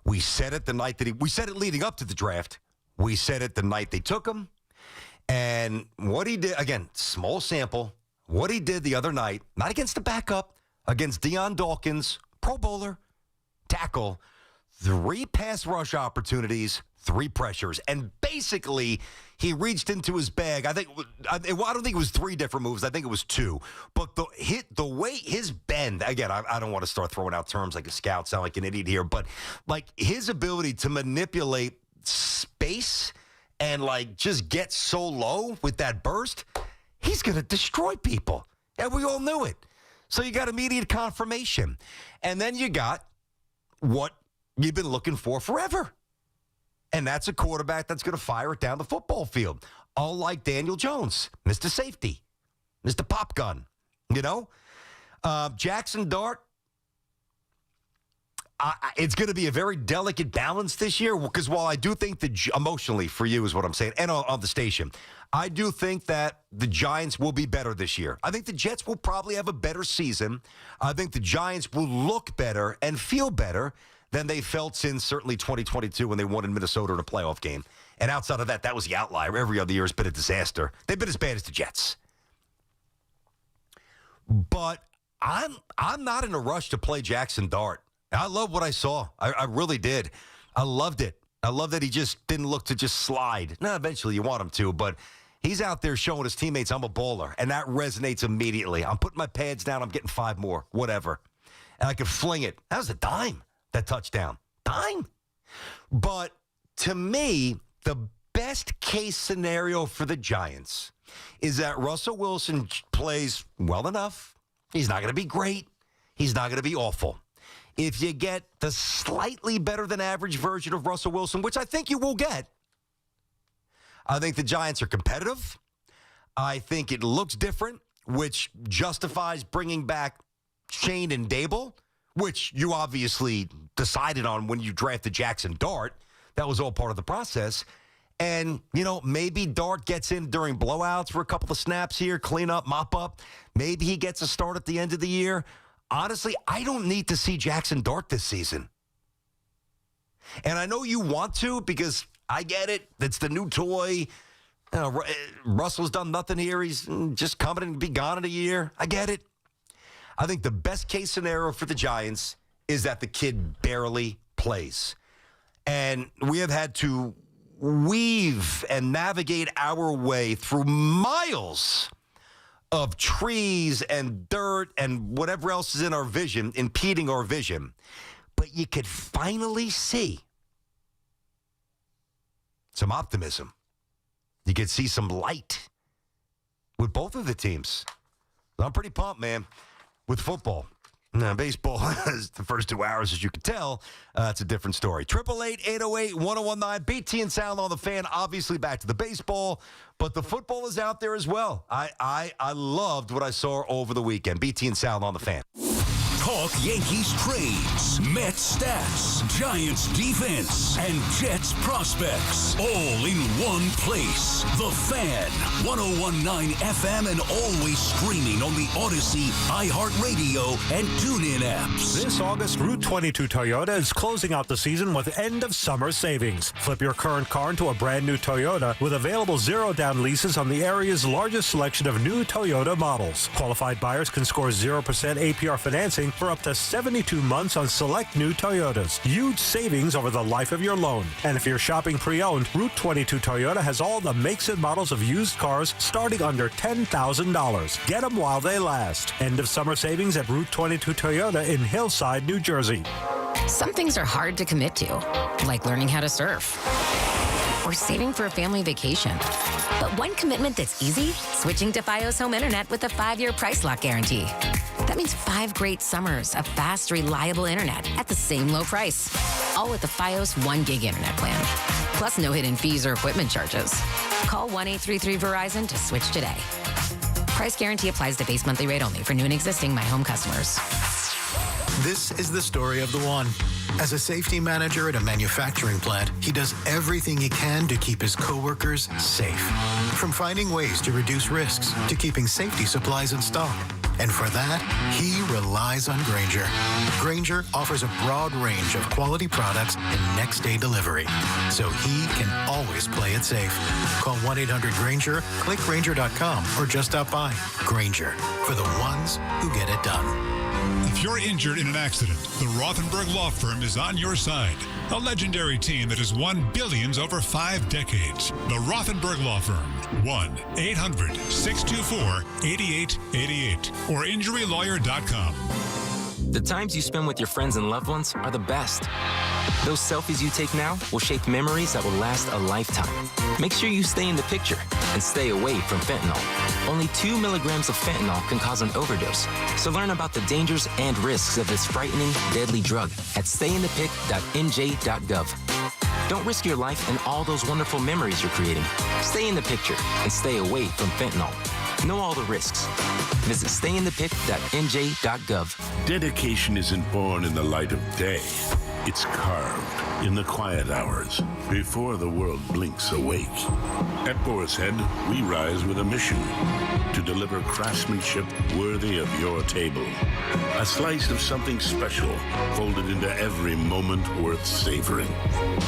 We said it the night we said it leading up to the draft. We said it the night they took him. And what he did, again, small sample, what he did the other night, not against the backup, against Deion Dawkins, Pro Bowler, tackle, 3 pass rush opportunities, 3 pressures. And basically, he reached into his bag. I don't think it was 3 different moves. I think it was 2. But the way his bend, again, I don't want to start throwing out terms like a scout, sound like an idiot here, but his ability to manipulate space and just get so low with that burst, he's going to destroy people. And we all knew it. So you got immediate confirmation. And then you got what you've been looking for forever. And that's a quarterback that's going to fire it down the football field. Unlike Daniel Jones, Mr. Safety, Mr. Pop Gun, Jackson Dart, it's going to be a very delicate balance this year because while I do think emotionally for you is what I'm saying, and on the station, I do think that the Giants will be better this year. I think the Jets will probably have a better season. I think the Giants will look better and feel better than they felt since certainly 2022 when they won in Minnesota in a playoff game. And outside of that, that was the outlier. Every other year has been a disaster. They've been as bad as the Jets. But I'm not in a rush to play Jackson Dart. I love what I saw. I really did. I loved it. I love that he just didn't look to just slide. Now, eventually you want him to, but he's out there showing his teammates I'm a baller, and that resonates immediately. I'm putting my pads down. I'm getting 5 more, whatever. And I could fling it. That was a dime, that touchdown. Dime. But to me, the best best case scenario for the Giants is that Russell Wilson plays well enough. He's not going to be great. He's not going to be awful. If you get the slightly better than average version of Russell Wilson, which I think you will get, I think the Giants are competitive. I think it looks different, which justifies bringing back Shane and Dable, which you obviously decided on when you drafted Jackson Dart. That was all part of the process. And, maybe Dart gets in during blowouts for a couple of snaps here, clean up, mop up. Maybe he gets a start at the end of the year. Honestly, I don't need to see Jackson Dart this season. And I know you want to because I get it. It's the new toy. Russell's done nothing here. He's just coming and be gone in a year. I get it. I think the best case scenario for the Giants is that the kid barely plays. And we have had to weave and navigate our way through miles of trees and dirt and whatever else is in our vision, impeding our vision. But you could finally see some optimism. You could see some light with both of the teams. I'm pretty pumped, man, with football. Now, baseball, the first 2 hours, as you can tell, it's a different story. 888-808-1019, BT and Sound on the Fan. Obviously, back to the baseball, but the football is out there as well. I loved what I saw over the weekend. BT and Sound on the Fan. Talk Yankees trades, Mets stats, Giants defense, and Jets prospects. All in one place. The Fan, 101.9 FM, and always streaming on the Odyssey, iHeartRadio, and TuneIn apps. This August, Route 22 Toyota is closing out the season with end-of-summer savings. Flip your current car into a brand-new Toyota with available zero-down leases on the area's largest selection of new Toyota models. Qualified buyers can score 0% APR financing for up to 72 months on select new Toyotas. Huge savings over the life of your loan. And if you're shopping pre-owned, Route 22 Toyota has all the makes and models of used cars starting under $10,000. Get them while they last. End of summer savings at Route 22 Toyota in Hillside, New Jersey. Some things are hard to commit to, like learning how to surf or saving for a family vacation. But one commitment that's easy, switching to Fios Home Internet with a 5-year price lock guarantee. That means 5 great summers of fast, reliable internet at the same low price. All with the Fios 1 gig internet plan. Plus no hidden fees or equipment charges. Call 1-833-VERIZON to switch today. Price guarantee applies to base monthly rate only for new and existing My Home customers. This is the story of the one. As a safety manager at a manufacturing plant, he does everything he can to keep his coworkers safe. From finding ways to reduce risks to keeping safety supplies in stock. And for that, he relies on Grainger. Grainger offers a broad range of quality products and next-day delivery, so he can always play it safe. Call 1-800-GRAINGER, click Grainger.com, or just stop by. Grainger, for the ones who get it done. If you're injured in an accident, the Rothenberg Law Firm is on your side. A legendary team that has won billions over 5 decades. The Rothenberg Law Firm. 1-800-624-8888 or injurylawyer.com. The times you spend with your friends and loved ones are the best. Those selfies you take now will shape memories that will last a lifetime. Make sure you stay in the picture and stay away from fentanyl. Only 2 milligrams of fentanyl can cause an overdose. So learn about the dangers and risks of this frightening, deadly drug at stayinthepic.nj.gov. Don't risk your life and all those wonderful memories you're creating. Stay in the picture and stay away from fentanyl. Know all the risks. Visit stayinthepic.nj.gov. Dedication isn't born in the light of day. It's carved in the quiet hours before the world blinks awake. At Boar's Head, we rise with a mission to deliver craftsmanship worthy of your table. A slice of something special folded into every moment worth savoring.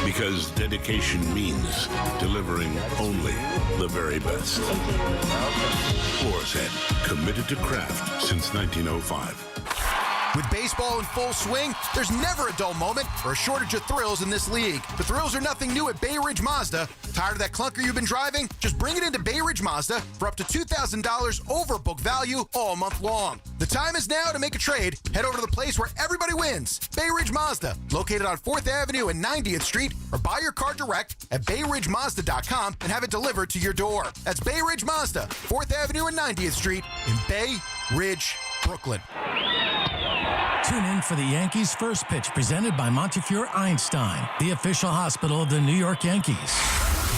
Because dedication means delivering only the very best. Boar's Head, committed to craft since 1905. With baseball in full swing, there's never a dull moment or a shortage of thrills in this league. The thrills are nothing new at Bay Ridge Mazda. Tired of that clunker you've been driving? Just bring it into Bay Ridge Mazda for up to $2,000 over book value all month long. The time is now to make a trade. Head over to the place where everybody wins, Bay Ridge Mazda, located on 4th Avenue and 90th Street, or buy your car direct at BayRidgeMazda.com and have it delivered to your door. That's Bay Ridge Mazda, 4th Avenue and 90th Street in Bay Ridge, Brooklyn. Tune in for the Yankees' first pitch presented by Montefiore Einstein, the official hospital of the New York Yankees.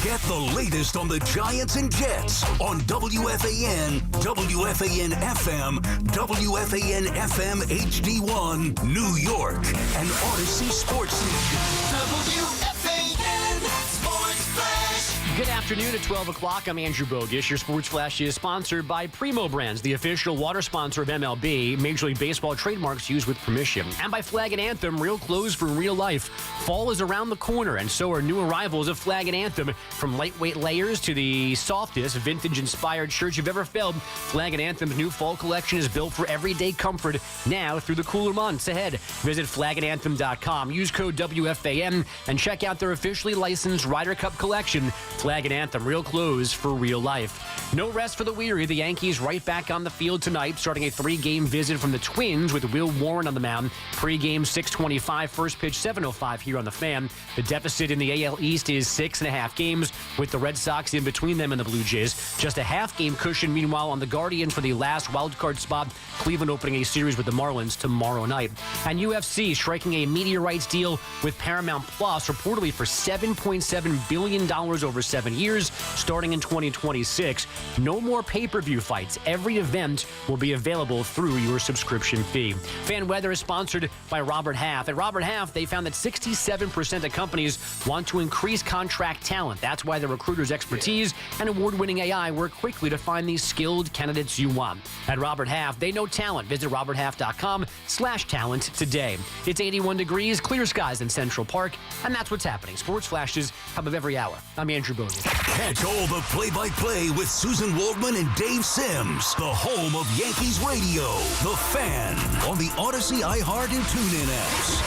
Get the latest on the Giants and Jets on WFAN, WFAN FM, WFAN FM HD1, New York, and Odyssey Sports Station. WFAN Sports Flash. Good afternoon at 12 o'clock. I'm Andrew Bogish. Your Sports Flash is sponsored by Primo Brands, the official water sponsor of MLB. Major League Baseball trademarks used with permission. And by Flag and Anthem, real clothes for real life. Fall is around the corner, and so are new arrivals of Flag and Anthem. From lightweight layers to the softest vintage-inspired shirts you've ever felt, Flag and Anthem's new fall collection is built for everyday comfort now through the cooler months ahead. Visit flagandanthem.com. Use code WFAN and check out their officially licensed Ryder Cup collection. Flag and Anthem, real clothes for real life. No rest for the weary. The Yankees right back on the field tonight, starting a 3-game visit from the Twins with Will Warren on the mound. Pre-game 6:25, first pitch 7:05 here on the Fan. The deficit in the AL East is 6.5 games, with the Red Sox in between them and the Blue Jays. Just a half-game cushion, meanwhile, on the Guardians for the last wildcard spot. Cleveland opening a series with the Marlins tomorrow night. And UFC striking a media rights deal with Paramount Plus, reportedly for $7.7 billion over 7 years, starting in 2026. No more pay-per-view fights. Every event will be available through your subscription fee. Fan Weather is sponsored by Robert Half. At Robert Half, they found that 67% of companies want to increase contract talent. That's why the recruiter's expertise and award-winning AI work quickly to find these skilled candidates you want. At Robert Half, they know talent. Visit roberthalf.com/talent today. It's 81 degrees, clear skies in Central Park, and that's what's happening. Sports Flashes come of every hour. I'm Andrew Bogish. Catch all the play-by-play with Susan Waldman and Dave Sims, the home of Yankees radio, The Fan, on the Odyssey, iHeart, and TuneIn apps.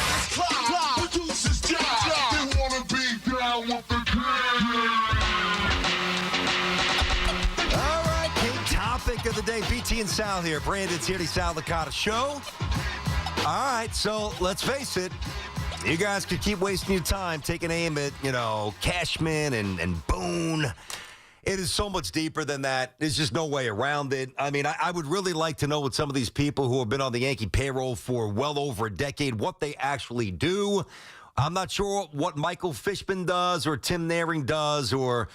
All right, big topic of the day. BT and Sal here. Brandon's here, the Sal Licata Show. All right, so let's face it. You guys could keep wasting your time taking aim at, Cashman and Boone. It is so much deeper than that. There's just no way around it. I mean, I would really like to know what some of these people who have been on the Yankee payroll for well over a decade, what they actually do. I'm not sure what Michael Fishman does or Tim Naring does or,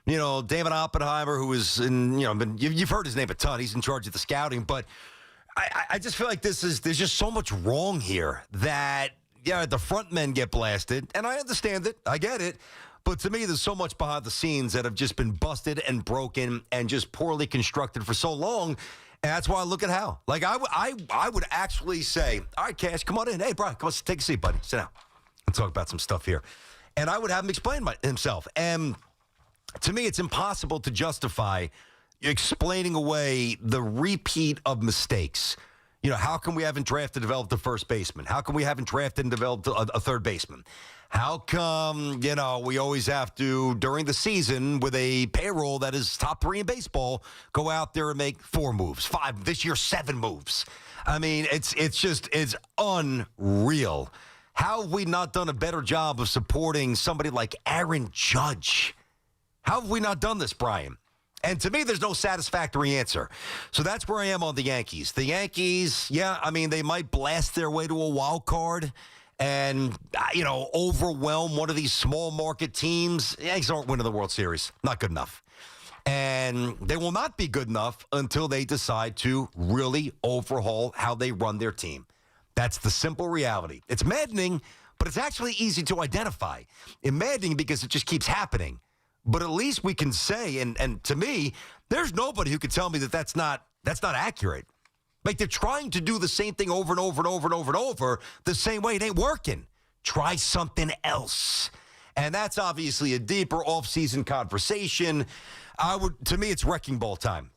David Oppenheimer, who is you've heard his name a ton. He's in charge of the scouting. But I just feel like there's just so much wrong here that, the front men get blasted. And I understand it. I get it. But to me, there's so much behind the scenes that have just been busted and broken and just poorly constructed for so long. And that's why I look at Hal. Like, I would actually say, all right, Cash, come on in. Hey, Brian, come on, take a seat, buddy. Sit down. Let's talk about some stuff here. And I would have him explain himself. And to me, it's impossible to justify explaining away the repeat of mistakes. How come we haven't drafted and developed a first baseman? How come we haven't drafted and developed a third baseman? How come, we always have to, during the season, with a payroll that is top 3 in baseball, go out there and make 4 moves, 5, this year 7 moves. I mean, it's unreal. How have we not done a better job of supporting somebody like Aaron Judge? How have we not done this, Brian? And to me, there's no satisfactory answer. So that's where I am on the Yankees. The Yankees, they might blast their way to a wild card and, overwhelm one of these small market teams. The Yankees aren't winning the World Series. Not good enough. And they will not be good enough until they decide to really overhaul how they run their team. That's the simple reality. It's maddening, but it's actually easy to identify. It's maddening because it just keeps happening. But at least we can say, and to me, there's nobody who could tell me that that's not accurate. Like, they're trying to do the same thing over and over and over and over and over the same way. It ain't working. Try something else. And that's obviously a deeper off-season conversation. To me, it's wrecking ball time.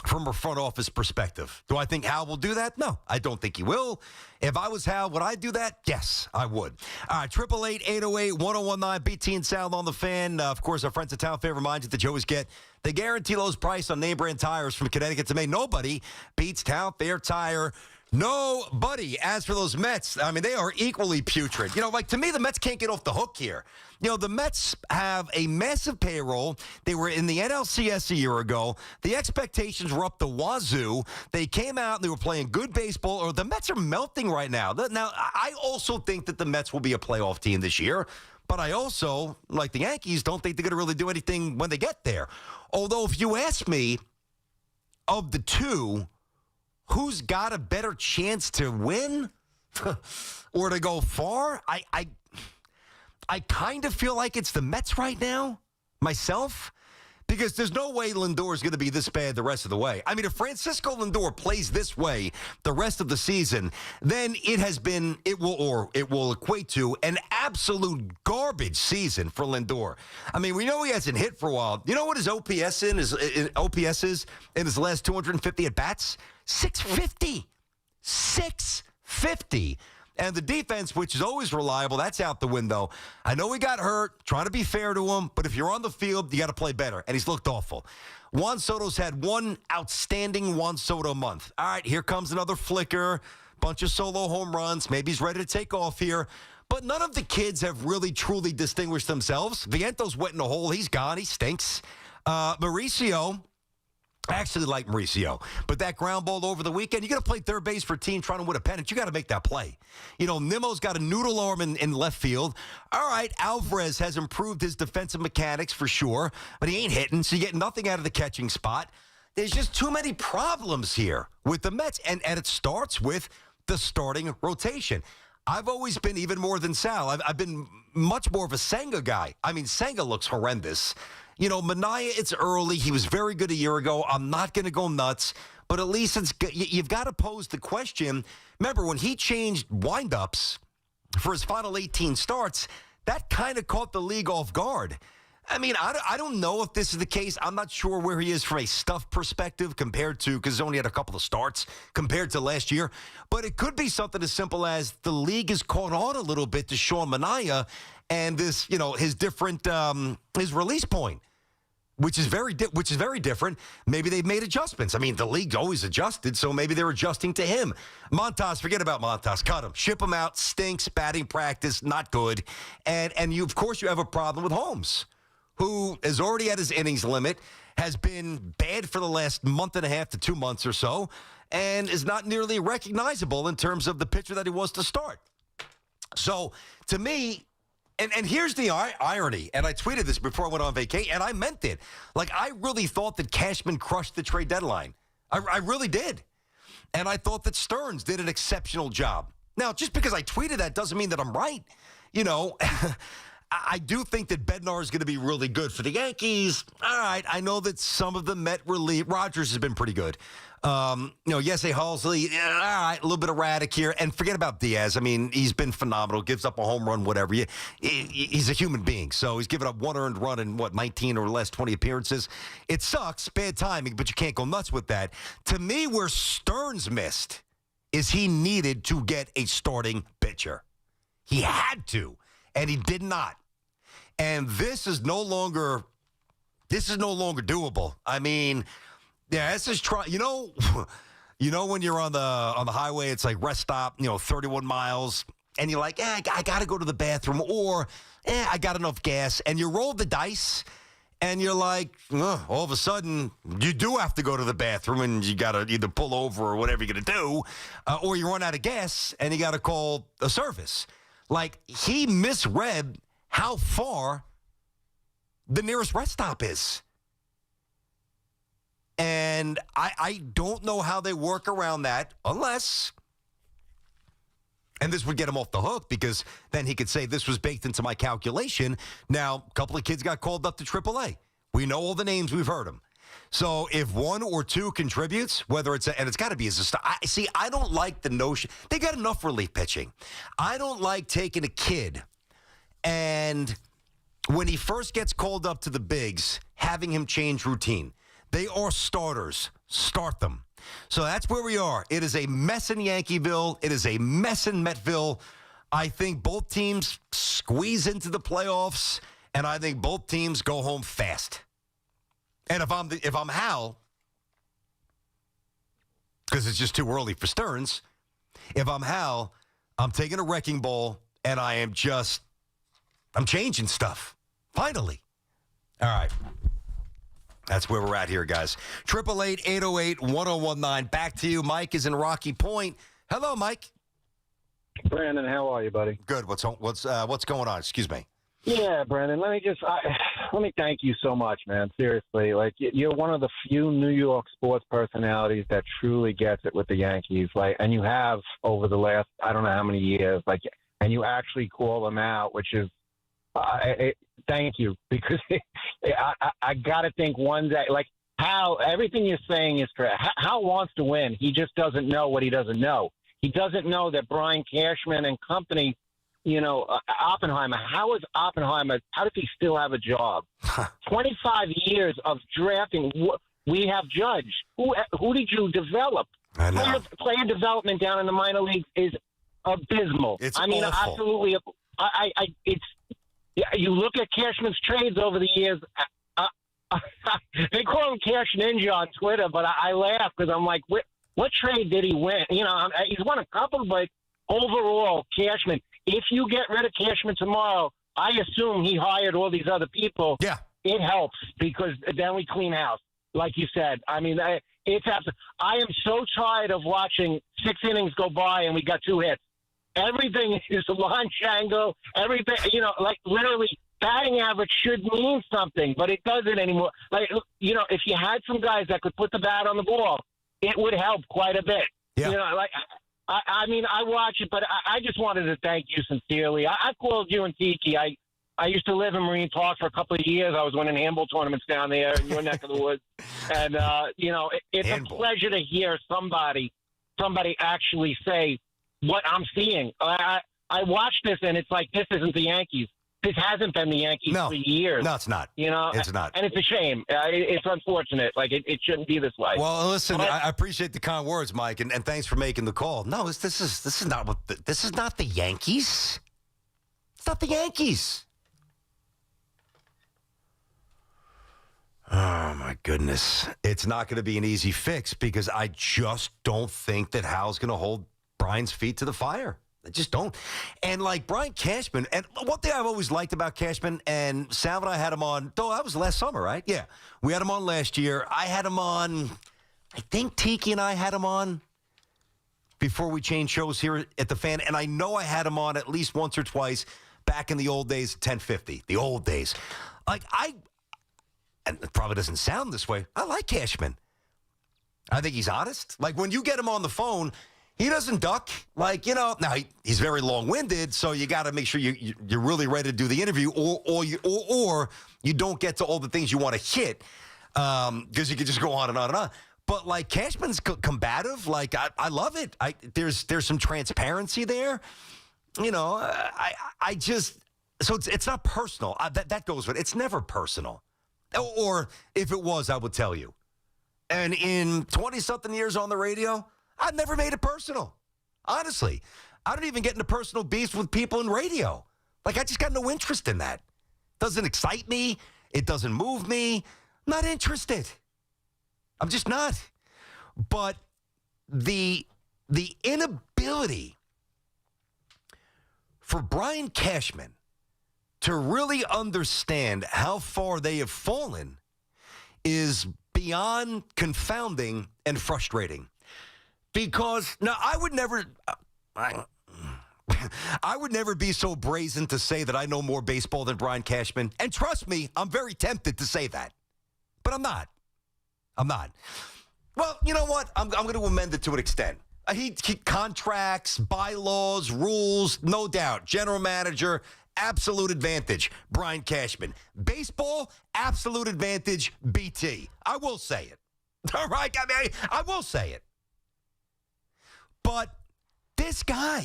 from a front office perspective. Do I think Hal will do that? No, I don't think he will. If I was Hal, would I do that? Yes, I would. All right, 888-808-1019, BT and Sal on the Fan. Of course, our friends at Town Fair remind you that you always get the guarantee lowest price on name brand tires from Connecticut to Maine. Nobody beats Town Fair Tire. Nobody. As for those Mets, I mean, they are equally putrid. Like to me, the Mets can't get off the hook here. The Mets have a massive payroll. They were in the NLCS a year ago. The expectations were up the wazoo. They came out and they were playing good baseball. Or the Mets are melting right now. Now, I also think that the Mets will be a playoff team this year. But I also, like the Yankees, don't think they're going to really do anything when they get there. Although, if you ask me, of the two, who's got a better chance to win or to go far? I kind of feel like it's the Mets right now, myself, because there's no way Lindor is going to be this bad the rest of the way. I mean, if Francisco Lindor plays this way the rest of the season, then it will equate to an absolute garbage season for Lindor. I mean, we know he hasn't hit for a while. You know what his OPS is in his last 250 at bats? 650. 650. And the defense, which is always reliable, that's out the window. I know he got hurt, trying to be fair to him, but if you're on the field, you got to play better. And he's looked awful. Juan Soto's had one outstanding Juan Soto month. All right, here comes another flicker, bunch of solo home runs. Maybe he's ready to take off here. But none of the kids have really, truly distinguished themselves. Viento's wet in a hole. He's gone. He stinks. Mauricio, I actually like Mauricio, but that ground ball over the weekend, you got to play third base for a team trying to win a pennant. You got to make that play. Nimmo's got a noodle arm in left field. All right, Alvarez has improved his defensive mechanics for sure, but he ain't hitting, so you get nothing out of the catching spot. There's just too many problems here with the Mets, and it starts with the starting rotation. I've always been, even more than Sal, I've been much more of a Senga guy. I mean, Senga looks horrendous. Manaea, it's early. He was very good a year ago. I'm not going to go nuts, but at least you've got to pose the question. Remember, when he changed windups for his final 18 starts, that kind of caught the league off guard. I mean, I don't know if this is the case. I'm not sure where he is from a stuff perspective compared to, because he's only had a couple of starts compared to last year. But it could be something as simple as the league has caught on a little bit to Sean Manaea and this, his different, his release point. Which is very different. Maybe they've made adjustments. I mean, the league's always adjusted, so maybe they're adjusting to him. Montas, forget about Montas. Cut him. Ship him out. Stinks. Batting practice. Not good. And you, of course, you have a problem with Holmes, who has already had his innings limit, has been bad for the last month and a half to 2 months or so, and is not nearly recognizable in terms of the pitcher that he was to start. So, to me, And here's the irony, and I tweeted this before I went on vacation, and I meant it. Like, I really thought that Cashman crushed the trade deadline. I really did. And I thought that Stearns did an exceptional job. Now, just because I tweeted that doesn't mean that I'm right. I do think that Bednar is going to be really good for the Yankees. All right, I know that some of the Met relief, Rogers has been pretty good. Yesay Halsley, all right, a little bit erratic here. And forget about Diaz. I mean, he's been phenomenal. Gives up a home run, whatever. He's a human being. So he's given up one earned run in, 19 or less, 20 appearances. It sucks, bad timing, but you can't go nuts with that. To me, where Stearns missed is he needed to get a starting pitcher. He had to, and he did not. And this is no longer doable. I mean, yeah, this is when you're on the highway, it's like rest stop, 31 miles, and you're like, I got to go to the bathroom, or I got enough gas, and you roll the dice, and you're like, all of a sudden, you do have to go to the bathroom, and you got to either pull over or whatever you're going to do, or you run out of gas, and you got to call a service. Like, he misread how far the nearest rest stop is. And I don't know how they work around that unless, and this would get him off the hook because then he could say this was baked into my calculation. Now, a couple of kids got called up to AAA. We know all the names. We've heard them. So if one or two contributes, whether it's and it's got to be as a star. I don't like the notion. They got enough relief pitching. I don't like taking a kid and when he first gets called up to the bigs, having him change routine. They are starters. Start them. So that's where we are. It is a mess in Yankeeville. It is a mess in Metville. I think both teams squeeze into the playoffs, and I think both teams go home fast. And if I'm Hal, because it's just too early for Stearns, if I'm Hal, I'm taking a wrecking ball, and I'm changing stuff. Finally. All right. That's where we're at here, guys. 888-808-1019. Back to you. Mike is in Rocky Point. Hello, Mike. Brandon, how are you, buddy? Good. What's going on? Excuse me. Yeah, Brandon. Let me thank you so much, man. Seriously, like you're one of the few New York sports personalities that truly gets it with the Yankees. Like, and you have over the last I don't know how many years. Like, and you actually call them out, which is thank you, because I got to think one day, like how everything you're saying is correct. Hal wants to win. He just doesn't know what he doesn't know. He doesn't know that Brian Cashman and company, Oppenheimer, how does he still have a job? 25 years of drafting. We have Judge. Who did you develop? I know. Player development down in the minor leagues is abysmal. It's awful. Absolutely. You look at Cashman's trades over the years. They call him Cash Ninja on Twitter, but I laugh because I'm like, what trade did he win? He's won a couple, but overall, Cashman. If you get rid of Cashman tomorrow, I assume he hired all these other people. Yeah, it helps because then we clean house, like you said. I mean, it's absolutely. I am so tired of watching 6 innings go by and we got 2 hits. Everything is lawn shango. Everything, like literally batting average should mean something, but it doesn't anymore. Like, if you had some guys that could put the bat on the ball, it would help quite a bit. Yeah. I mean, I watch it, but I just wanted to thank you sincerely. I called you and Tiki. I used to live in Marine Park for a couple of years. I was winning handball tournaments down there in your neck of the woods. And, it's handball. A pleasure to hear somebody actually say what I'm seeing. I watched this, and it's like, this isn't the Yankees. This hasn't been the Yankees for years. No, it's not. It's not. And it's a shame. It's unfortunate. Like, it shouldn't be this way. Well, listen, I appreciate the kind words, Mike, and thanks for making the call. No, this is not the Yankees. It's not the Yankees. Oh, my goodness. It's not going to be an easy fix because I just don't think that Hal's going to hold Brian's feet to the fire. I just don't. And like Brian Cashman, and one thing I've always liked about Cashman, and Sal and I had him on, though that was last summer, right? Yeah. We had him on last year. I had him on, I think Tiki and I had him on before we changed shows here at the Fan. And I know I had him on at least once or twice back in the old days at 1050, the old days. Like and it probably doesn't sound this way, I like Cashman. I think he's honest. Like when you get him on the phone, he doesn't duck. Like, now he's very long-winded, so you got to make sure you're really ready to do the interview, or you don't get to all the things you want to hit, because you could just go on and on and on. But like Cashman's combative. Like I love it. There's some transparency there. I just so it's not personal. That goes with it. It's never personal. Or if it was, I would tell you. And in 20-something years on the radio, I've never made it personal. Honestly, I don't even get into personal beefs with people in radio. Like, I just got no interest in that. Doesn't excite me. It doesn't move me. Not interested. I'm just not. But the inability for Brian Cashman to really understand how far they have fallen is beyond confounding and frustrating. Because now I would never be so brazen to say that I know more baseball than Brian Cashman. And trust me, I'm very tempted to say that. But I'm not. Well, you know what? I'm going to amend it to an extent. He contracts, bylaws, rules, no doubt. General manager, absolute advantage, Brian Cashman. Baseball, absolute advantage, BT. I will say it. All right? I will say it. But this guy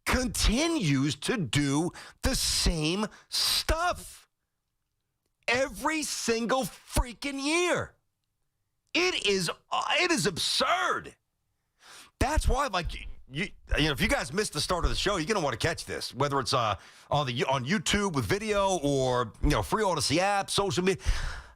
continues to do the same stuff every single freaking year. It is absurd. That's why, like, you know, if you guys missed the start of the show, you're going to want to catch this, whether it's on YouTube with video or, you know, free Odyssey app, social media.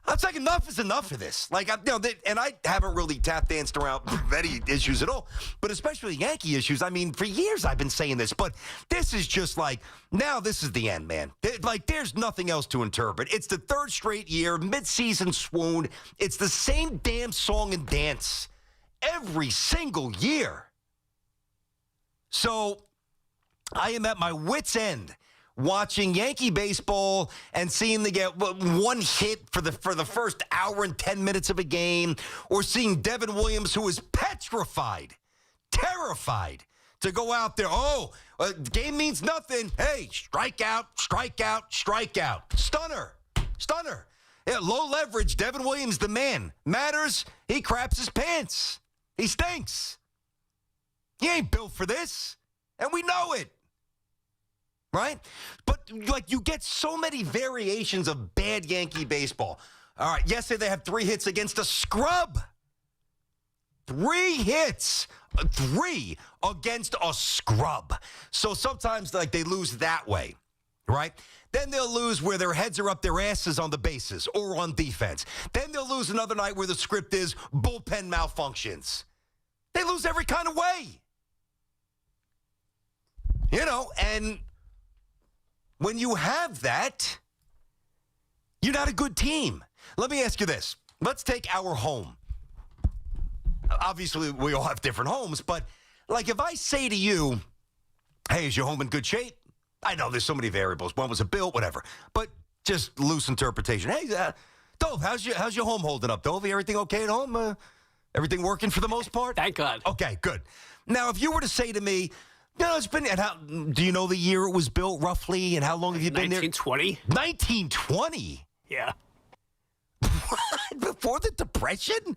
I'm saying enough is enough of this. Like, and I haven't really tap danced around any issues at all, but especially Yankee issues. I mean, for years I've been saying this, but this is just like, now this is the end, man. Like, there's nothing else to interpret. It's the third straight year, midseason swoon. It's the same damn song and dance every single year. So I am at my wit's end watching Yankee baseball and seeing them get one hit for the first hour and 10 minutes of a game, or seeing Devin Williams, who is petrified, terrified to go out there. Game means nothing. Hey, strikeout, strikeout, strikeout. Stunner. Yeah, low leverage, Devin Williams, the man. Matters, he craps his pants. He stinks. He ain't built for this, and we know it. Right? But, like, you get so many variations of bad Yankee baseball. All right, yesterday they had 3 hits against a scrub. 3 hits. 3 against a scrub. So sometimes, like, they lose that way, right? Then they'll lose where their heads are up their asses on the bases or on defense. Then they'll lose another night where the script is bullpen malfunctions. They lose every kind of way. You know, and when you have that, you're not a good team. Let me ask you this. Let's take our home. Obviously, we all have different homes, but, like, if I say to you, hey, is your home in good shape? I know there's so many variables. When was it built? Whatever. But just loose interpretation. Hey, Dove, how's your home holding up? Dove, everything okay at home? Everything working for the most part? Thank God. Okay, good. Now, if you were to say to me, no, it's been. And how, do you know the year it was built roughly, and how long have you been there? 1920. 1920. Yeah. What? Before the Depression?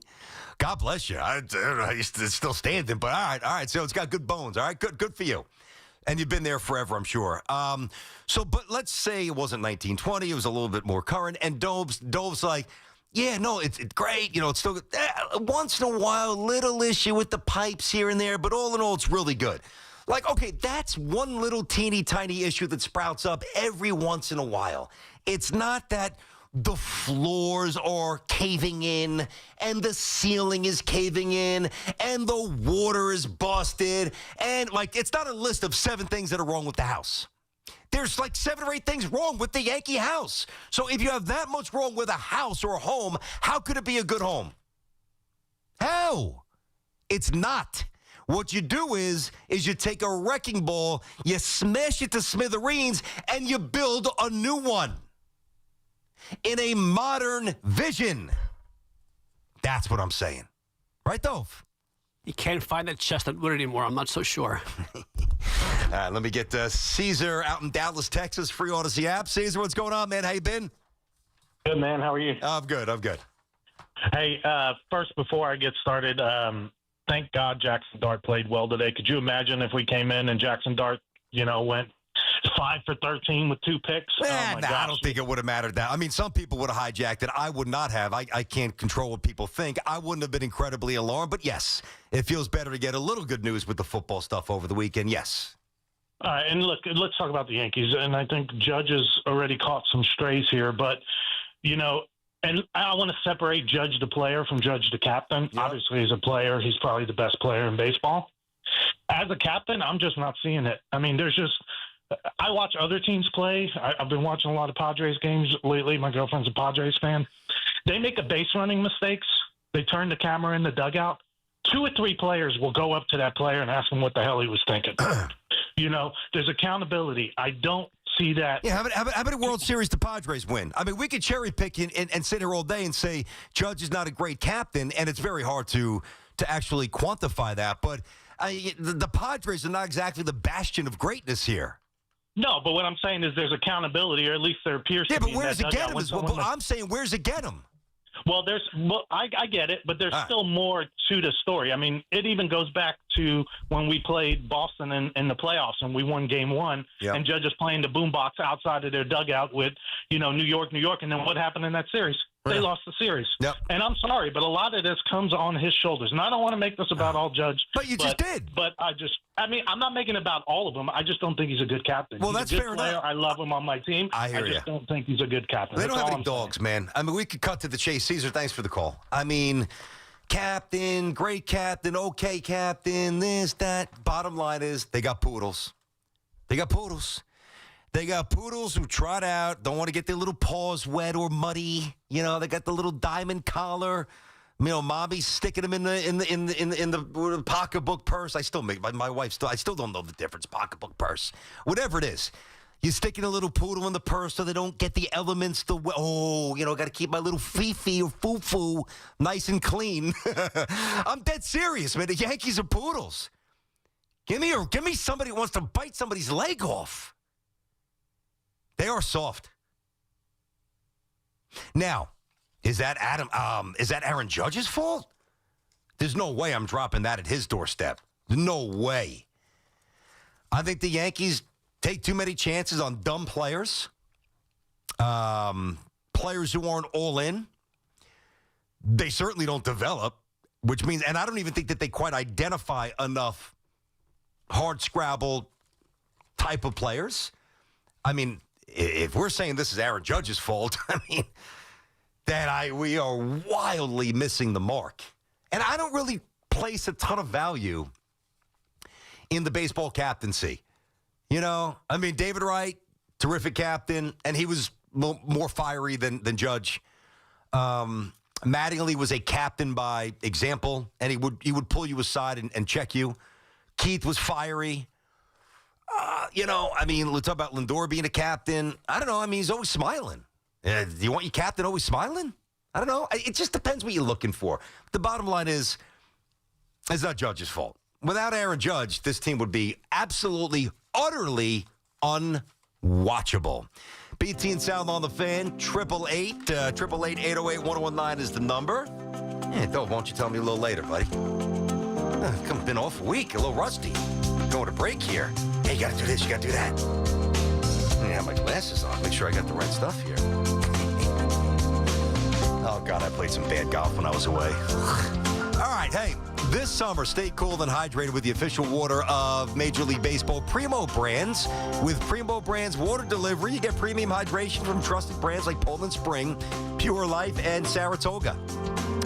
God bless you. I don't know. It's still standing, but all right. So it's got good bones. All right, good for you. And you've been there forever, I'm sure. But let's say it wasn't 1920. It was a little bit more current. And Dove's like, yeah, no, it's great. You know, it's still good. Once in a while, little issue with the pipes here and there, but all in all, it's really good. Like, okay, that's one little teeny tiny issue that sprouts up every once in a while. It's not that the floors are caving in and the ceiling is caving in and the water is busted. And, like, it's not a list of 7 things that are wrong with the house. There's like 7 or 8 things wrong with the Yankee house. So if you have that much wrong with a house or a home, how could it be a good home? How? It's not. What you do is you take a wrecking ball, you smash it to smithereens, and you build a new one in a modern vision. That's what I'm saying. Right, Dove? You can't find that chestnut wood anymore. I'm not so sure. All right, let me get Caesar out in Dallas, Texas, free Odyssey app. Caesar, what's going on, man? How you been? Good, man. How are you? I'm good. Hey, first, before I get started, thank God Jackson Dart played well today. Could you imagine if we came in and Jackson Dart, went 5 for 13 with 2 picks? I don't think it would have mattered that. I mean, some people would have hijacked it. I would not have. I can't control what people think. I wouldn't have been incredibly alarmed. But, yes, it feels better to get a little good news with the football stuff over the weekend. Yes. All right, and look, let's talk about the Yankees. And I think Judge has already caught some strays here. But, and I want to separate Judge the player from Judge the captain. Yep. Obviously, as a player, he's probably the best player in baseball. As a captain, I'm just not seeing it. I mean, I watch other teams play. I've been watching a lot of Padres games lately. My girlfriend's a Padres fan. They make a base running mistakes. They turn the camera in the dugout. 2 or 3 players will go up to that player and ask him what the hell he was thinking. There's accountability. I don't see that. Yeah, how many World Series the Padres win? I mean, we could cherry pick and sit here all day and say Judge is not a great captain, and it's very hard to actually quantify that. But the Padres are not exactly the bastion of greatness here. No, but what I'm saying is there's accountability, or at least there appears to be. Yeah, but where does it get him? I'm saying, where's it get him? Well, I get it, but there's still more to the story. I mean, it even goes back to when we played Boston in the playoffs and we won Game 1, yep. And Judge is playing the boombox outside of their dugout with, New York, and then what happened in that series? They lost the series. Yep. And I'm sorry, but a lot of this comes on his shoulders. And I don't want to make this about all Judge. But you just did. But I'm not making it about all of them. I just don't think he's a good captain. Well, he's that's a good fair player. enough. I love him on my team. I hear just don't think he's a good captain. They That's don't have all any I'm dogs, man. I mean, we could cut to the chase. Caesar, thanks for the call. I mean, captain, great captain, okay captain, this, that. Bottom line is they got poodles. They got poodles. They got poodles who trot out, don't want to get their little paws wet or muddy. You know, they got the little diamond collar. You know, mommy's sticking them in the pocketbook purse. I still make my wife I still don't know the difference. Pocketbook purse, whatever it is. You're sticking a little poodle in the purse so they don't get the elements. Got to keep my little Fifi or Foo-Foo nice and clean. I'm dead serious, man. The Yankees are poodles. Give me somebody who wants to bite somebody's leg off. They are soft. Now, is that Aaron Judge's fault? There's no way I'm dropping that at his doorstep. No way. I think the Yankees take too many chances on dumb players. Players who aren't all in. They certainly don't develop, which means, and I don't even think that they quite identify enough hard scrabble type of players. I mean, if we're saying this is Aaron Judge's fault, I mean, then we are wildly missing the mark. And I don't really place a ton of value in the baseball captaincy. You know, I mean, David Wright, terrific captain, and he was more fiery than Judge. Mattingly was a captain by example, and he would pull you aside and check you. Keith was fiery. Let's talk about Lindor being a captain. I don't know. I mean, he's always smiling. Do you want your captain always smiling? I don't know. It just depends what you're looking for. The bottom line is, it's not Judge's fault. Without Aaron Judge, this team would be absolutely, utterly unwatchable. BT and Sound on the Fan, 888-808-1019 is the number. Yeah, Dove, why don't you tell me a little later, buddy? Been off a week, a little rusty. Going to break here. Hey, you got to do this, you got to do that. I have my glasses on. Make sure I got the right stuff here. Oh, God, I played some bad golf when I was away. All right, hey, this summer, stay cool and hydrated with the official water of Major League Baseball, Primo Brands. With Primo Brands water delivery, you get premium hydration from trusted brands like Poland Spring, Pure Life, and Saratoga.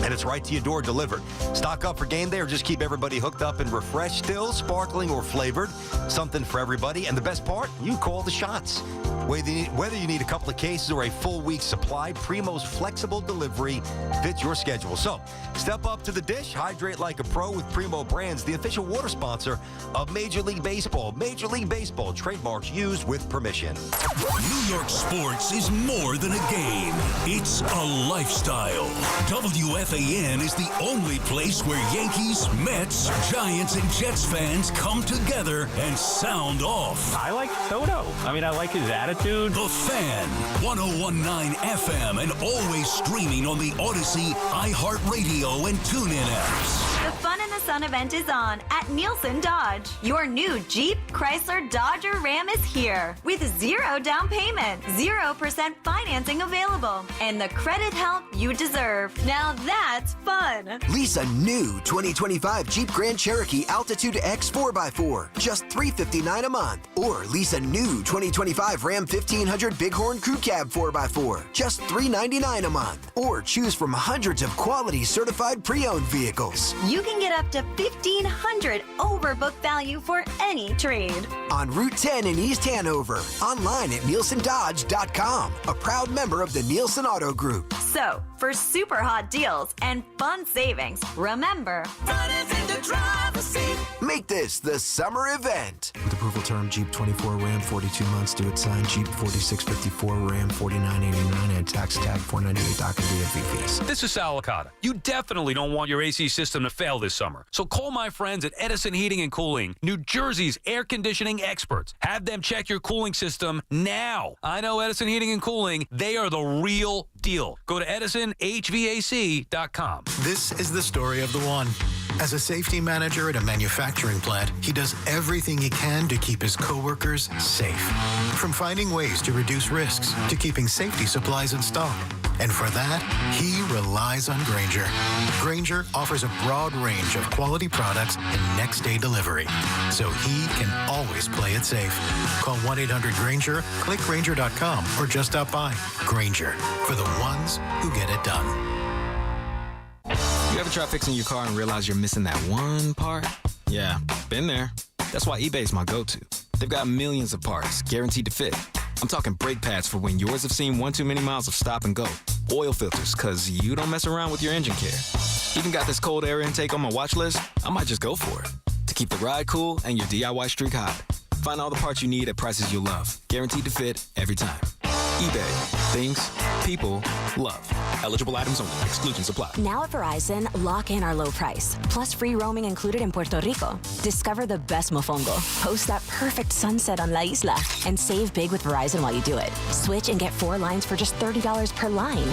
And it's right to your door delivered. Stock up for game day or just keep everybody hooked up and refreshed, still sparkling or flavored. Something for everybody. And the best part, you call the shots. Whether you need a couple of cases or a full week's supply, Primo's flexible delivery fits your schedule. So step up to the dish, hydrate like a pro with Primo Brands, the official water sponsor of Major League Baseball. Major League Baseball, trademarks used with permission. New York sports is more than a game. It's a lifestyle. WFAN is the only place where Yankees, Mets, Giants, and Jets fans come together and sound off. I like Soto. I mean, I like his attitude. The Fan, 101.9 FM, and always streaming on the Odyssey, iHeartRadio, and TuneIn apps. The Fun in the Sun event is on at Nielsen Dodge. Your new Jeep, Chrysler, Dodge, or Ram is here with 0 down payment, 0% financing available, and the credit help you deserve. Now that's fun. Lease a new 2025 Jeep Grand Cherokee Altitude X 4x4, just $359 a month. Or lease a new 2025 Ram 1500 Bighorn Crew Cab 4x4, just $399 a month. Or choose from hundreds of quality certified pre-owned vehicles. You can get up to $1,500 over book value for any trade. On Route 10 in East Hanover. Online at NielsenDodge.com. A proud member of the Nielsen Auto Group. So, for super hot deals and fun savings, remember, fun is in the driver's seat. Make this the summer event. With approval term Jeep 24 Ram 42 months due at sign, Jeep 4654 Ram 4989 and tax tag 498 doc and DFE fees. This is Sal Licata. You definitely don't want your AC system to fail this summer. So call my friends at Edison Heating and Cooling, New Jersey's air conditioning experts. Have them check your cooling system now. I know Edison Heating and Cooling, they are the real deal. Go to EdisonHVAC.com. This is the story of the one. As a safety manager at a manufacturing plant, he does everything he can to keep his coworkers safe. From finding ways to reduce risks to keeping safety supplies in stock. And for that, he relies on Grainger. Grainger offers a broad range of quality products and next-day delivery, so he can always play it safe. Call 1-800-GRAINGER, click Grainger.com, or just stop by. Grainger, for the ones who get it done. You ever try fixing your car and realize you're missing that one part? Yeah, been there. That's why eBay's my go-to. They've got millions of parts, guaranteed to fit. I'm talking brake pads for when yours have seen one too many miles of stop and go. Oil filters, because you don't mess around with your engine care. Even got this cold air intake on my watch list. I might just go for it. To keep the ride cool and your DIY streak hot. Find all the parts you need at prices you'll love. Guaranteed to fit every time. eBay. Things people love. Eligible items only. Exclusions apply. Now at Verizon, lock in our low price, plus free roaming included in Puerto Rico. Discover the best mofongo, post that perfect sunset on La Isla, and save big with Verizon while you do it. Switch and get 4 lines for just $30 per line.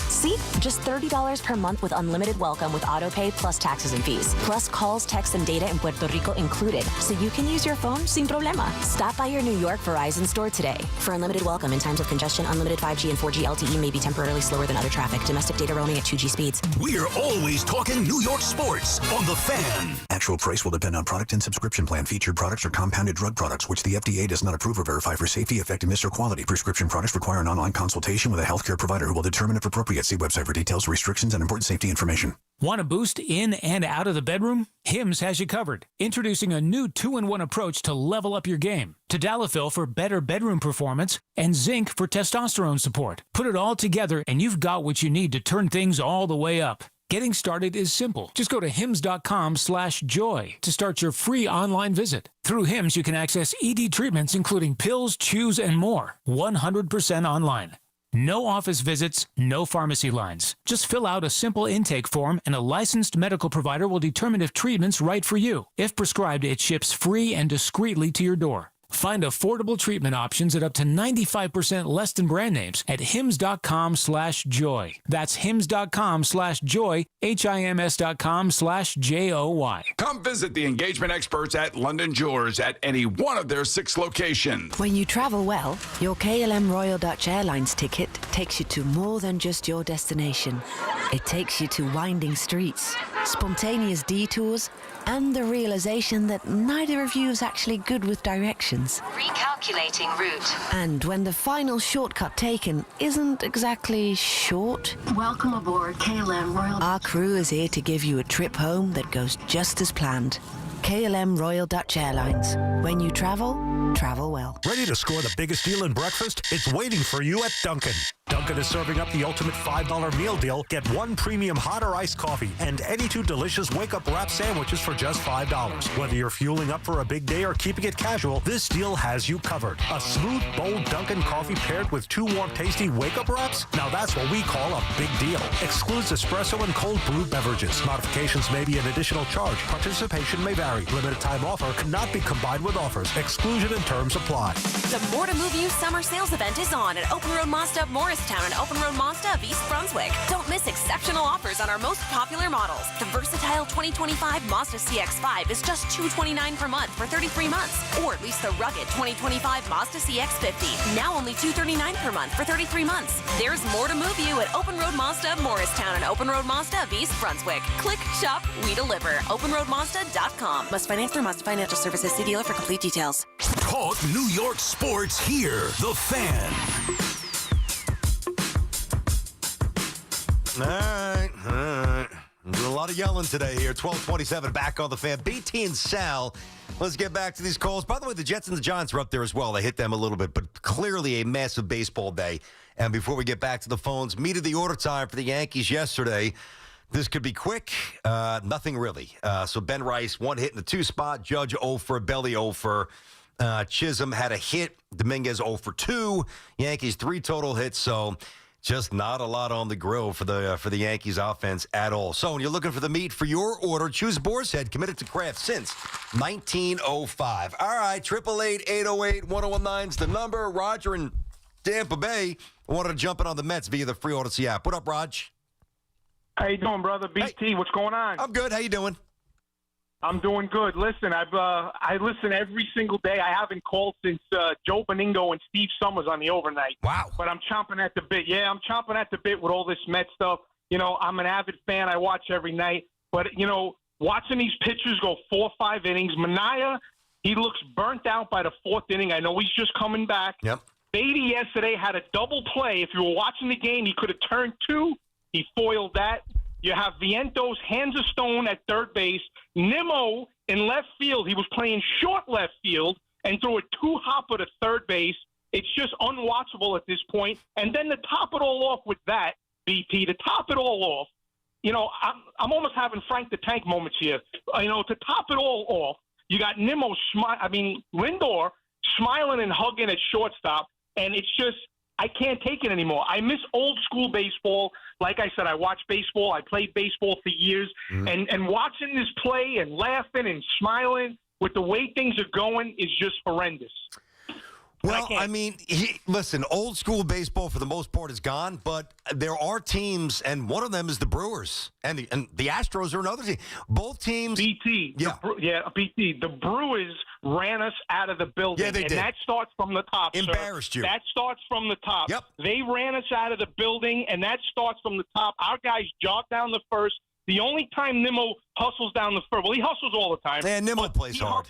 See? Just $30 per month with unlimited welcome with autopay plus taxes and fees. Plus calls, texts, and data in Puerto Rico included, so you can use your phone sin problema. Stop by your New York Verizon store today. For unlimited welcome in times of congestion, unlimited 5G and 4G LTE may be temporarily slower than other traffic. Domestic data roaming at 2G speeds. We're always talking New York sports on The Fan. Actual price will depend on product and subscription plan. Featured products are compounded drug products, which the FDA does not approve or verify for safety, effectiveness, or quality. Prescription products require an online consultation with a healthcare provider who will determine if appropriate. See website for details, restrictions, and important safety information. Want a boost in and out of the bedroom? Hims has you covered. Introducing a new 2-in-1 approach to level up your game. Tadalafil for better bedroom performance and zinc for testosterone support. Put it all together and you've got what you need to turn things all the way up. Getting started is simple. Just go to hims.com/joy to start your free online visit. Through Hims, you can access ED treatments including pills, chews, and more. 100% online. No office visits, no pharmacy lines. Just fill out a simple intake form and a licensed medical provider will determine if treatment's right for you. If prescribed, it ships free and discreetly to your door. Find affordable treatment options at up to 95% less than brand names at hims.com/joy. That's hims.com/joy, HIMS.com/JOY. Come visit the engagement experts at London Jewelers at any one of their 6 locations. When you travel well, your KLM Royal Dutch Airlines ticket takes you to more than just your destination. It takes you to winding streets, spontaneous detours, and the realization that neither of you is actually good with directions. Recalculating route. And when the final shortcut taken isn't exactly short, Welcome aboard KLM Royal. our crew is here to give you a trip home that goes just as planned. KLM Royal Dutch Airlines. When you travel, travel well. Ready to score the biggest deal in breakfast? It's waiting for you at Dunkin'. Dunkin' is serving up the ultimate $5 meal deal. Get 1 premium hot or iced coffee and any 2 delicious wake-up wrap sandwiches for just $5. Whether you're fueling up for a big day or keeping it casual, this deal has you covered. A smooth, bold Dunkin' coffee paired with 2 warm, tasty wake-up wraps? Now that's what we call a big deal. Excludes espresso and cold brewed beverages. Modifications may be an additional charge. Participation may vary. Limited time offer cannot be combined with offers. Exclusion and terms apply. The More to Move You summer sales event is on at Open Road Mazda of Morristown and Open Road Mazda of East Brunswick. Don't miss exceptional offers on our most popular models. The versatile 2025 Mazda CX-5 is just $229 per month for 33 months. Or lease the rugged 2025 Mazda CX-50, now only $239 per month for 33 months. There's more to move you at Open Road Mazda of Morristown and Open Road Mazda of East Brunswick. Click, shop, we deliver. OpenRoadMazda.com. Must finance through Mazda Financial Services. See dealer for complete details. Talk New York sports here. The Fan. All right. There's a lot of yelling today here. 12:27 back on the Fan. BT and Sal. Let's get back to these calls. By the way, the Jets and the Giants are up there as well. They hit them a little bit, but clearly a massive baseball day. And before we get back to the phones, meat of the order time for the Yankees yesterday. This could be quick. Nothing really. So Ben Rice, 1 hit in the 2 spot. Judge 0 for, Belly 0 for. Chisholm had a hit. Dominguez 0 for 2. Yankees 3 total hits. So just not a lot on the grill for the Yankees offense at all. So when you're looking for the meat for your order, choose Boar's Head, committed to craft since 1905. All right, 888-808-1019's the number. Roger in Tampa Bay wanted to jump in on the Mets via the free Odyssey app. What up, Raj? How you doing, brother? BT, What's going on? I'm good. How you doing? I'm doing good. Listen, I listen every single day. I haven't called since Joe Beningo and Steve Summers on the overnight. Wow. But I'm chomping at the bit. Yeah, I'm chomping at the bit with all this Met stuff. You know, I'm an avid fan. I watch every night. But, you know, watching these pitchers go 4 or 5 innings, Minaya, he looks burnt out by the 4th inning. I know he's just coming back. Yep. Beatty yesterday had a double play. If you were watching the game, he could have turned 2. He foiled that. You have Vientos, hands of stone at third base. Nimmo in left field. He was playing short left field and threw a 2-hopper to third base. It's just unwatchable at this point. And then to top it all off with that, BP, to top it all off, you know, I'm almost having Frank the Tank moments here. You know, to top it all off, you got Nimmo, Lindor smiling and hugging at shortstop, and it's just, I can't take it anymore. I miss old school baseball. Like I said, I watched baseball. I played baseball for years. And watching this play and laughing and smiling with the way things are going is just horrendous. Well, I mean, listen, old school baseball for the most part is gone, but there are teams, and one of them is the Brewers, and the Astros are another team. Both teams. BT. Yeah. BT. The Brewers ran us out of the building. Yeah, they did. And that starts from the top, Embarrassed sir. you. That starts from the top. Yep. They ran us out of the building, and that starts from the top. Our guys jog down the first. The only time Nimmo hustles down the first, well, he hustles all the time. Yeah, Nimmo plays hard.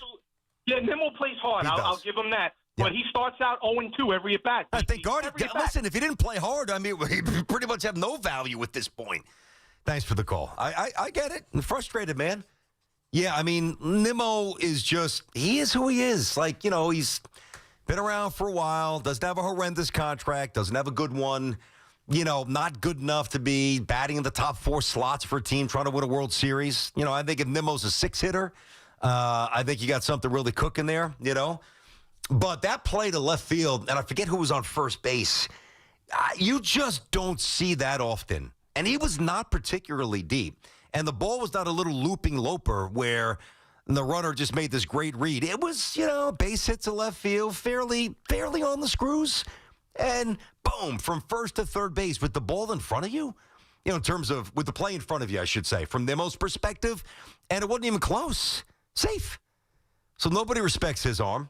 Nimmo plays hard. I'll give him that. Yeah. But he starts out 0-2 every at-bat. Thank God. Listen, if he didn't play hard, I mean, he pretty much have no value at this point. Thanks for the call. I get it. I'm frustrated, man. Yeah, I mean, Nimmo is just, he is who he is. Like, you know, he's been around for a while, doesn't have a horrendous contract, doesn't have a good one, you know, not good enough to be batting in the top 4 slots for a team trying to win a World Series. You know, I think if Nimmo's a 6-hitter, I think you got something really cooking there, you know. But that play to left field, and I forget who was on first base, you just don't see that often. And he was not particularly deep. And the ball was not a little looping loper where the runner just made this great read. It was, you know, base hit to left field, fairly on the screws. And boom, from first to third base with the ball in front of you. You know, in terms of, with the play in front of you, I should say, from Nimmo's perspective. And it wasn't even close. Safe. So nobody respects his arm.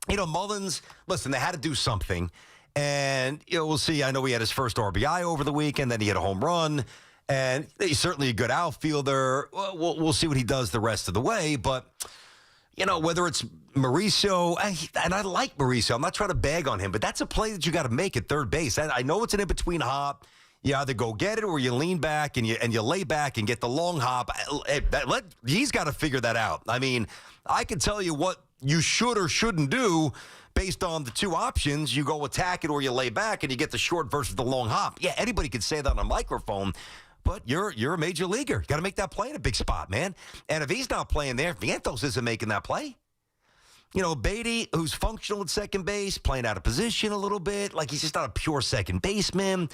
You know, Mullins, listen, they had to do something. And, you know, we'll see. I know he had his first RBI over the weekend, then he had a home run. And he's certainly a good outfielder. We'll see what he does the rest of the way. But, you know, whether it's Mauricio, and I like Mauricio. I'm not trying to bag on him, but that's a play that you got to make at third base. I know it's an in-between hop. You either go get it or you lean back and you lay back and get the long hop. He's got to figure that out. I mean, I can tell you what you should or shouldn't do based on the 2 options. You go attack it or you lay back and you get the short versus the long hop. Yeah, anybody could say that on a microphone, but you're a major leaguer. You got to make that play in a big spot, man. And if he's not playing there, Vientos isn't making that play. You know, Beatty, who's functional at second base, playing out of position a little bit, like he's just not a pure second baseman.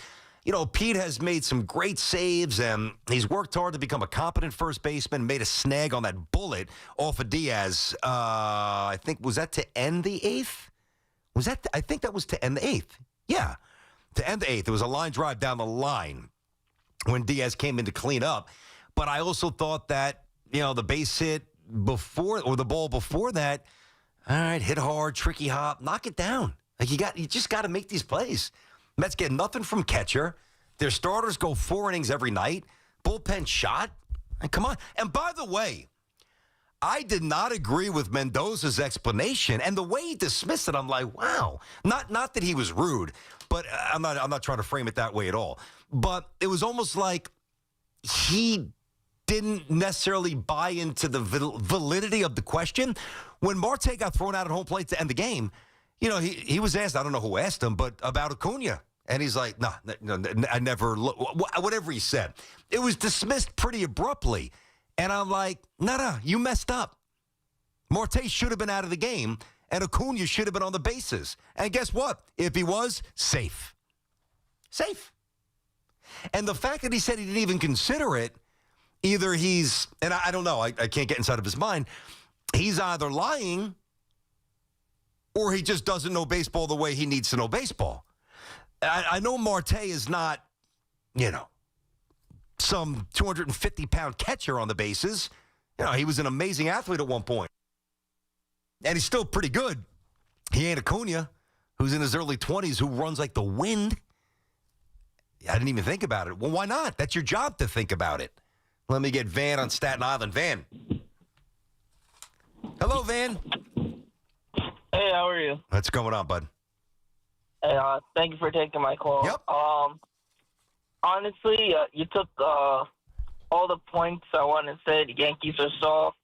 You know, Pete has made some great saves, and he's worked hard to become a competent first baseman, made a snag on that bullet off of Diaz. I think, was that to end the 8th? I think that was to end the 8th. Yeah, to end the 8th. It was a line drive down the line when Diaz came in to clean up. But I also thought that, you know, the base hit before, or the ball before that, all right, hit hard, tricky hop, knock it down. Like you just got to make these plays. Mets get nothing from catcher. Their starters go 4 innings every night. Bullpen shot. And come on. And by the way, I did not agree with Mendoza's explanation. And the way he dismissed it, I'm like, wow. Not that he was rude, but I'm not trying to frame it that way at all. But it was almost like he didn't necessarily buy into the validity of the question. When Marte got thrown out at home plate to end the game, you know, he was asked, I don't know who asked him, but about Acuna. And he's like, no, I never, whatever he said. It was dismissed pretty abruptly. And I'm like, no, you messed up. Marte should have been out of the game, and Acuna should have been on the bases. And guess what? If he was, safe. Safe. And the fact that he said he didn't even consider it, either he's, and I don't know, I can't get inside of his mind, he's either lying or he just doesn't know baseball the way he needs to know baseball. I know Marte is not, you know, some 250-pound catcher on the bases. You know, he was an amazing athlete at one point. And he's still pretty good. He ain't Acuna, who's in his early 20s, who runs like the wind. I didn't even think about it. Well, why not? That's your job to think about it. Let me get Van on Staten Island. Van. Hello, Van. Hey, how are you? What's going on, bud? Hey, thank you for taking my call. Yep. Honestly, you took all the points I want to say. The Yankees are soft.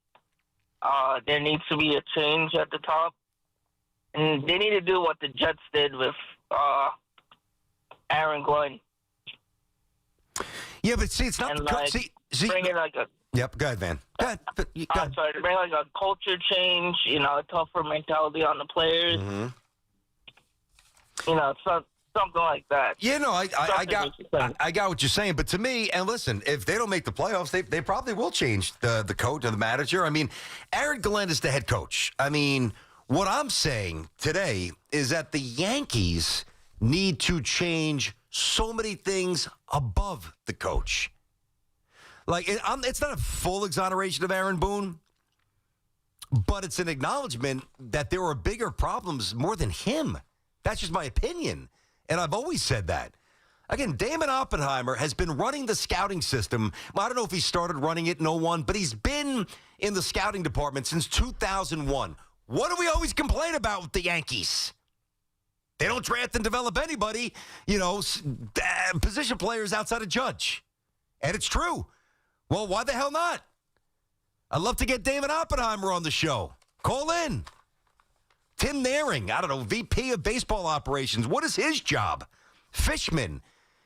There needs to be a change at the top. And they need to do what the Jets did with Aaron Glenn. Yeah, but see, it's not... Bring in like a... Yep, go ahead, Van. Go ahead. I'm sorry, to bring like a culture change, a tougher mentality on the players. Mm-hmm. Something like that. Yeah, no, I got what you're saying. But to me, and listen, if they don't make the playoffs, they probably will change the coach and the manager. I mean, Aaron Glenn is the head coach. I mean, what I'm saying today is that the Yankees need to change so many things above the coach. Like, it's not a full exoneration of Aaron Boone, but it's an acknowledgement that there are bigger problems more than him. That's just my opinion. And I've always said that. Again, Damon Oppenheimer has been running the scouting system. Well, I don't know if he started running it in 01, but he's been in the scouting department since 2001. What do we always complain about with the Yankees? They don't draft and develop anybody, position players outside of Judge. And it's true. Well, why the hell not? I'd love to get Damon Oppenheimer on the show. Call in. Tim Naring, I don't know, VP of baseball operations. What is his job? Fishman.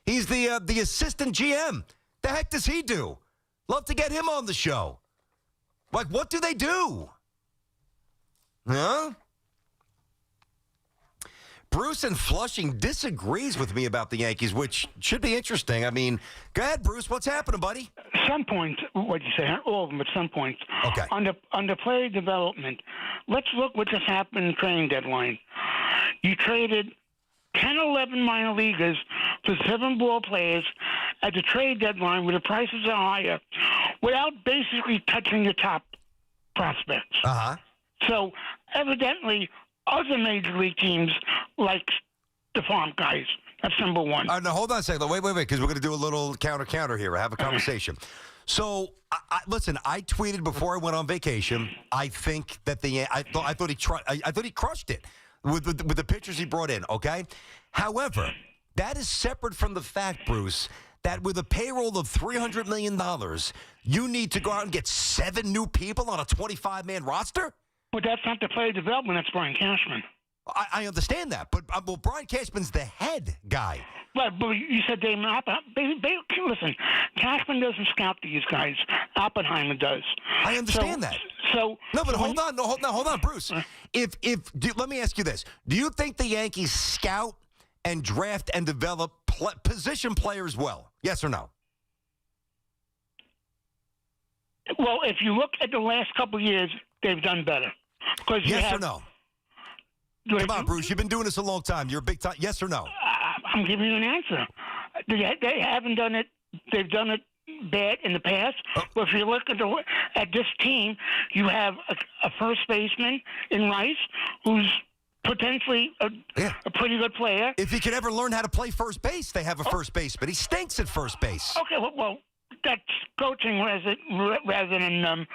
He's the assistant GM. The heck does he do? Love to get him on the show. Like, what do they do? Huh? Bruce in Flushing disagrees with me about the Yankees, which should be interesting. I mean, go ahead, Bruce. What's happening, buddy? Some points, what you say, not all of them, but some points. Okay. On the player development, let's look what just happened in the trading deadline. You traded 10 or 11 minor leaguers for 7 ball players at the trade deadline where the prices are higher without basically touching the top prospects. Uh-huh. So, evidently, other major league teams like the farm guys. That's number one. No, hold on a second. Wait, because we're going to do a little counter here. Have a conversation. So, listen, I tweeted before I went on vacation. I think that I thought he crushed it with the pitchers he brought in. Okay, however, that is separate from the fact, Bruce, that with a payroll of $300 million, you need to go out and get 7 new people on a 25-man roster. But that's not the player development. That's Brian Cashman. I understand that, but Brian Cashman's the head guy. Right, but you said Damon Oppenheimer. Listen, Cashman doesn't scout these guys. Oppenheimer does. I understand that. So no, but hold on, Bruce. Let me ask you this: do you think the Yankees scout and draft and develop position players well? Yes or no? Well, if you look at the last couple of years, they've done better. Yes or no? Come on, Bruce. You've been doing this a long time. You're a big time. Yes or no? I'm giving you an answer. They haven't done it. They've done it bad in the past. But if you look at this team, you have a first baseman in Rice who's potentially a pretty good player. If he could ever learn how to play first base, they have a first baseman. He stinks at first base. Okay, well that's coaching rather than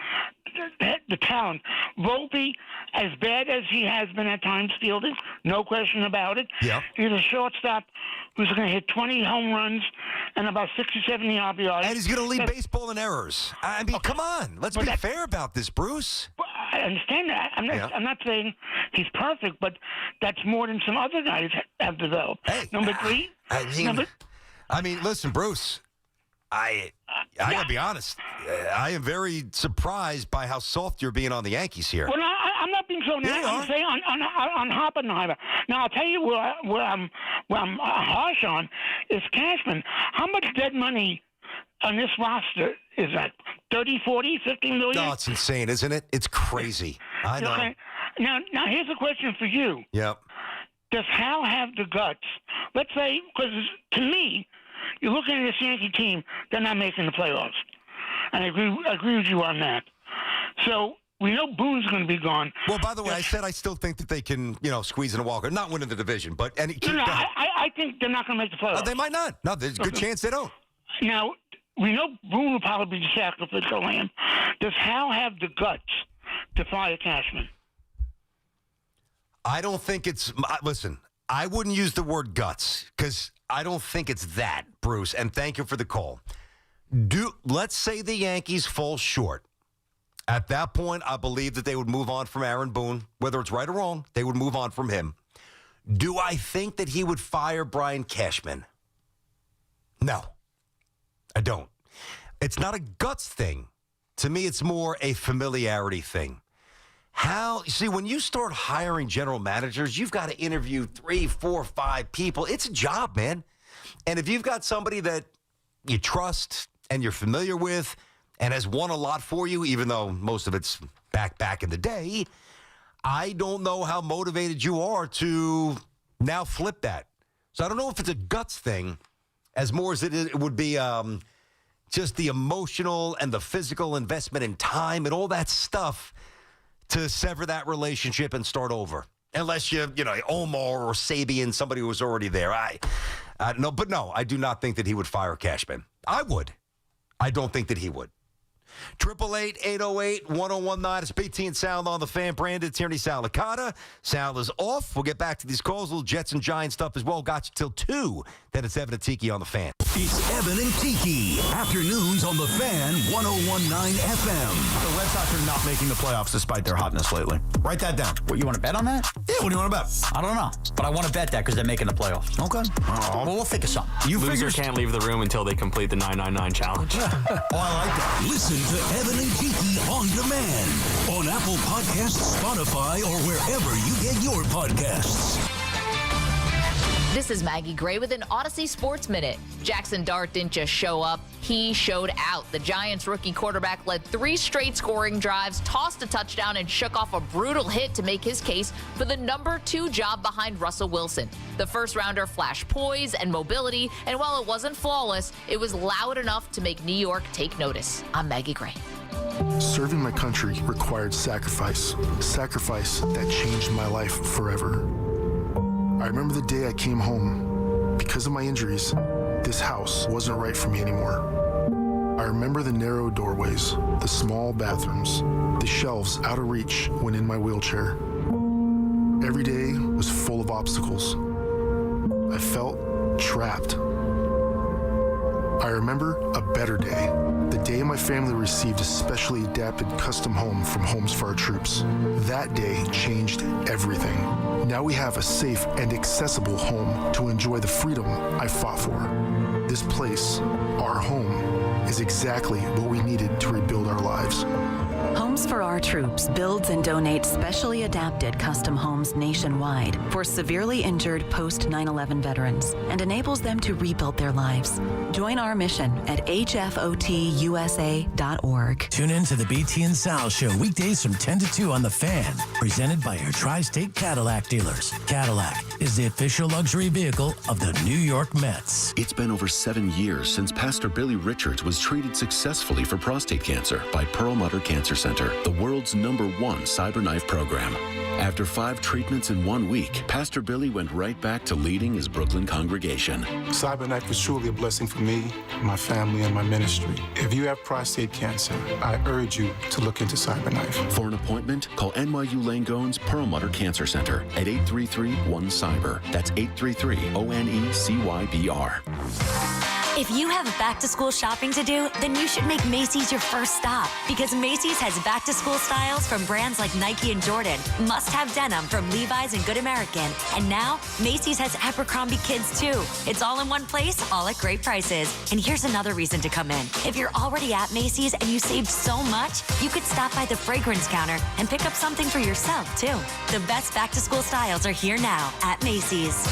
the talent. Volpe, as bad as he has been at times fielding, no question about it. Yeah. He's a shortstop who's going to hit 20 home runs and about 60, 70 RBIs. And he's going to lead baseball in errors. I mean, come on. Let's be fair about this, Bruce. I understand that. I'm not saying he's perfect, but that's more than some other guys have developed. Hey, Number 3. I mean, listen, Bruce. I gotta be honest. I am very surprised by how soft you're being on the Yankees here. Well, I'm not being so nice. I'm saying on Oppenheimer. Now I'll tell you where I'm harsh on is Cashman. How much dead money on this roster is that? 30, 40, 50 million? No, it's insane, isn't it? It's crazy. I know. Okay. Now here's a question for you. Yep. Does Hal have the guts? Let's say, because to me, you're looking at this Yankee team, they're not making the playoffs. And I agree with you on that. So we know Boone's going to be gone. Well, by the way, I said I still think that they can, squeeze in a walker, not winning the division, but I think they're not going to make the playoffs. They might not. No, there's a good chance they don't. Now, we know Boone will probably be the sacrificial lamb. Does Hal have the guts to fire Cashman? I don't think it's. Listen, I wouldn't use the word guts because I don't think it's that, Bruce. And thank you for the call. Let's say the Yankees fall short. At that point, I believe that they would move on from Aaron Boone. Whether it's right or wrong, they would move on from him. Do I think that he would fire Brian Cashman? No, I don't. It's not a guts thing. To me, it's more a familiarity thing. When you start hiring general managers, you've got to interview 3, 4, 5 people. It's a job, man. And if you've got somebody that you trust and you're familiar with and has won a lot for you, even though most of it's back in the day, I don't know how motivated you are to now flip that. So I don't know if it's a guts thing as more as it would be just the emotional and the physical investment in time and all that stuff to sever that relationship and start over. Unless Omar or Sabian, somebody who was already there. No, I do not think that he would fire Cashman. I would. I don't think that he would. 888-808-1019. It's BT and Sal on the Fan. Brandon Tierney, Sal Licata. Sal is off. We'll get back to these calls. A little Jets and Giants stuff as well. Got you till 2. Then it's Evan and Tiki on the Fan. It's Evan and Tiki. Afternoons on the Fan, 101.9 FM. The Red Sox are not making the playoffs despite their hotness lately. Write that down. What, you want to bet on that? Yeah, what do you want to bet? I don't know, but I want to bet that because they're making the playoffs. Okay. Well, we'll think of something. Losers can't leave the room until they complete the 999 challenge. Oh, I like that. Listen to Evan and Tiki on demand on Apple Podcasts, Spotify, or wherever you get your podcasts. This is Maggie Gray with an Odyssey Sports Minute. Jackson Dart didn't just show up, he showed out. The Giants rookie quarterback led 3 straight scoring drives, tossed a touchdown, and shook off a brutal hit to make his case for the number 2 job behind Russell Wilson. The first-rounder flashed poise and mobility, and while it wasn't flawless, it was loud enough to make New York take notice. I'm Maggie Gray. Serving my country required sacrifice that changed my life forever. I remember the day I came home. Because of my injuries, this house wasn't right for me anymore. I remember the narrow doorways, the small bathrooms, the shelves out of reach when in my wheelchair. Every day was full of obstacles. I felt trapped. I remember a better day, the day my family received a specially adapted custom home from Homes for Our Troops. That day changed everything. Now we have a safe and accessible home to enjoy the freedom I fought for. This place, our home, is exactly what we needed to rebuild our lives. Homes for Our Troops builds and donates specially adapted custom homes nationwide for severely injured post-9/11 veterans and enables them to rebuild their lives. Join our mission at hfotusa.org. Tune in to the BT and Sal Show weekdays from 10 to 2 on The Fan, presented by your Tri-State Cadillac dealers. Cadillac is the official luxury vehicle of the New York Mets. It's been over 7 years since Pastor Billy Richards was treated successfully for prostate cancer by Perlmutter Cancer Center, the world's #1 cyberknife program. After 5 treatments in 1 week, Pastor Billy went right back to leading his Brooklyn congregation. Cyberknife was truly a blessing for me, my family, and my ministry. If you have prostate cancer, I urge you to look into Cyberknife. For an appointment, call NYU Langone's Perlmutter Cancer Center at 833-1-CYBER. That's 833-ONECYBR. If you have back-to-school shopping to do, then you should make Macy's your first stop. Because Macy's has back-to-school styles from brands like Nike and Jordan, must-have denim from Levi's and Good American, and now Macy's has Abercrombie Kids too. It's all in one place, all at great prices. And here's another reason to come in. If you're already at Macy's and you saved so much, you could stop by the fragrance counter and pick up something for yourself too. The best back-to-school styles are here now at Macy's.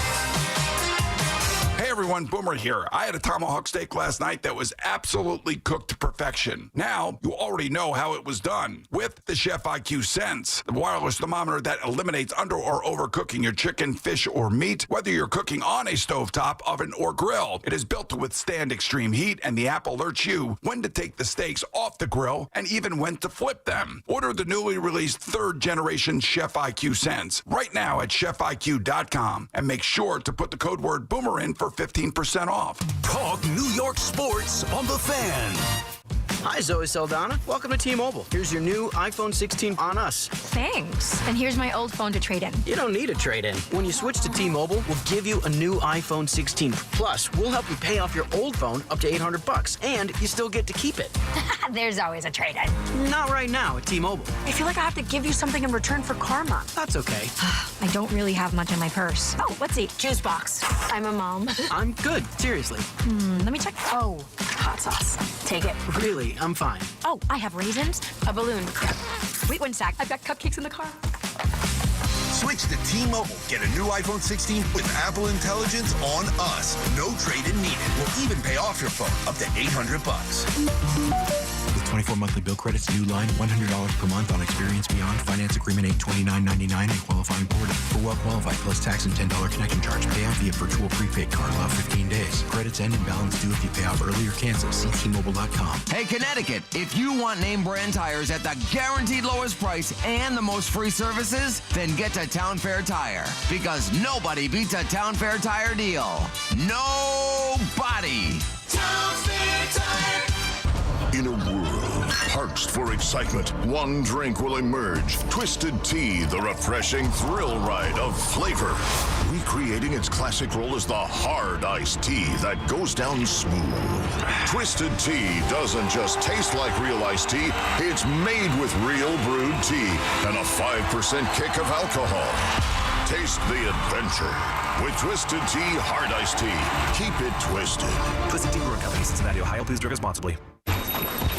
Hey, everyone, Boomer here. I had a tomahawk steak last night that was absolutely cooked to perfection. Now, you already know how it was done with the Chef IQ Sense, the wireless thermometer that eliminates under or overcooking your chicken, fish, or meat, whether you're cooking on a stovetop, oven, or grill. It is built to withstand extreme heat, and the app alerts you when to take the steaks off the grill and even when to flip them. Order the newly released 3rd generation Chef IQ Sense right now at chefiq.com and make sure to put the code word Boomer in for 15% off. Talk New York sports on the Fan. Hi, Zoe Saldana. Welcome to T-Mobile. Here's your new iPhone 16 on us. Thanks. And here's my old phone to trade in. You don't need a trade-in. When you switch to T-Mobile, we'll give you a new iPhone 16. Plus, we'll help you pay off your old phone up to $800, and you still get to keep it. There's always a trade-in. Not right now at T-Mobile. I feel like I have to give you something in return for karma. That's okay. I don't really have much in my purse. Oh, let's see. Juice box. I'm a mom. I'm good. Seriously. Let me check. Oh, hot sauce. Take it. Really, I'm fine. Oh, I have raisins, a balloon. Wait one sec. I've got cupcakes in the car. Switch to T-Mobile. Get a new iPhone 16 with Apple Intelligence on us. No trade-in needed. We'll even pay off your phone up to $800. With 24 monthly bill credits, new line, $100 per month on Experience Beyond. Finance agreement $829.99 and qualifying imported. For well-qualified plus tax and $10 connection charge. Pay out via virtual prepaid card. Allow 15 days. Credits end and balance due if you pay off early or cancel. See T-Mobile.com. Hey, Connecticut, if you want name brand tires at the guaranteed lowest price and the most free services, then get to Town Fair Tire. Because nobody beats a Town Fair Tire deal. Nobody. Town Fair Tire. In a world parched for excitement, one drink will emerge. Twisted Tea, the refreshing thrill ride of flavor. Recreating its classic role as the hard iced tea that goes down smooth. Twisted Tea doesn't just taste like real iced tea, it's made with real brewed tea and a 5% kick of alcohol. Taste the adventure with Twisted Tea Hard Iced Tea. Keep it twisted. Twisted Tea Brewing Company, Cincinnati, Ohio. Please drink responsibly.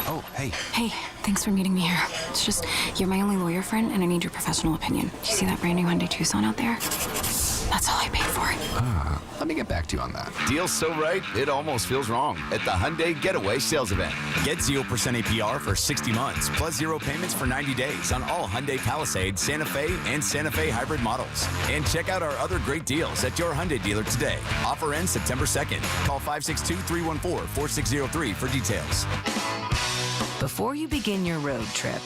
Oh, hey. Hey, thanks for meeting me here. It's just, you're my only lawyer friend, and I need your professional opinion. Do you see that brand new Hyundai Tucson out there? That's all I paid for it. Let me get back to you on that. Deal's so right, it almost feels wrong at the Hyundai Getaway Sales Event. Get 0% APR for 60 months, plus 0 payments for 90 days on all Hyundai Palisade, Santa Fe, and Santa Fe hybrid models. And check out our other great deals at your Hyundai dealer today. Offer ends September 2nd. Call 562-314-4603 for details. Before you begin your road trip,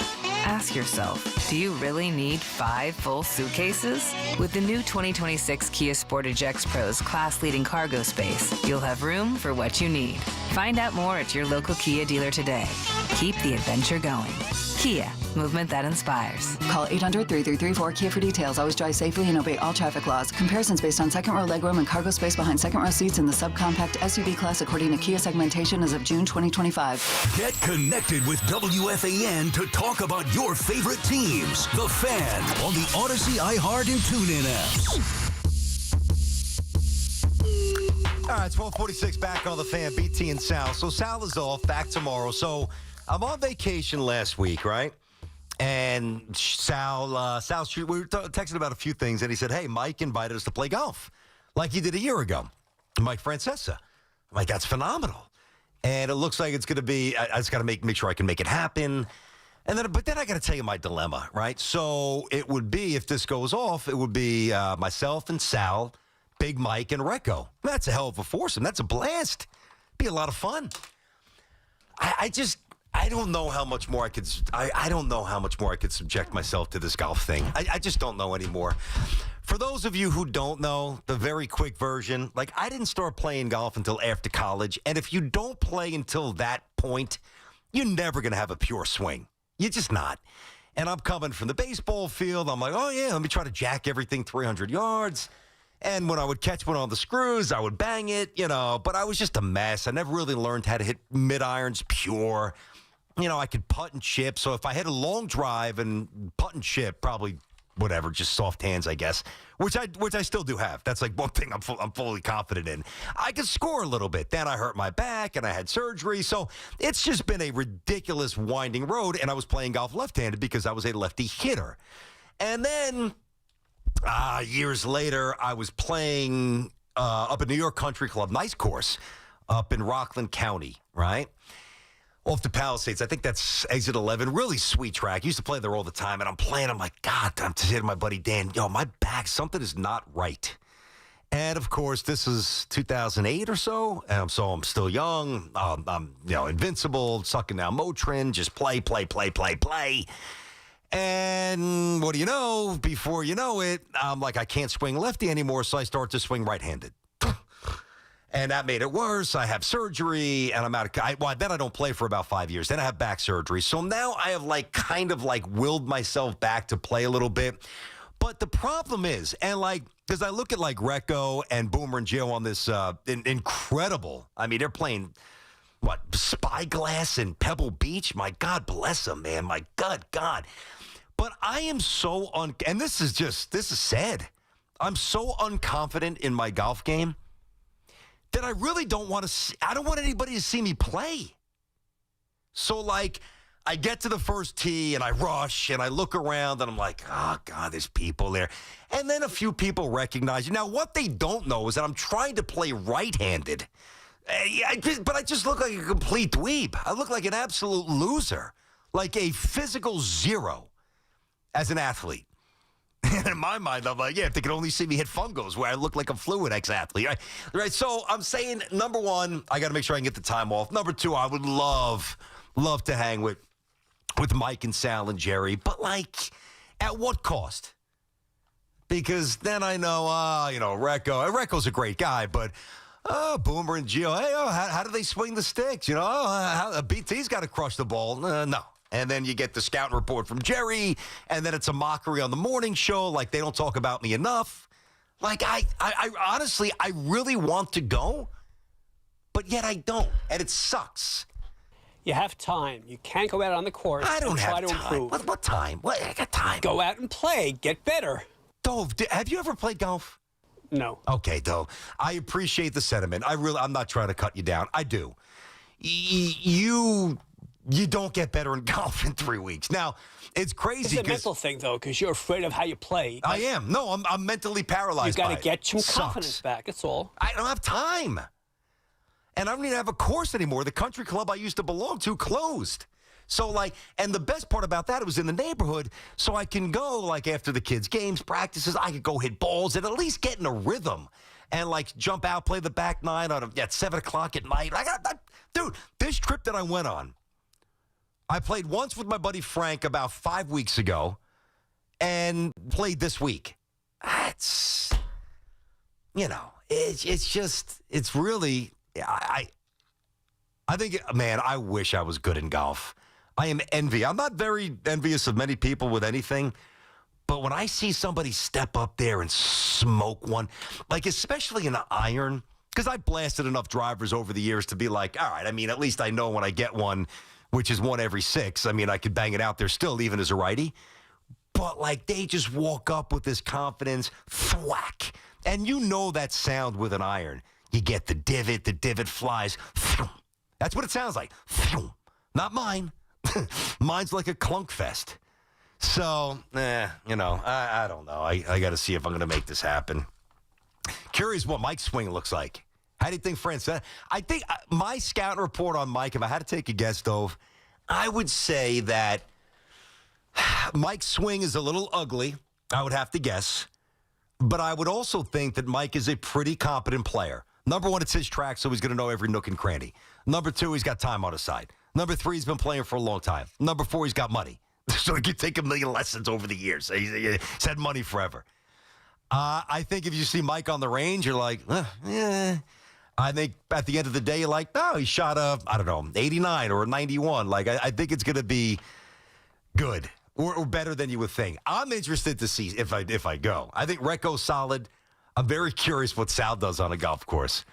ask yourself, do you really need 5 full suitcases? With the new 2026 Kia Sportage X Pro's class-leading cargo space, you'll have room for what you need. Find out more at your local Kia dealer today. Keep the adventure going. Kia, movement that inspires. Call 800-3334-KIA for details. Always drive safely and obey all traffic laws. Comparisons based on second row legroom and cargo space behind second row seats in the subcompact SUV class according to Kia segmentation as of June 2025. Get connected with WFAN to talk about your favorite teams. The Fan on the Odyssey, iHeart, and TuneIn apps. All right, it's 12:46 back on the Fan, BT and Sal. So Sal is off, back tomorrow. So I'm on vacation last week, right? And Sal, we were texting about a few things, and he said, hey, Mike invited us to play golf like he did a year ago. Mike Francesa. I'm like, that's phenomenal. And it looks like it's going to be, I just got to make sure I can make it happen. But then I got to tell you my dilemma, right? So it would be, if this goes off, it would be myself and Sal, Big Mike, and Recco. That's a hell of a foursome. That's a blast. Be a lot of fun. I don't know how much more I could. I don't know how much more I could subject myself to this golf thing. I just don't know anymore. For those of you who don't know, the very quick version, like I didn't start playing golf until after college, and if you don't play until that point, you're never going to have a pure swing. You're just not. And I'm coming from the baseball field. I'm like, oh yeah, let me try to jack everything 300 yards. And when I would catch one on the screws, I would bang it, but I was just a mess. I never really learned how to hit mid-irons pure. I could putt and chip. So if I had a long drive and putt and chip, probably whatever, just soft hands, I guess, which I still do have. That's like one thing I'm fully confident in. I could score a little bit. Then I hurt my back and I had surgery. So it's just been a ridiculous winding road. And I was playing golf left-handed because I was a lefty hitter. And then years later, I was playing up at New York Country Club. Nice course up in Rockland County, right? Off the Palisades. I think that's exit 11. Really sweet track. Used to play there all the time, and I'm playing. I'm like, God, I'm saying to my buddy Dan, my back, something is not right. And, of course, this is 2008 or so, and so I'm still young. I'm, invincible, sucking down Motrin, just play. And what do you know? Before you know it, I'm like, I can't swing lefty anymore, so I start to swing right-handed. And that made it worse. I have surgery, and I'm out of... then I don't play for about 5 years. Then I have back surgery. So now I have, kind of willed myself back to play a little bit. But the problem is, because I look at, Recco and Boomer and Gio on this incredible... I mean, they're playing, Spyglass and Pebble Beach? My God bless them, man. My God. But I am so... and this is sad. I'm so unconfident in my golf game that I really don't want to I don't want anybody to see me play. So, I get to the first tee, and I rush, and I look around, and I'm like, oh, God, there's people there. And then a few people recognize you. Now, what they don't know is that I'm trying to play right-handed. But I just look like a complete dweeb. I look like an absolute loser, like a physical zero as an athlete. And in my mind, I'm like, if they could only see me hit fungos where I look like a fluid ex-athlete. Right? So I'm saying, number one, I got to make sure I can get the time off. Number two, I would love to hang with Mike and Sal and Jerry. But, at what cost? Because then I know, Recco's a great guy, but Boomer and Gio, hey, how do they swing the sticks? BT's got to crush the ball. No. And then you get the scouting report from Jerry, and then it's a mockery on the morning show, they don't talk about me enough. I honestly, I really want to go, but yet I don't, and it sucks. You have time. You can't go out on the course. I don't have try to time. improve. What time? I got time. Go out and play. Get better. Dove, have you ever played golf? No. Okay, Dove. I appreciate the sentiment. I'm not trying to cut you down. I do. You don't get better in golf in 3 weeks. Now, it's crazy. It's a mental thing, though, because you're afraid of how you play. I am. No, I'm mentally paralyzed. You got to get some confidence back. That's all. I don't have time. And I don't even have a course anymore. The country club I used to belong to closed. So, and the best part about that, it was in the neighborhood, so I can go, after the kids' games, practices, I could go hit balls and at least get in a rhythm and, jump out, play the back nine at 7 o'clock at night. Dude, this trip that I went on, I played once with my buddy Frank about 5 weeks ago and played this week. It's really, I think, man, I wish I was good in golf. I am envious. I'm not very envious of many people with anything, but when I see somebody step up there and smoke one, especially in the iron, because I blasted enough drivers over the years to be all right, at least I know when I get one, which is one every 6. I could bang it out there still, even as a righty. But, they just walk up with this confidence, thwack. And that sound with an iron. You get the divot flies. That's what it sounds like. Not mine. Mine's like a clunk fest. So, I don't know. I got to see if I'm going to make this happen. Curious what Mike's swing looks like. How do you think France? I think my scouting report on Mike, if I had to take a guess, Dove, I would say that Mike's swing is a little ugly, I would have to guess. But I would also think that Mike is a pretty competent player. Number one, it's his track, so he's going to know every nook and cranny. Number two, he's got time on his side. Number three, he's been playing for a long time. Number four, he's got money. So he can take a million lessons over the years. He's had money forever. I think if you see Mike on the range, you're like, yeah. I think at the end of the day, you're like, oh, he shot a, 89 or a 91. I think it's going to be good or better than you would think. I'm interested to see if I go. I think Recco's solid. I'm very curious what Sal does on a golf course.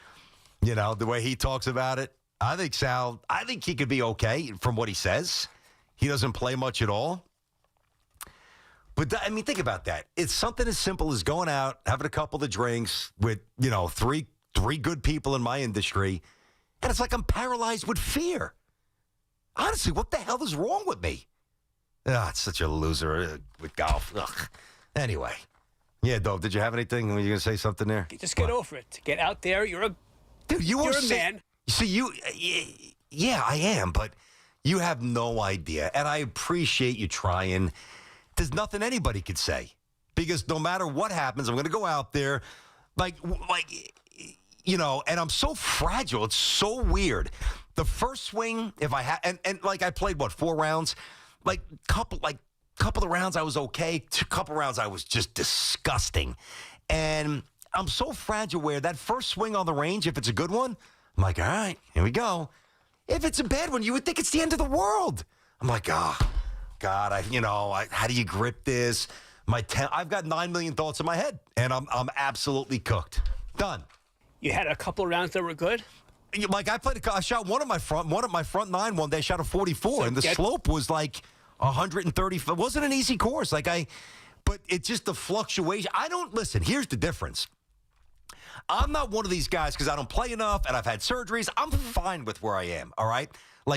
The way he talks about it. I think he could be okay from what he says. He doesn't play much at all. But, think about that. It's something as simple as going out, having a couple of drinks with, three good people in my industry, and it's like I'm paralyzed with fear. Honestly, what the hell is wrong with me? It's such a loser with golf. Ugh. Anyway, Yeah, Dove, did you have anything? Were you going to say something there? Just get over it. Get out there. You're a man. See, yeah, I am, but you have no idea. And I appreciate you trying. There's nothing anybody could say. Because no matter what happens, I'm going to go out there like, and I'm so fragile. It's so weird. The first swing, if I had, and I played, 4 rounds? Couple of rounds I was okay. Couple rounds I was just disgusting. And I'm so fragile where that first swing on the range, if it's a good one, I'm like, all right, here we go. If it's a bad one, you would think it's the end of the world. I'm like, God, how do you grip this? I've got 9 million thoughts in my head, and I'm absolutely cooked. Done. You had a couple of rounds that were good? I shot one of my front 9 one day. I shot a 44, and the slope was like 130. It wasn't an easy course. But it's just the fluctuation. Listen, here's the difference. I'm not one of these guys because I don't play enough and I've had surgeries. I'm fine with where I am, all right?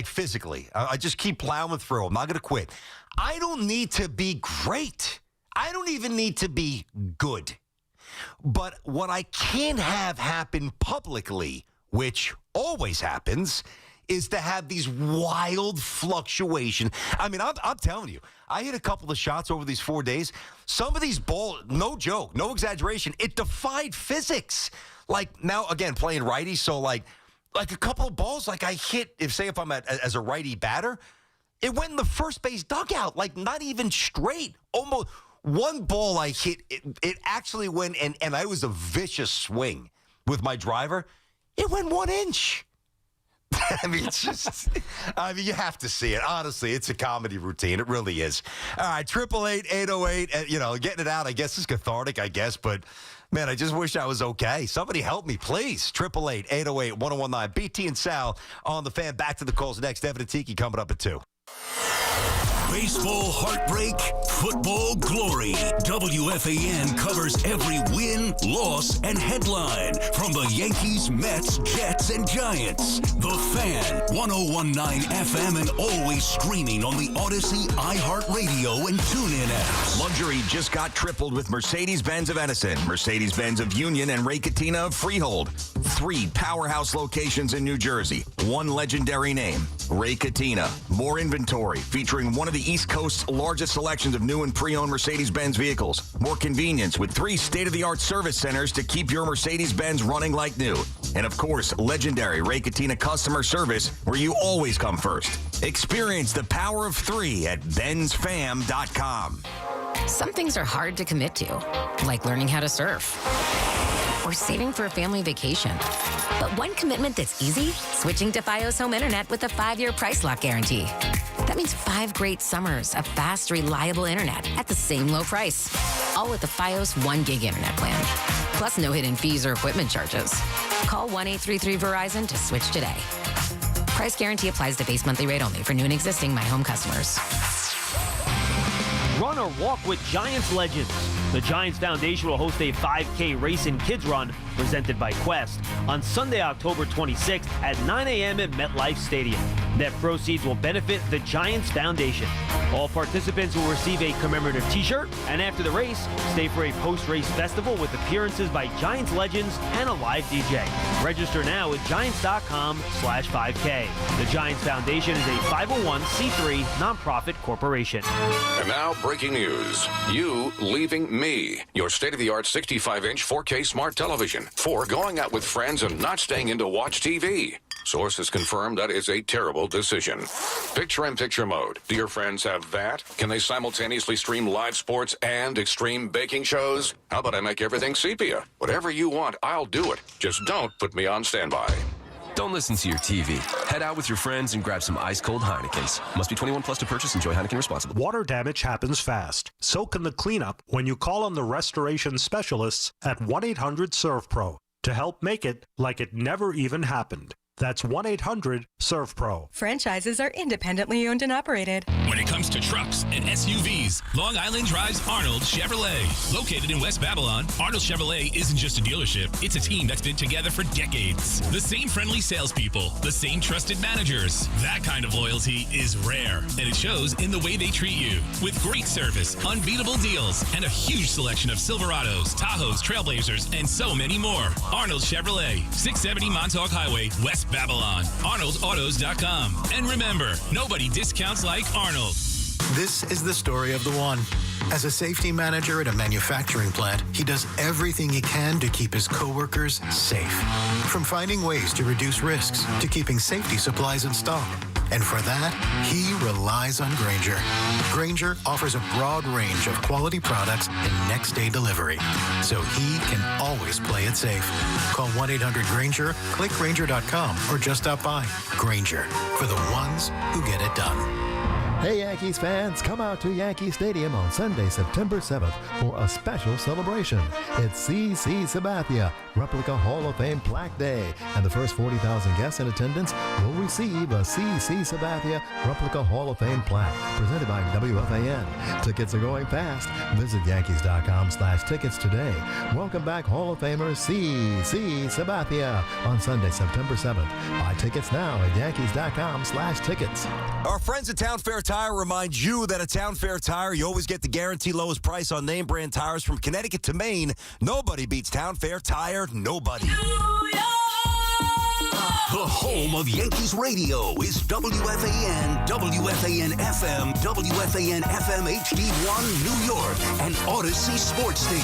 Physically. I just keep plowing through. I'm not going to quit. I don't need to be great. I don't even need to be good. But what I can't have happen publicly, which always happens, is to have these wild fluctuations. I mean, I'm telling you, I hit a couple of shots over these 4 days. Some of these balls, no joke, no exaggeration, it defied physics. Now, again, playing righty, so a couple of balls, I hit, if I'm as a righty batter, it went in the first base dugout, not even straight. Almost one ball I hit, it actually went, and it was a vicious swing with my driver. It went 1 inch. I mean, you have to see it. Honestly, it's a comedy routine. It really is. All right, 888-808. Getting it out, I guess, is cathartic, but, man, I just wish I was okay. Somebody help me, please. 888-808-1019. BT and Sal on the Fan. Back to the calls next. Evan and Tiki coming up at 2. Baseball heartbreak, football glory. WFAN covers every win, loss, and headline from the Yankees, Mets, Jets, and Giants. The Fan, 101.9 FM, and always streaming on the Odyssey, iHeartRadio, and TuneIn apps. Luxury just got tripled with Mercedes-Benz of Edison, Mercedes-Benz of Union, and Ray Cattina of Freehold. 3 powerhouse locations in New Jersey. 1 legendary name, Ray Cattina. More inventory, featuring one of the East Coast's largest selections of new and pre-owned Mercedes-Benz vehicles. More convenience with 3 state-of-the-art service centers to keep your Mercedes-Benz running like new. And of course, legendary Ray Cattina customer service, where you always come first. Experience the power of 3 at benzfam.com. Some things are hard to commit to, like learning how to surf or saving for a family vacation. But one commitment that's easy, switching to Fios Home Internet with a 5-year price lock guarantee. That means 5 great summers of fast, reliable internet at the same low price. All with the Fios 1 gig internet plan. Plus no hidden fees or equipment charges. Call 1-833-VERIZON to switch today. Price guarantee applies to base monthly rate only for new and existing My Home customers. Run or walk with Giants legends. The Giants Foundation will host a 5K race and kids run presented by Quest on Sunday, October 26th at 9 a.m. at MetLife Stadium. Net proceeds will benefit the Giants Foundation. All participants will receive a commemorative t-shirt, and after the race, stay for a post-race festival with appearances by Giants legends and a live DJ. Register now at giants.com/5K. The Giants Foundation is a 501c3 nonprofit corporation. And now, breaking news. You leaving me. Your state-of-the-art 65-inch 4K smart television. For going out with friends and not staying in to watch TV. Sources confirm that is a terrible decision. Picture-in-picture mode. Do your friends have that? Can they simultaneously stream live sports and extreme baking shows? How about I make everything sepia? Whatever you want, I'll do it. Just don't put me on standby. Don't listen to your TV. Head out with your friends and grab some ice-cold Heinekens. Must be 21 plus to purchase. Enjoy Heineken responsibly. Water damage happens fast. So can the cleanup when you call on the restoration specialists at 1-800-SERVPRO to help make it like it never even happened. That's 1-800-SERVPRO. Franchises are independently owned and operated. When it comes to trucks and SUVs, Long Island drives Arnold Chevrolet. Located in West Babylon, Arnold Chevrolet isn't just a dealership, it's a team that's been together for decades. The same friendly salespeople, the same trusted managers. That kind of loyalty is rare, and it shows in the way they treat you. With great service, unbeatable deals, and a huge selection of Silverados, Tahoes, Trailblazers, and so many more. Arnold Chevrolet, 670 Montauk Highway, West Babylon. ArnoldAutos.com. And remember, nobody discounts like Arnold. This is the story of the one. As a safety manager at a manufacturing plant, he does everything he can to keep his coworkers safe. From finding ways to reduce risks to keeping safety supplies in stock. And for that, he relies on Grainger. Grainger offers a broad range of quality products and next-day delivery, so he can always play it safe. Call 1-800-GRAINGER, click Grainger.com, or just stop by. Grainger, for the ones who get it done. Hey Yankees fans, come out to Yankee Stadium on Sunday, September 7th for a special celebration. It's C.C. Sabathia, Replica Hall of Fame Plaque Day, and the first 40,000 guests in attendance will receive a C.C. Sabathia Replica Hall of Fame plaque presented by WFAN. Tickets are going fast. Visit Yankees.com/tickets today. Welcome back Hall of Famer C.C. Sabathia on Sunday, September 7th. Buy tickets now at Yankees.com/tickets. Our friends at Town Fair Tire remind you that at Town Fair Tire, you always get the guaranteed lowest price on name brand tires from Connecticut to Maine. Nobody beats Town Fair Tire. Nobody. The home of Yankees radio is WFAN, WFAN FM, WFAN FM HD1 New York, and Odyssey Sports Station.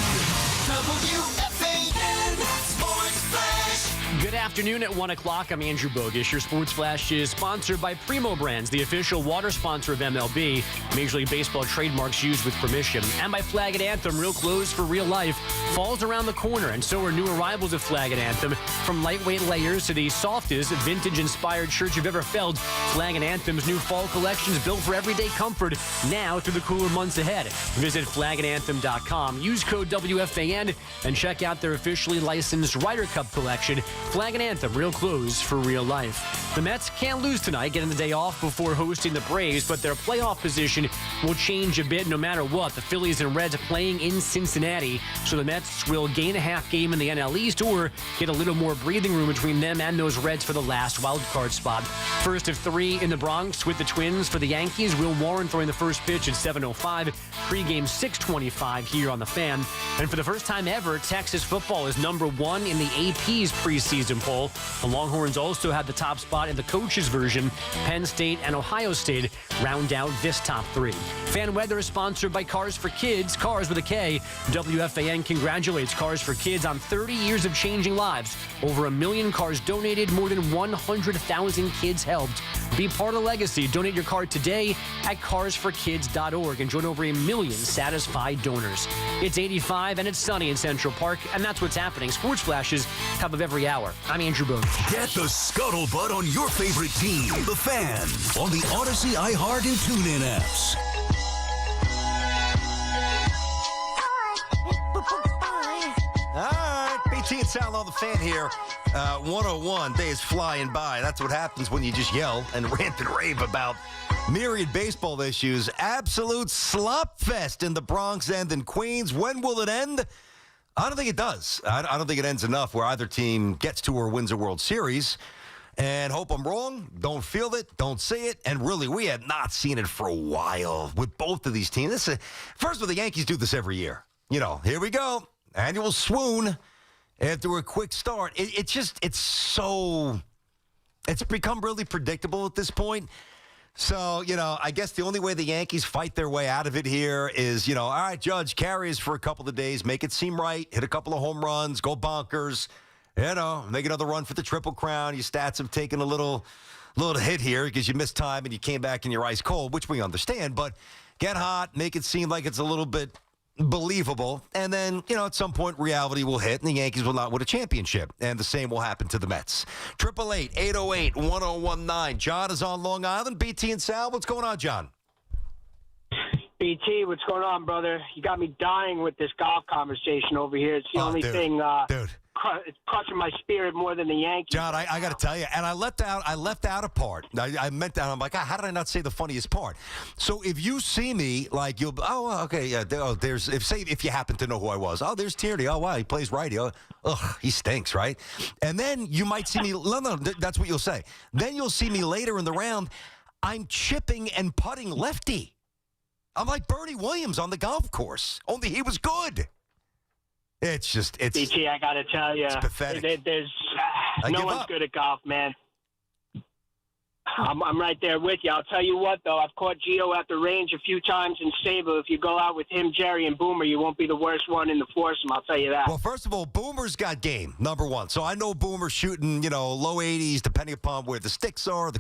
WFAN Sports Flash. Good afternoon at 1 o'clock. I'm Andrew Bogish. Your Sports Flash is sponsored by Primo Brands, the official water sponsor of MLB. Major League Baseball trademarks used with permission. And by Flag and Anthem, real clothes for real life. Fall's around the corner, and so are new arrivals of Flag and Anthem. From lightweight layers to the softest vintage-inspired shirts you've ever felt, Flag and Anthem's new fall collections built for everyday comfort now through the cooler months ahead. Visit flagandanthem.com. Use code WFAN and check out their officially licensed Ryder Cup collection. Flag and Anthem, real clothes for real life. The Mets can't lose tonight, getting the day off before hosting the Braves, but their playoff position will change a bit no matter what. The Phillies and Reds playing in Cincinnati, so the Mets will gain a half game in the NL East or get a little more breathing room between them and those Reds for the last wild card spot. First of three in the Bronx with the Twins for the Yankees. Will Warren throwing the first pitch at 7:05. Pregame 6:25 here on the Fan. And for the first time ever, Texas football is number one in the AP's preseason poll. The Longhorns also had the top spot in the coaches version. Penn State and Ohio State round out this top three. Fan weather is sponsored by Cars for Kids, Cars with a K. WFAN congratulates Cars for Kids on 30 years of changing lives. Over 1 million cars donated, more than 100,000 kids helped. Be part of the legacy. Donate your car today at carsforkids.org and join over 1 million satisfied donors. It's 85 and it's sunny in Central Park, and that's what's happening. Sports Flashes, top of every hour. I'm Andrew Boone. Get the scuttlebutt on your favorite team, the Fan, on the Odyssey, iHeart, and TuneIn apps. All right, BT and Sal on the Fan here. 101 days flying by. That's what happens when you just yell and rant and rave about myriad baseball issues. Absolute slop fest in the Bronx and in Queens. When will it end? I don't think it does. I don't think it ends enough where either team gets to or wins a World Series. And hope I'm wrong. Don't feel it. Don't see it. And really, we have not seen it for a while with both of these teams. First of all, the Yankees do this every year. You know, here we go. Annual swoon after a quick start. It's become really predictable at this point. So, I guess the only way the Yankees fight their way out of it here is, all right, Judge, carry us for a couple of days, make it seem right, hit a couple of home runs, go bonkers, make another run for the Triple Crown. Your stats have taken a little hit here because you missed time and you came back and you're ice cold, which we understand, but get hot, make it seem like it's a little bit believable, and then, at some point reality will hit and the Yankees will not win a championship, and the same will happen to the Mets. 888-808-1019. John is on Long Island. BT and Sal, what's going on, John? BT, what's going on, brother? You got me dying with this golf conversation over here. It's the only thing it's crushing my spirit more than the Yankees. John, I got to tell you, and I left out a part. I meant that. I'm like, how did I not say the funniest part? So if you see me, like, you'll, okay, yeah, there's, if you happen to know who I was, there's Tierney. Oh, wow, he plays righty. Oh, he stinks, right? And then you might see me, no, that's what you'll say. Then you'll see me later in the round, I'm chipping and putting lefty. I'm like Bernie Williams on the golf course, only he was good. It's BT, I got to tell you, it's pathetic. There's no one's good at golf, man. I'm right there with you. I'll tell you what, though. I've caught Gio at the range a few times in Sable. If you go out with him, Jerry, and Boomer, you won't be the worst one in the foursome. I'll tell you that. Well, first of all, Boomer's got game, number one. So I know Boomer's shooting, low 80s, depending upon where the sticks are.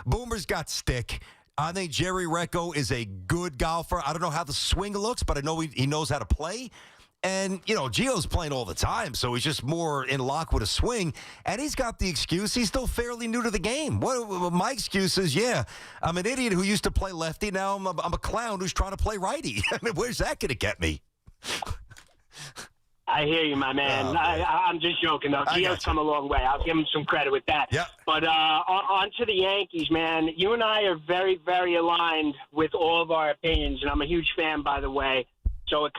Boomer's got stick. I think Jerry Recco is a good golfer. I don't know how the swing looks, but I know he knows how to play. And, Gio's playing all the time, so he's just more in lock with a swing. And he's got the excuse he's still fairly new to the game. My excuse is, I'm an idiot who used to play lefty. Now I'm a clown who's trying to play righty. I mean, where's that going to get me? I hear you, my man. I'm just joking, though. Gio's come a long way. I'll give him some credit with that. Yeah. But on to the Yankees, man. You and I are very, very aligned with all of our opinions, and I'm a huge fan, by the way. So it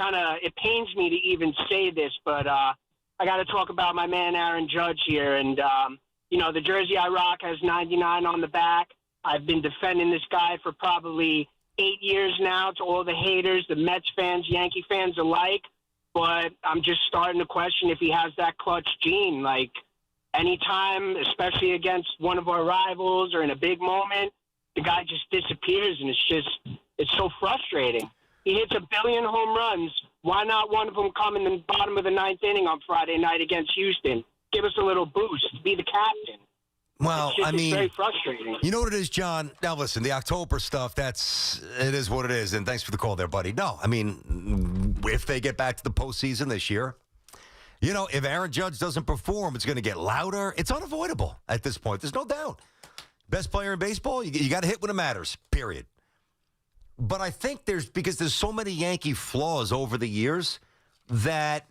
pains me to even say this, but I got to talk about my man Aaron Judge here. And, the jersey I rock has 99 on the back. I've been defending this guy for probably 8 years now to all the haters, the Mets fans, Yankee fans alike. But I'm just starting to question if he has that clutch gene. Like, anytime, especially against one of our rivals or in a big moment, the guy just disappears, and it's so frustrating. He hits 1 billion home runs. Why not one of them come in the bottom of the ninth inning on Friday night against Houston? Give us a little boost. Be the captain. Well, It's very frustrating. You know what it is, John? Now, listen, the October stuff, it is what it is. And thanks for the call there, buddy. No, if they get back to the postseason this year, if Aaron Judge doesn't perform, it's going to get louder. It's unavoidable at this point. There's no doubt. Best player in baseball, you got to hit when it matters, period. But I think because there's so many Yankee flaws over the years that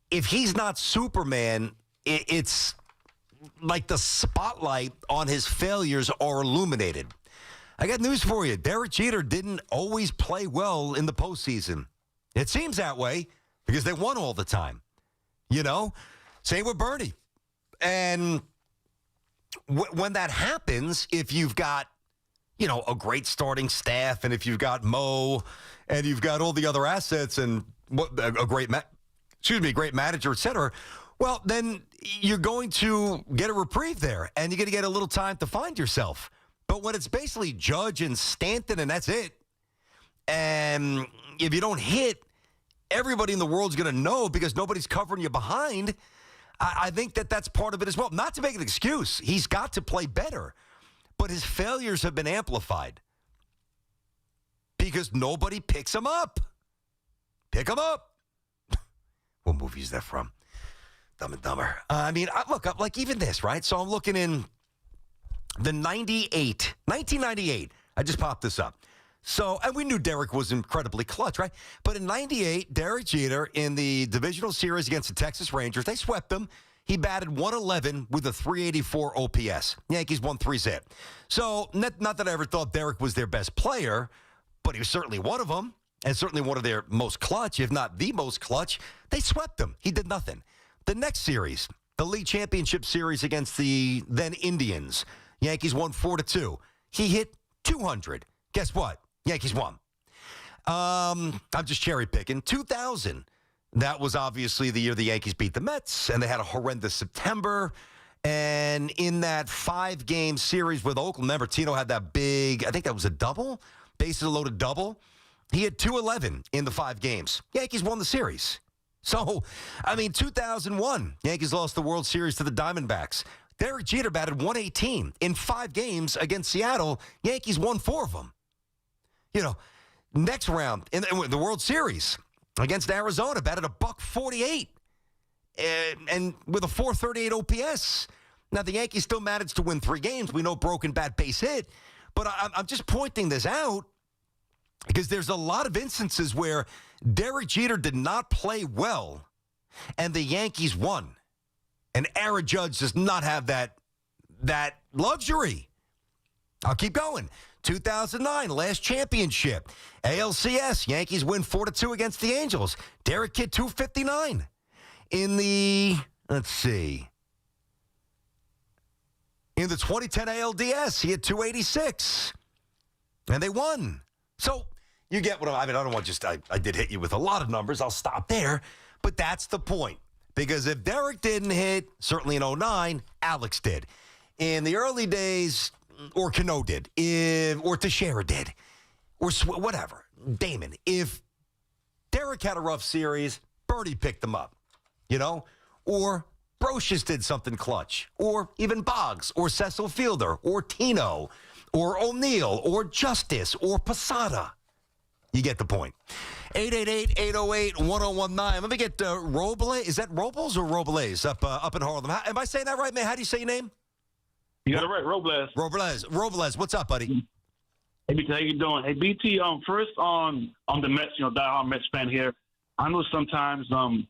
if he's not Superman, it's like the spotlight on his failures are illuminated. I got news for you. Derek Jeter didn't always play well in the postseason. It seems that way because they won all the time. Same with Bernie. And when that happens, if you've got a great starting staff, and if you've got Mo, and you've got all the other assets, and a great manager, et cetera, well, then you're going to get a reprieve there, and you're going to get a little time to find yourself. But when it's basically Judge and Stanton, and that's it, and if you don't hit, everybody in the world's going to know because nobody's covering you behind. I think that's part of it as well. Not to make an excuse. He's got to play better. But his failures have been amplified because nobody picks him up. Pick him up. What movie is that from? Dumb and Dumber. Look, like even this, right? So I'm looking in the 1998. I just popped this up. So, and we knew Derek was incredibly clutch, right? But in 98, Derek Jeter in the divisional series against the Texas Rangers, they swept them. He batted 111 with a 384 OPS. Yankees won 3-0. So, not that I ever thought Derek was their best player, but he was certainly one of them, and certainly one of their most clutch, if not the most clutch. They swept him. He did nothing. The next series, the league championship series against the then Indians, Yankees won 4-2. He hit 200. Guess what? Yankees won. I'm just cherry picking. 2000. That was obviously the year the Yankees beat the Mets, and they had a horrendous September. And in that 5-game series with Oakland, remember, Tino had that big, I think that was a double, bases loaded double. He had 211 in the 5 games. Yankees won the series. So, 2001, Yankees lost the World Series to the Diamondbacks. Derek Jeter batted 118 in 5 games against Seattle. Yankees won 4 of them. Next round in the World Series against Arizona, batted $148 and with a 438 OPS. Now, the Yankees still managed to win 3 games. We know broken bat base hit. But I'm just pointing this out because there's a lot of instances where Derek Jeter did not play well and the Yankees won. And Aaron Judge does not have that luxury. I'll keep going. 2009, last championship. ALCS, Yankees win 4-2 against the Angels. Derek Kitt, 259. In the 2010 ALDS, he had 286. And they won. So you get what I don't want I did hit you with a lot of numbers. I'll stop there. But that's the point. Because if Derek didn't hit, certainly in 2009, Alex did. In the early days, or Cano did, or Teixeira did, or whatever, Damon. If Derek had a rough series, Birdie picked them up, or Brocious did something clutch, or even Boggs, or Cecil Fielder, or Tino, or O'Neill, or Justice, or Posada. You get the point. 888-808-1019. Let me get Robles. Is that Robles or Robles up in Harlem? Am I saying that right, man? How do you say your name? You got it right, Robles. Robles, what's up, buddy? Hey, BT, how you doing? Hey, BT, first on the Mets, diehard Mets fan here. I know sometimes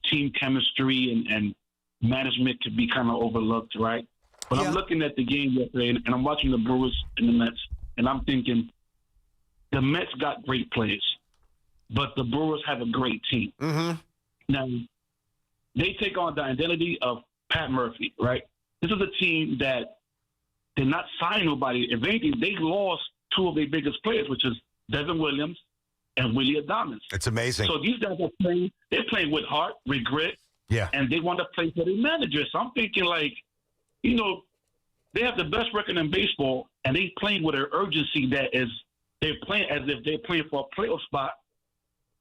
team chemistry and management could be kind of overlooked, right? But I'm looking at the game yesterday, and I'm watching the Brewers and the Mets, and I'm thinking the Mets got great players, but the Brewers have a great team. Mm-hmm. Now, they take on the identity of Pat Murphy, right? This is a team that did not sign nobody. If anything, they lost two of their biggest players, which is Devin Williams and Willie Adames. It's amazing. So these guys are playing. They're playing with heart, with grit, and they want to play for their manager. So I'm thinking, they have the best record in baseball, and they playing with an urgency that is they're playing as if they're playing for a playoff spot.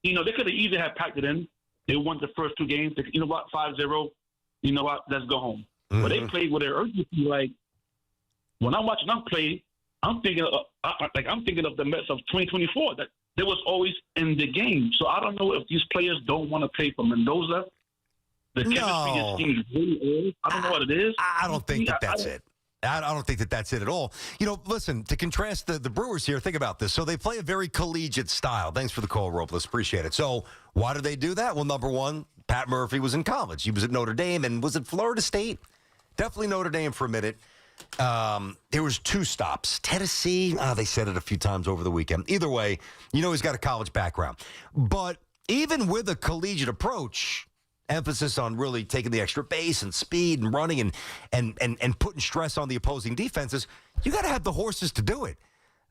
They could have easily have packed it in. They won the first two games. 5-0. You know what? Let's go home. Mm-hmm. But they played with their urgency. When I'm watching them play, I'm thinking of the Mets of 2024. That they was always in the game. So I don't know if these players don't want to play for Mendoza. The chemistry just seems really old. I don't know what it is. I don't think that's it. I don't think that's it at all. Listen, to contrast the Brewers here, think about this. So they play a very collegiate style. Thanks for the call, Robles. Appreciate it. So why do they do that? Well, number one, Pat Murphy was in college. He was at Notre Dame and was at Florida State. Definitely Notre Dame for a minute. There was two stops. Tennessee, they said it a few times over the weekend. Either way, he's got a college background. But even with a collegiate approach, emphasis on really taking the extra base and speed and running and putting stress on the opposing defenses, you got to have the horses to do it.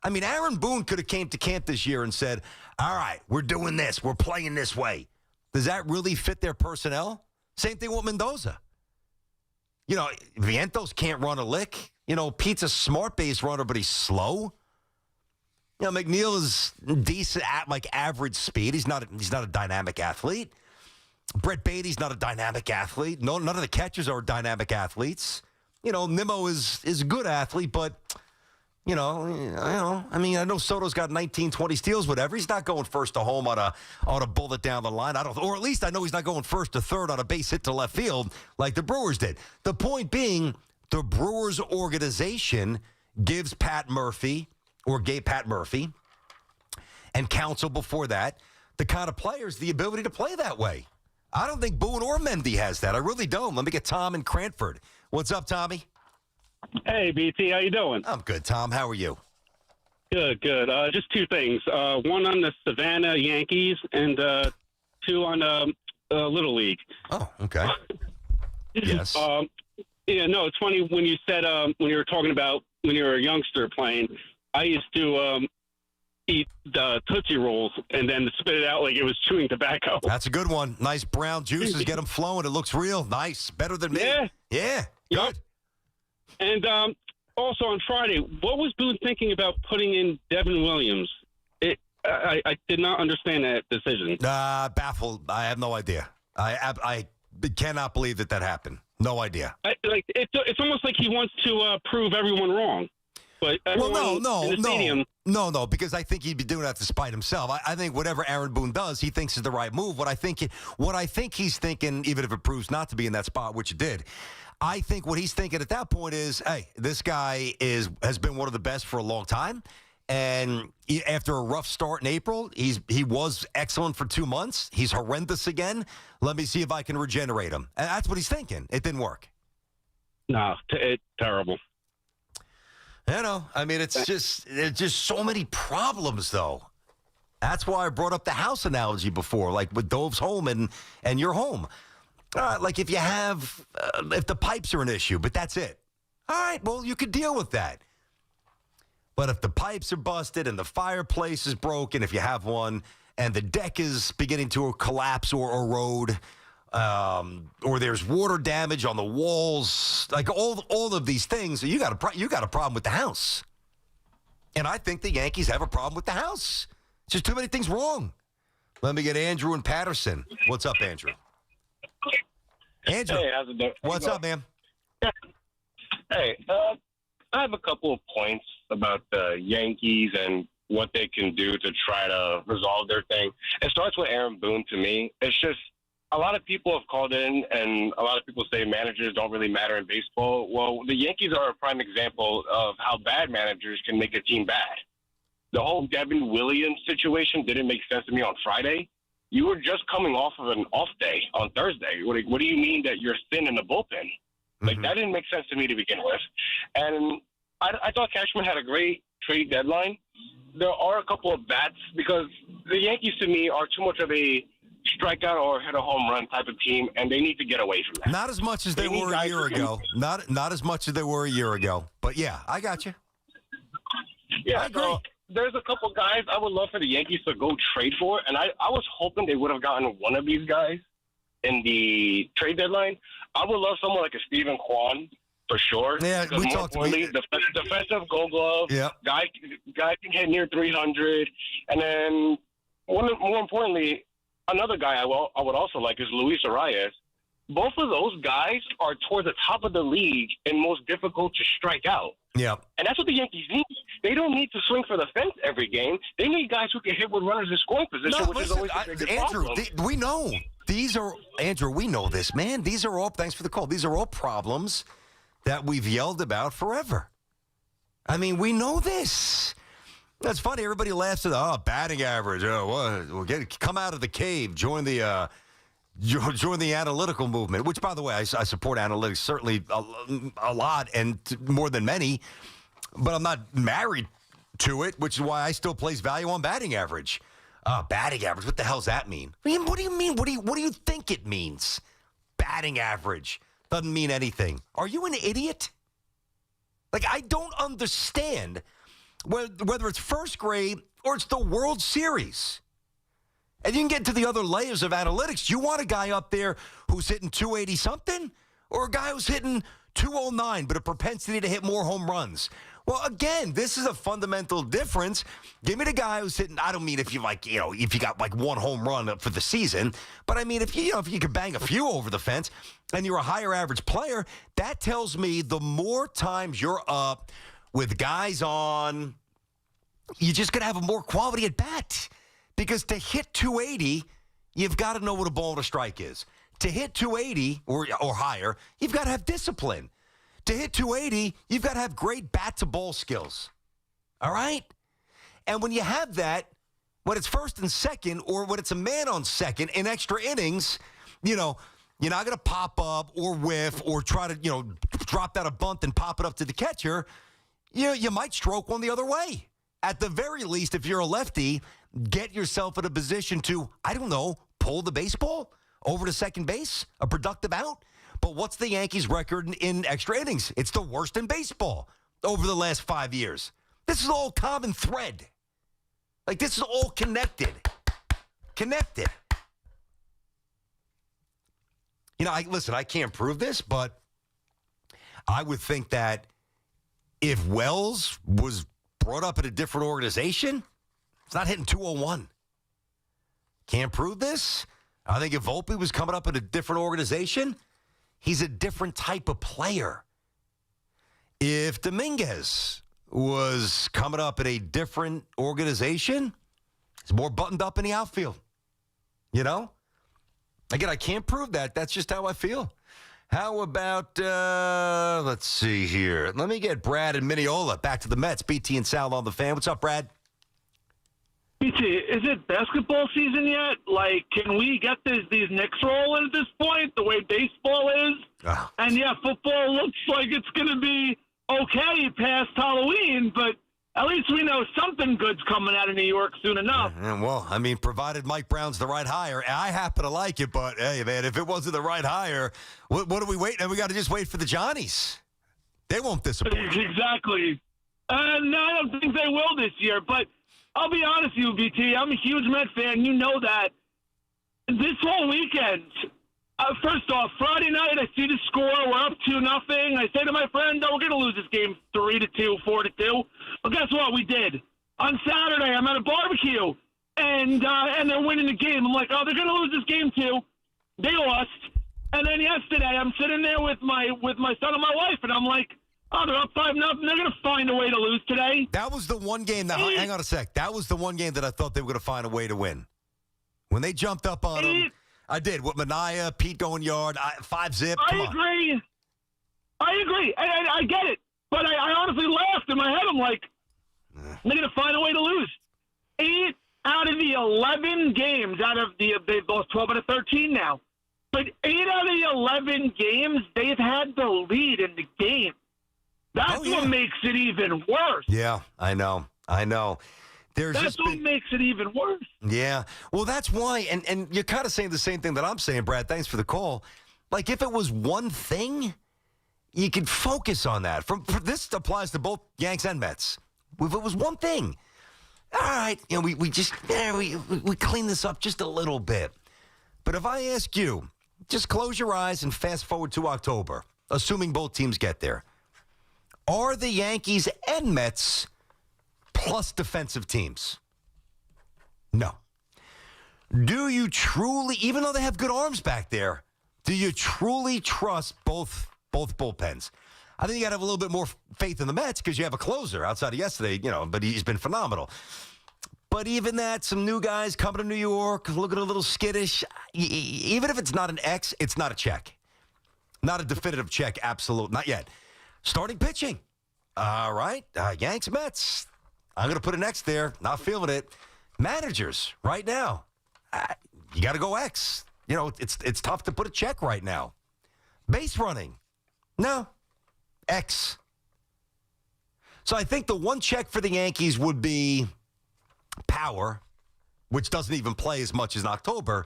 I mean, Aaron Boone could have came to camp this year and said, all right, we're doing this. We're playing this way. Does that really fit their personnel? Same thing with Mendoza. Vientos can't run a lick. Pete's a smart base runner, but he's slow. McNeil is decent at average speed. He's not a dynamic athlete. Brett Beatty's not a dynamic athlete. No, none of the catchers are dynamic athletes. Nimmo is a good athlete, but I know Soto's got 19, 20 steals, whatever. He's not going first to home on a bullet down the line. Or at least I know he's not going first to third on a base hit to left field like the Brewers did. The point being, the Brewers organization gives Pat Murphy, or gave Pat Murphy, and counsel before that, the kind of players, the ability to play that way. I don't think Boone or Mendy has that. I really don't. Let me get Tom in Cranford. What's up, Tommy? Hey, BT, how you doing? I'm good, Tom. How are you? Good. Just two things. One on the Savannah Yankees and two on Little League. Oh, okay. Yes. It's funny when you said when you were talking about when you were a youngster playing, I used to eat the Tootsie Rolls and then spit it out like it was chewing tobacco. That's a good one. Nice brown juices. Get them flowing. It looks real. Nice. Better than me. Yeah. Good. And also on Friday, what was Boone thinking about putting in Devin Williams? I did not understand that decision. Baffled. I have no idea. I cannot believe that happened. No idea. It's almost like he wants to prove everyone wrong. But No, because I think he'd be doing that to spite himself. I think whatever Aaron Boone does, he thinks is the right move. What I think he's thinking, even if it proves not to be in that spot, which it did, I think what he's thinking at that point is, hey, this guy has been one of the best for a long time. And after a rough start in April, he was excellent for 2 months. He's horrendous again. Let me see if I can regenerate him. And that's what he's thinking. It didn't work. No, it's terrible. You know, I mean, there's just so many problems, though. That's why I brought up the house analogy before, like with Dove's home and your home. Like if the pipes are an issue, but that's it. All right, well, you could deal with that. But if the pipes are busted and the fireplace is broken, if you have one, and the deck is beginning to collapse or erode, or there's water damage on the walls, like all of these things, you got a problem with the house. And I think the Yankees have a problem with the house. Just too many things wrong. Let me get Andrew and Patterson. What's up, Andrew? Andrew, hey, how's it doing? What's up, man? Hey, I have a couple of points about the Yankees and what they can do to try to resolve their thing. It starts with Aaron Boone to me. It's just a lot of people have called in, and a lot of people say managers don't really matter in baseball. Well, the Yankees are a prime example of how bad managers can make a team bad. The whole Devin Williams situation didn't make sense to me on Friday. You were just coming off of an off day on Thursday. What do you mean that you're thin in the bullpen? Like, that didn't make sense to me to begin with. And I thought Cashman had a great trade deadline. There are a couple of bats because the Yankees, to me, are too much of a strikeout or hit a home run type of team, and they need to get away from that. Not as much as they were a year ago. Not as much as they were a year ago. But, yeah, I got you. Yeah, so there's a couple guys I would love for the Yankees to go trade for, and I was hoping they would have gotten one of these guys in the trade deadline. I would love someone like a Steven Kwan for sure. Yeah, because we more talked. Defensive Gold Glove. Yeah, guy can hit near 300, and then more importantly, another guy I would also like is Luis Arias. Both of those guys are toward the top of the league and most difficult to strike out. Yeah. And that's what the Yankees need. They don't need to swing for the fence every game. They need guys who can hit with runners in scoring position, which is always the biggest Andrew, problem. we know. Andrew, we know this, man. These are all, thanks for the call, these are all problems that we've yelled about forever. I mean, we know this. That's funny. Everybody laughs at batting average. Come out of the cave. Join the analytical movement, which, by the way, I support analytics certainly a lot and more than many, but I'm not married to it, which is why I still place value on batting average. Batting average, what the hell does that mean? What do you mean? What do you think it means? Batting average doesn't mean anything. Are you an idiot? Like, I don't understand whether it's first grade or it's the World Series. And you can get to the other layers of analytics. You want a guy up there who's hitting 280-something or a guy who's hitting 209 but a propensity to hit more home runs? Well, again, this is a fundamental difference. Give me the guy who's hitting, I don't mean if you got like one home run for the season, but I mean if you could bang a few over the fence and you're a higher average player, that tells me the more times you're up with guys on, you're just going to have a more quality at bat. Because to hit 280, you've got to know what a ball and a strike is. To hit 280 or higher, you've got to have discipline. To hit 280, you've got to have great bat-to-ball skills. All right? And when you have that, when it's first and second or when it's a man on second in extra innings, you're not going to pop up or whiff or try to, drop that a bunt and pop it up to the catcher. You might stroke one the other way. At the very least, if you're a lefty, get yourself in a position to, I don't know, pull the baseball over to second base, a productive out. But what's the Yankees' record in extra innings? It's the worst in baseball over the last 5 years. This is all common thread. Like, this is all connected. Connected. I can't prove this, but I would think that if Wells was brought up at a different organization, it's not hitting 201. Can't prove this. I think if Volpe was coming up at a different organization, he's a different type of player. If Dominguez was coming up at a different organization, he's more buttoned up in the outfield. Again, I can't prove that. That's just how I feel. How about, let's see here. Let me get Brad and Mineola back to the Mets. BT and Sal on the Fan. What's up, Brad? BT, is it basketball season yet? Like, can we get these Knicks rolling at this point, the way baseball is? And, yeah, football looks like it's going to be okay past Halloween, but at least we know something good's coming out of New York soon enough. Well, I mean, provided Mike Brown's the right hire, I happen to like it, but, hey, man, if it wasn't the right hire, what are we waiting? We got to just wait for the Johnnies. They won't disappoint. Exactly. No, I don't think they will this year, but I'll be honest with you, BT. I'm a huge Met fan. You know that. This whole weekend, first off, Friday night, I see the score. We're up 2-0. I say to my friend, we're going to lose this game 3-2, 4-2. Well, guess what? We did. On Saturday, I'm at a barbecue, and they're winning the game. I'm like, they're going to lose this game too. They lost. And then yesterday, I'm sitting there with my son and my wife, and I'm like, they're up 5-0. They're going to find a way to lose today. That was the one game that, hang on a sec. That was the one game that I thought they were going to find a way to win. When they jumped up on them, I did. With Mania, Pete going yard, 5-zip. I agree. I get it. But I honestly laughed in my head. I'm like, they're going to find a way to lose. 8 out of the 11 games, they've lost 12 out of 13 now. But 8 out of the 11 games, they've had the lead in the game. That's what makes it even worse. Yeah, I know. That's what makes it even worse. Yeah. Well, that's why, and you're kind of saying the same thing that I'm saying, Brad. Thanks for the call. Like, if it was one thing, you could focus on that. This applies to both Yanks and Mets. If it was one thing, all right, we just we clean this up just a little bit. But if I ask you, just close your eyes and fast forward to October, assuming both teams get there. Are the Yankees and Mets plus defensive teams? No. Do you truly, even though they have good arms back there, do you truly trust both bullpens? I think you got to have a little bit more faith in the Mets because you have a closer outside of yesterday, but he's been phenomenal. But even that, some new guys coming to New York, looking a little skittish. Even if it's not an X, it's not a check. Not a definitive check, absolute, not yet. Starting pitching. All right, Yanks, Mets. I'm going to put an X there. Not feeling it. Managers, right now. You got to go X. It's tough to put a check right now. Base running. No. X. So I think the one check for the Yankees would be power, which doesn't even play as much as in October.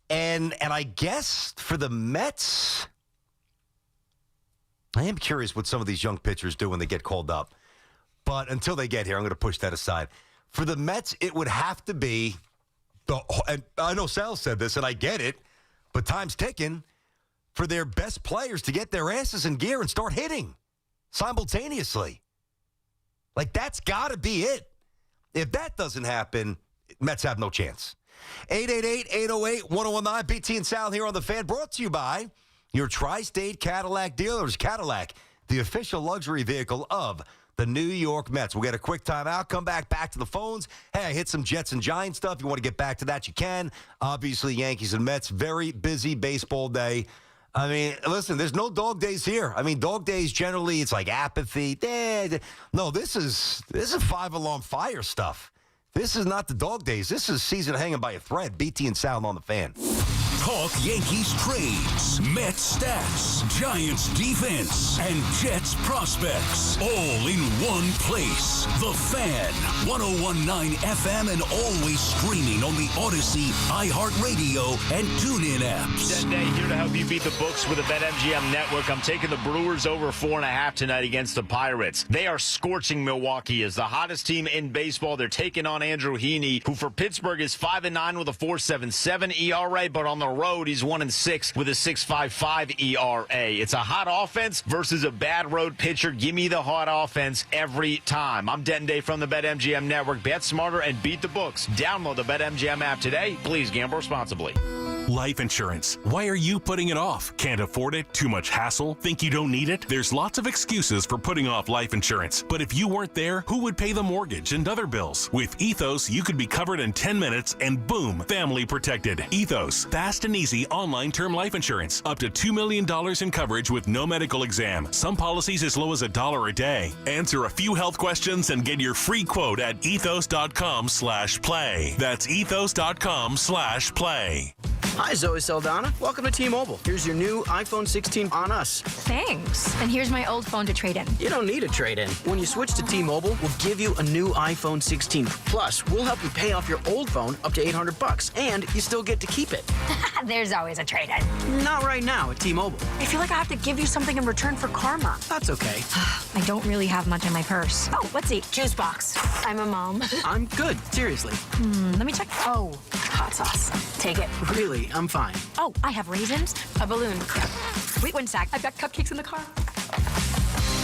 And I guess for the Mets, I am curious what some of these young pitchers do when they get called up. But until they get here, I'm going to push that aside. For the Mets, it would have to be, and I know Sal said this, and I get it, but time's ticking for their best players to get their asses in gear and start hitting simultaneously. Like, that's got to be it. If that doesn't happen, Mets have no chance. 888-808-1019, BT and Sal here on The Fan, brought to you by your Tri-State Cadillac dealers. Cadillac, the official luxury vehicle of the New York Mets. We'll get a quick timeout, come back to the phones. Hey, I hit some Jets and Giants stuff. If you want to get back to that, you can. Obviously, Yankees and Mets, very busy baseball day. I mean, listen, there's no dog days here. I mean, dog days, generally, it's like apathy. No, this is 5-alarm fire stuff. This is not the dog days. This is season hanging by a thread. BT and Sal on The Fan. Talk Yankees trades, Mets stats, Giants defense, and Jets prospects. All in one place. The Fan, 101.9 FM, and always streaming on the Odyssey, iHeartRadio, and TuneIn apps. Today, here to help you beat the books with the BetMGM Network. I'm taking the Brewers over 4.5 tonight against the Pirates. They are scorching Milwaukee as the hottest team in baseball. They're taking on Andrew Heaney, who for Pittsburgh is 5-9 with a 4.77 ERA, but on the road, he's 1-6 with a 6.55 ERA. It's a hot offense versus a bad road pitcher. Give me the hot offense every time. I'm Denton Day from the BetMGM Network. Bet smarter and beat the books. Download the BetMGM app today. Please gamble responsibly. Life insurance. Why are you putting it off? Can't afford it? Too much hassle? Think you don't need it? There's lots of excuses for putting off life insurance. But if you weren't there, who would pay the mortgage and other bills? With Ethos, you could be covered in 10 minutes and boom, family protected. Ethos, fast and easy online term life insurance. Up to $2 million in coverage with no medical exam. Some policies as low as $1 a day. Answer a few health questions and get your free quote at ethos.com/play. That's ethos.com/play. Hi, Zoe Saldana. Welcome to T-Mobile. Here's your new iPhone 16 on us. Thanks. And here's my old phone to trade in. You don't need a trade-in. When you switch to T-Mobile, we'll give you a new iPhone 16. Plus, we'll help you pay off your old phone up to $800, and you still get to keep it. There's always a trade-in. Not right now at T-Mobile. I feel like I have to give you something in return for karma. That's okay. I don't really have much in my purse. Oh, let's see. Juice box. I'm a mom. I'm good. Seriously. Let me check. Oh, hot sauce. Take it. Really, I'm fine. Oh, I have raisins, a balloon. Wait one sec. I've got cupcakes in the car.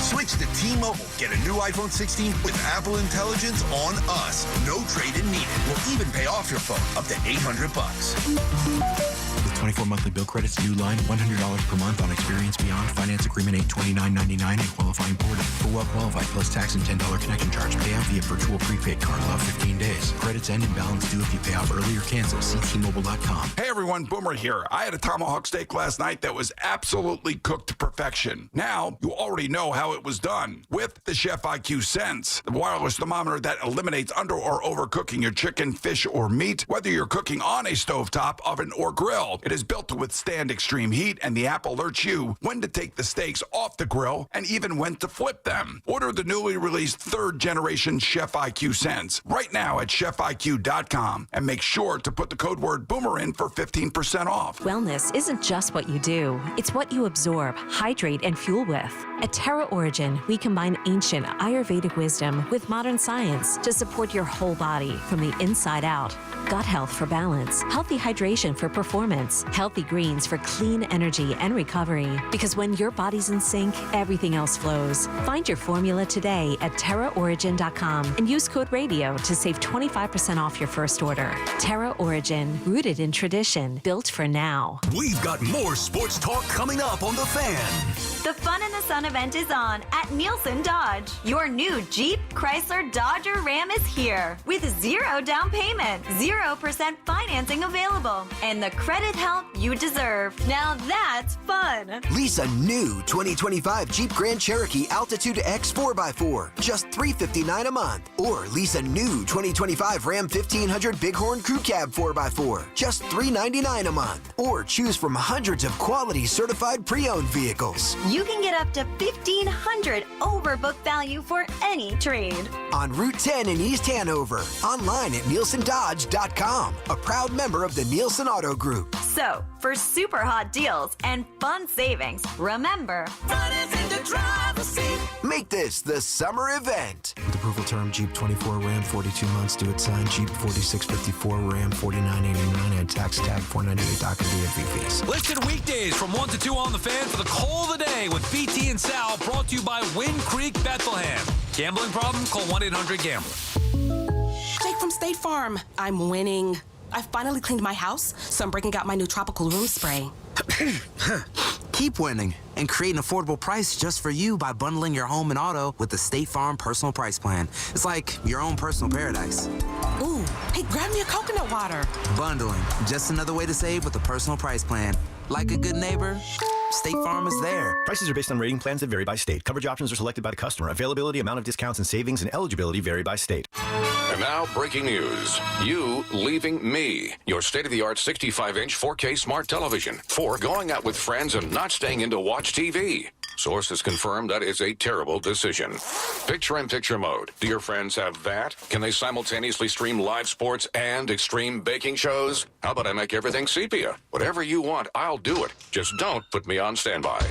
Switch to T-Mobile. Get a new iPhone 16 with Apple Intelligence on us. No trade-in needed. We'll even pay off your phone up to $800. With 24 monthly bill credits, new line, $100 per month on Experience Beyond. Finance agreement $829.99 and qualifying imported. For well-qualified plus tax and $10 connection charge. Pay out via virtual prepaid card. Allow 15 days. Credits end and balance due if you pay off early or cancel. See T-Mobile.com. Hey everyone, Boomer here. I had a tomahawk steak last night that was absolutely cooked to perfection. Now, you already know how it was done with the Chef IQ Sense, the wireless thermometer that eliminates under or overcooking your chicken, fish, or meat, whether you're cooking on a stovetop, oven, or grill. It is built to withstand extreme heat, and the app alerts you when to take the steaks off the grill and even when to flip them. Order the newly released third-generation Chef IQ Sense right now at chefiq.com and make sure to put the code word Boomer in for 15% off. Wellness isn't just what you do, it's what you absorb, hydrate, and fuel with. At Terra Origin, we combine ancient Ayurvedic wisdom with modern science to support your whole body from the inside out. Gut health for balance, healthy hydration for performance, healthy greens for clean energy and recovery. Because when your body's in sync, everything else flows. Find your formula today at TerraOrigin.com and use code RADIO to save 25% off your first order. Terra Origin, rooted in tradition, built for now. We've got more sports talk coming up on The Fan. The Fun in the Sun event is on at Nielsen Dodge. Your new Jeep, Chrysler, Dodge, or Ram is here with 0 down payment, 0% financing available, and the credit help you deserve. Now that's fun. Lease a new 2025 Jeep Grand Cherokee Altitude X 4x4, just $359 a month. Or lease a new 2025 Ram 1500 Bighorn Crew Cab 4x4, just $399 a month. Or choose from hundreds of quality certified pre-owned vehicles. You can get up to $1,500 over book value for any trade. On Route 10 in East Hanover. Online at NielsenDodge.com. A proud member of the Nielsen Auto Group. So, for super hot deals and fun savings, remember, fun is in the driver's seat. Make this the summer event. With approval term Jeep 24 Ram 42 months due at sign, Jeep 4654 Ram 4989 and tax tag 498 doc and DMV fees. Listen weekdays from 1 to 2 on The Fan for the call of the day with BT and Sal, brought to you by Wind Creek Bethlehem. Gambling problem? Call 1-800-GAMBLER. Jake from State Farm. I'm winning. I finally cleaned my house, so I'm breaking out my new tropical room spray. Keep winning and create an affordable price just for you by bundling your home and auto with the State Farm Personal Price Plan. It's like your own personal paradise. Ooh, hey, grab me a coconut water. Bundling, just another way to save with a personal price plan. Like a good neighbor, State Farm is there. Prices are based on rating plans that vary by state. Coverage options are selected by the customer. Availability, amount of discounts and savings, and eligibility vary by state. And now, breaking news. You leaving me. Your state-of-the-art 65-inch 4K smart television for going out with friends and not staying in to watch TV. Sources confirm that is a terrible decision. Picture-in-picture mode. Do your friends have that? Can they simultaneously stream live sports and extreme baking shows? How about I make everything sepia? Whatever you want, I'll do it. Just don't put me on standby.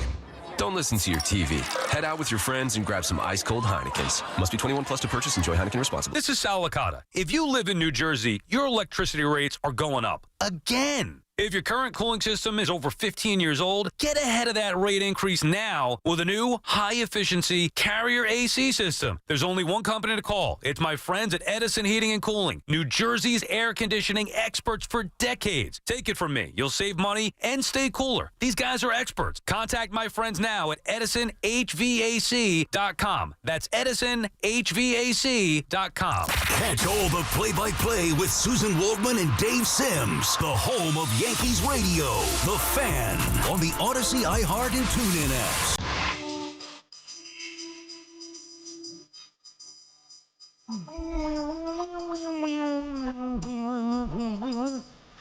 Don't listen to your TV. Head out with your friends and grab some ice-cold Heinekens. Must be 21 plus to purchase. Enjoy Heineken responsibly. This is Sal Licata. If you live in New Jersey, your electricity rates are going up again. If your current cooling system is over 15 years old, get ahead of that rate increase now with a new high-efficiency Carrier AC system. There's only one company to call. It's my friends at Edison Heating and Cooling, New Jersey's air conditioning experts for decades. Take it from me. You'll save money and stay cooler. These guys are experts. Contact my friends now at EdisonHVAC.com. That's EdisonHVAC.com. Catch all the play-by-play with Susan Waldman and Dave Sims, the home of Yankees Radio, The Fan, on the Odyssey, iHeart, and TuneIn apps.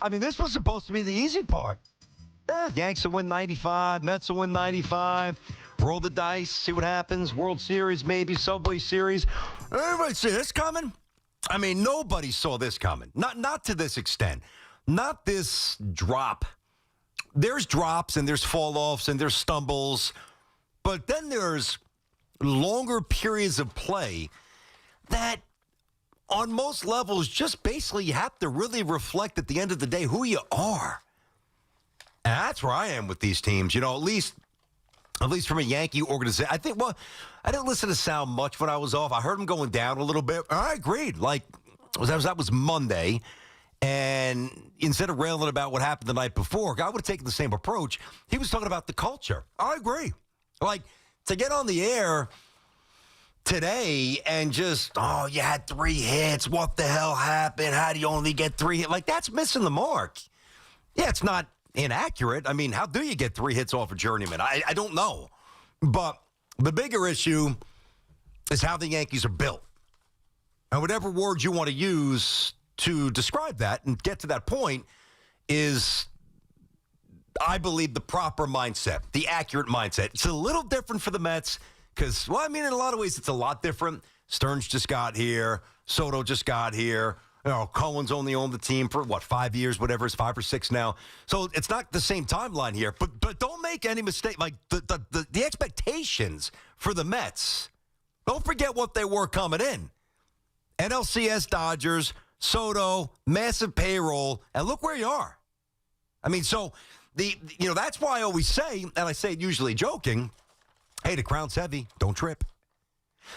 I mean, this was supposed to be the easy part. Yanks will win 95, Mets will win 95. Roll the dice, see what happens. World Series, maybe Subway Series. Everybody see this coming? I mean, nobody saw this coming. Not to this extent. Not this drop. There's drops and there's fall-offs and there's stumbles. But then there's longer periods of play that on most levels just basically you have to really reflect at the end of the day who you are. And that's where I am with these teams. You know, at least from a Yankee organization. I think, well, I didn't listen to Sal much when I was off. I heard him going down a little bit. I agreed. Like, that was Monday. And instead of railing about what happened the night before, I would have taken the same approach. He was talking about the culture. I agree. Like, to get on the air today and just, oh, you had 3 hits. What the hell happened? How do you only get 3 hits? Like, that's missing the mark. Yeah, it's not inaccurate. I mean, how do you get 3 hits off a journeyman? I don't know. But the bigger issue is how the Yankees are built. And whatever word you want to use to describe that and get to that point is, I believe, the proper mindset, the accurate mindset. It's a little different for the Mets because, well, I mean, in a lot of ways, it's a lot different. Stearns just got here. Soto just got here. You know, Cohen's only owned the team for, 5 years, whatever, it's 5 or 6 now. So it's not the same timeline here. But don't make any mistake. Like, the expectations for the Mets, don't forget what they were coming in. NLCS Dodgers, Soto, massive payroll, and look where you are. I mean, so, that's why I always say, and I say it usually joking, hey, the crown's heavy, don't trip.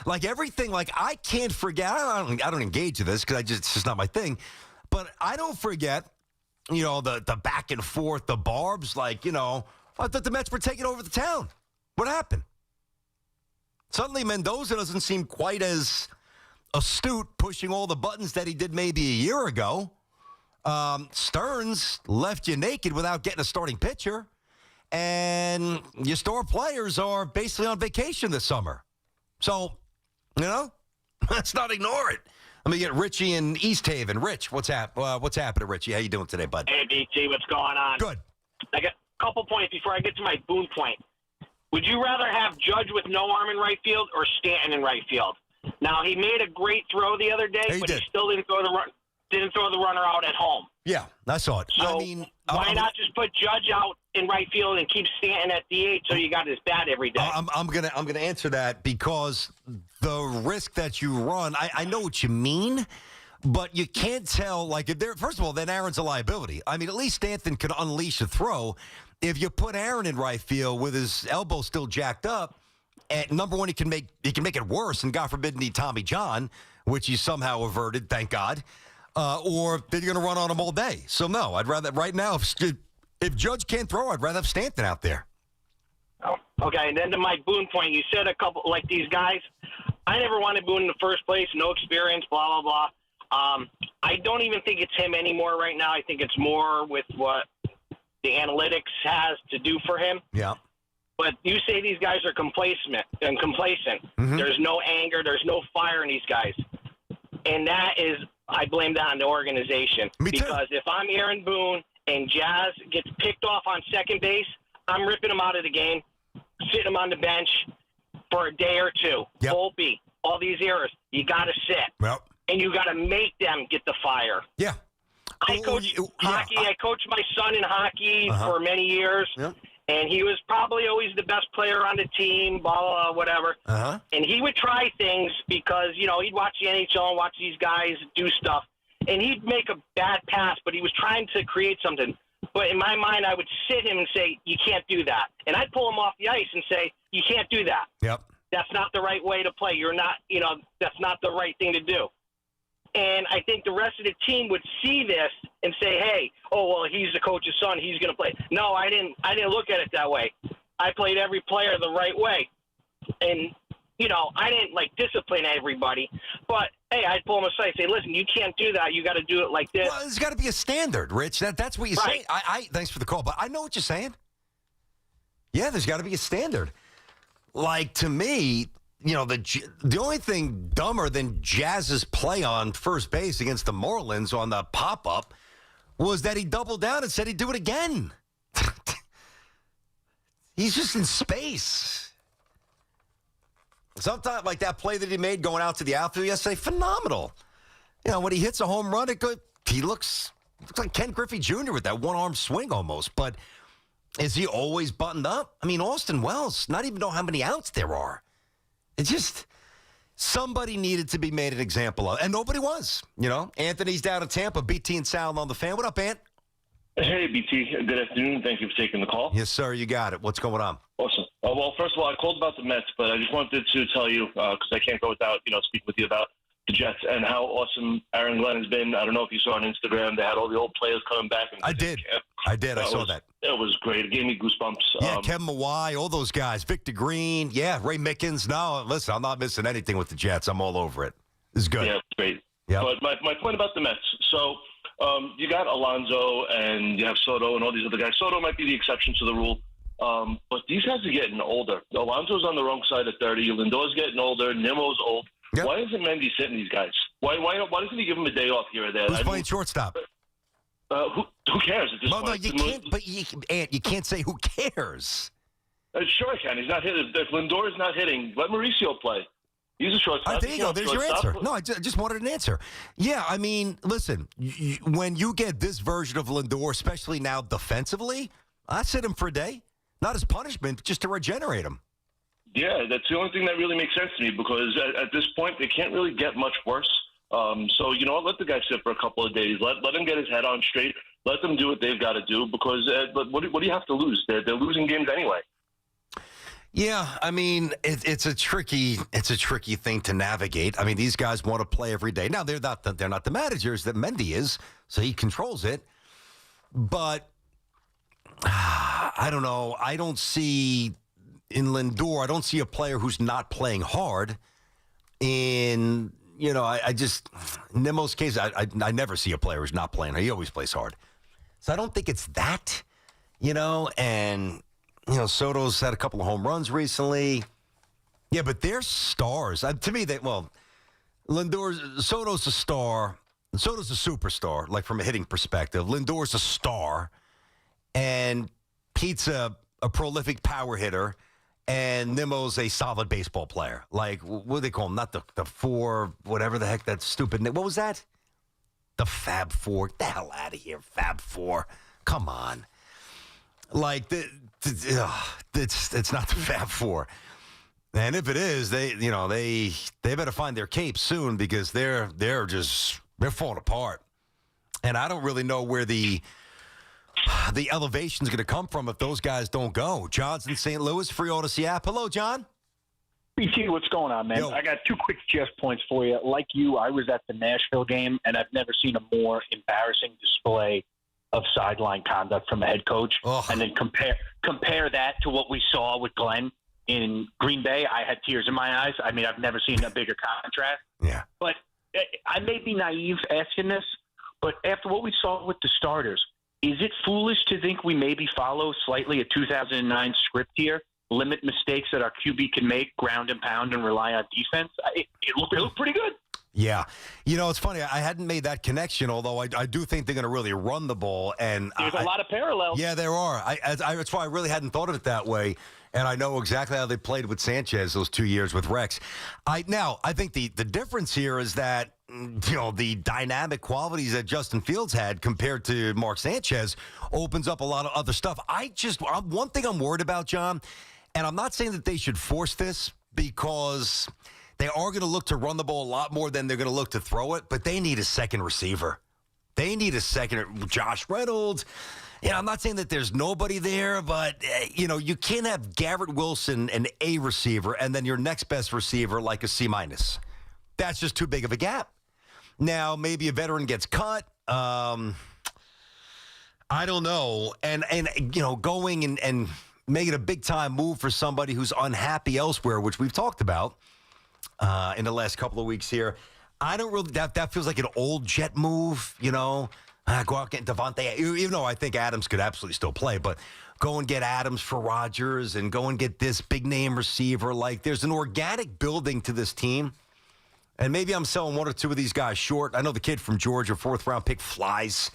Like everything, like I can't forget. I don't engage in this because it's just not my thing. But I don't forget, the back and forth, the barbs. Like, I thought the Mets were taking over the town. What happened? Suddenly Mendoza doesn't seem quite as astute, pushing all the buttons that he did maybe a year ago. Stearns left you naked without getting a starting pitcher, and your star players are basically on vacation this summer. So, let's not ignore it. Let me get Richie in East Haven. Rich, what's happening, Richie? How you doing today, bud? Hey, BT, what's going on? Good. I got a couple points before I get to my Boone point. Would you rather have Judge with no arm in right field or Stanton in right field? Now, he made a great throw the other day, but he still didn't throw the runner out at home. Yeah, I saw it. So why not just put Judge out in right field and keep Stanton at DH so you got his bat every day? I'm gonna answer that because the risk that you run, I know what you mean, but you can't tell. Like, if first of all, then Aaron's a liability. I mean, at least Stanton could unleash a throw. If you put Aaron in right field with his elbow still jacked up, and number one, he can make it worse, and God forbid need Tommy John, which he somehow averted, thank God. Or they're going to run on him all day. So, no, I'd rather, right now, if Judge can't throw, I'd rather have Stanton out there. Oh, okay, and then to my Boone point, you said a couple, like these guys, I never wanted Boone in the first place, no experience, blah, blah, blah. I don't even think it's him anymore right now. I think it's more with what the analytics has to do for him. Yeah. But you say these guys are complacent. Mm-hmm. There's no anger. There's no fire in these guys. And that is, I blame that on the organization. Me too. Because if I'm Aaron Boone and Jazz gets picked off on second base, I'm ripping him out of the game, sitting him on the bench for a day or two. Yep. Volpe, all these errors, you got to sit. Yep. And you got to make them get the fire. Yeah. I coach hockey. I coached my son in hockey for many years. Yep. And he was probably always the best player on the team, blah, blah, blah, whatever. And he would try things because, he'd watch the NHL and watch these guys do stuff. And he'd make a bad pass, but he was trying to create something. But in my mind, I would sit him and say, you can't do that. And I'd pull him off the ice and say, you can't do that. Yep. That's not the right way to play. You're not, that's not the right thing to do. And I think the rest of the team would see this and say, hey, he's the coach's son. He's going to play. No, I didn't look at it that way. I played every player the right way. And, I didn't, discipline everybody. But, hey, I'd pull them aside and say, listen, you can't do that. You got to do it like this. Well, there's got to be a standard, Rich. That's what you're saying. Thanks for the call, but I know what you're saying. Yeah, there's got to be a standard. Like, to me, the only thing dumber than Jazz's play on first base against the Marlins on the pop-up was that he doubled down and said he'd do it again. He's just in space. Sometimes, like that play that he made going out to the outfield yesterday, phenomenal. You know, when he hits a home run, he looks like Ken Griffey Jr. with that one-arm swing almost. But is he always buttoned up? I mean, Austin Wells, not even know how many outs there are. It's just somebody needed to be made an example of, and nobody was. You know, Anthony's down in Tampa, BT and Sal on the Fan. What up, Ant? Hey, BT. Good afternoon. Thank you for taking the call. Yes, sir. You got it. What's going on? Awesome. Well, first of all, I called about the Mets, but I just wanted to tell you, because I can't go without, speaking with you about the Jets and how awesome Aaron Glenn has been. I don't know if you saw on Instagram, they had all the old players coming back. I did. I saw that. It was great. It gave me goosebumps. Yeah, Kevin Mawai, all those guys. Victor Green. Yeah, Ray Mickens. No, listen, I'm not missing anything with the Jets. I'm all over it. It's good. Yeah, it's great. Yep. But my point about the Mets. So you got Alonso and you have Soto and all these other guys. Soto might be the exception to the rule. But these guys are getting older. Alonso's on the wrong side of 30. Lindor's getting older. Nimmo's old. Yep. Why isn't Mendy sitting these guys? Why doesn't he give them a day off here or there? Who's playing shortstop? Who cares at this point? No, you can't. But you can't say who cares. Sure, I can. He's not hitting. If Lindor is not hitting, let Mauricio play. He's a shortstop. There you go. There's your answer. No, I just wanted an answer. Yeah, I mean, listen, when you get this version of Lindor, especially now defensively, I sit him for a day. Not as punishment, just to regenerate him. Yeah, that's the only thing that really makes sense to me because at this point, they can't really get much worse. So, let the guy sit for a couple of days. Let him get his head on straight. Let them do what they've got to do because what do you have to lose? They're losing games anyway. Yeah, I mean, it's a tricky thing to navigate. I mean, these guys want to play every day. Now, they're not the managers that Mendy is, so he controls it. But I don't know. I don't see in Lindor, I don't see a player who's not playing hard. In Nimmo's case, I never see a player who's not playing hard. He always plays hard. So I don't think it's that, and, Soto's had a couple of home runs recently. Yeah, but they're stars. To me, Soto's a star. Soto's a superstar, like from a hitting perspective. Lindor's a star. And Pete's a prolific power hitter. And Nimmo's a solid baseball player. Like, what do they call him? Not the four, whatever the heck that stupid name. What was that? The Fab Four. Get the hell out of here, Fab Four. Come on. Like, it's not the Fab Four. And if it is, they better find their cape soon because they're falling apart. And I don't really know where the elevation's going to come from if those guys don't go. John's in St. Louis, free Odyssey app. Hello, John. BT, what's going on, man? Yo. I got two quick Jets points for you. Like you, I was at the Nashville game, and I've never seen a more embarrassing display of sideline conduct from a head coach. Ugh. And then compare that to what we saw with Glenn in Green Bay. I had tears in my eyes. I mean, I've never seen a bigger contrast. Yeah. But I may be naive asking this, but after what we saw with the starters, is it foolish to think we maybe follow slightly a 2009 script here? Limit mistakes that our QB can make, ground and pound, and rely on defense? It looked pretty good. Yeah. It's funny. I hadn't made that connection, although I do think they're going to really run the ball. And there's a lot of parallels. Yeah, there are. That's why I really hadn't thought of it that way. And I know exactly how they played with Sanchez those 2 years with Rex. I think the difference here is that, the dynamic qualities that Justin Fields had compared to Mark Sanchez opens up a lot of other stuff. One thing I'm worried about, John, and I'm not saying that they should force this because they are going to look to run the ball a lot more than they're going to look to throw it, but they need a second receiver. They need a second. Josh Reynolds. I'm not saying that there's nobody there, but, you can't have Garrett Wilson, an A receiver, and then your next best receiver like a C-. That's just too big of a gap. Now, maybe a veteran gets cut. I don't know. And going and making a big-time move for somebody who's unhappy elsewhere, which we've talked about in the last couple of weeks here. I don't really – that feels like an old Jet move, Go out and get Devontae, even though I think Adams could absolutely still play, but go and get Adams for Rodgers and go and get this big-name receiver. Like, there's an organic building to this team. And maybe I'm selling one or two of these guys short. I know the kid from Georgia, 4th-round pick, flies.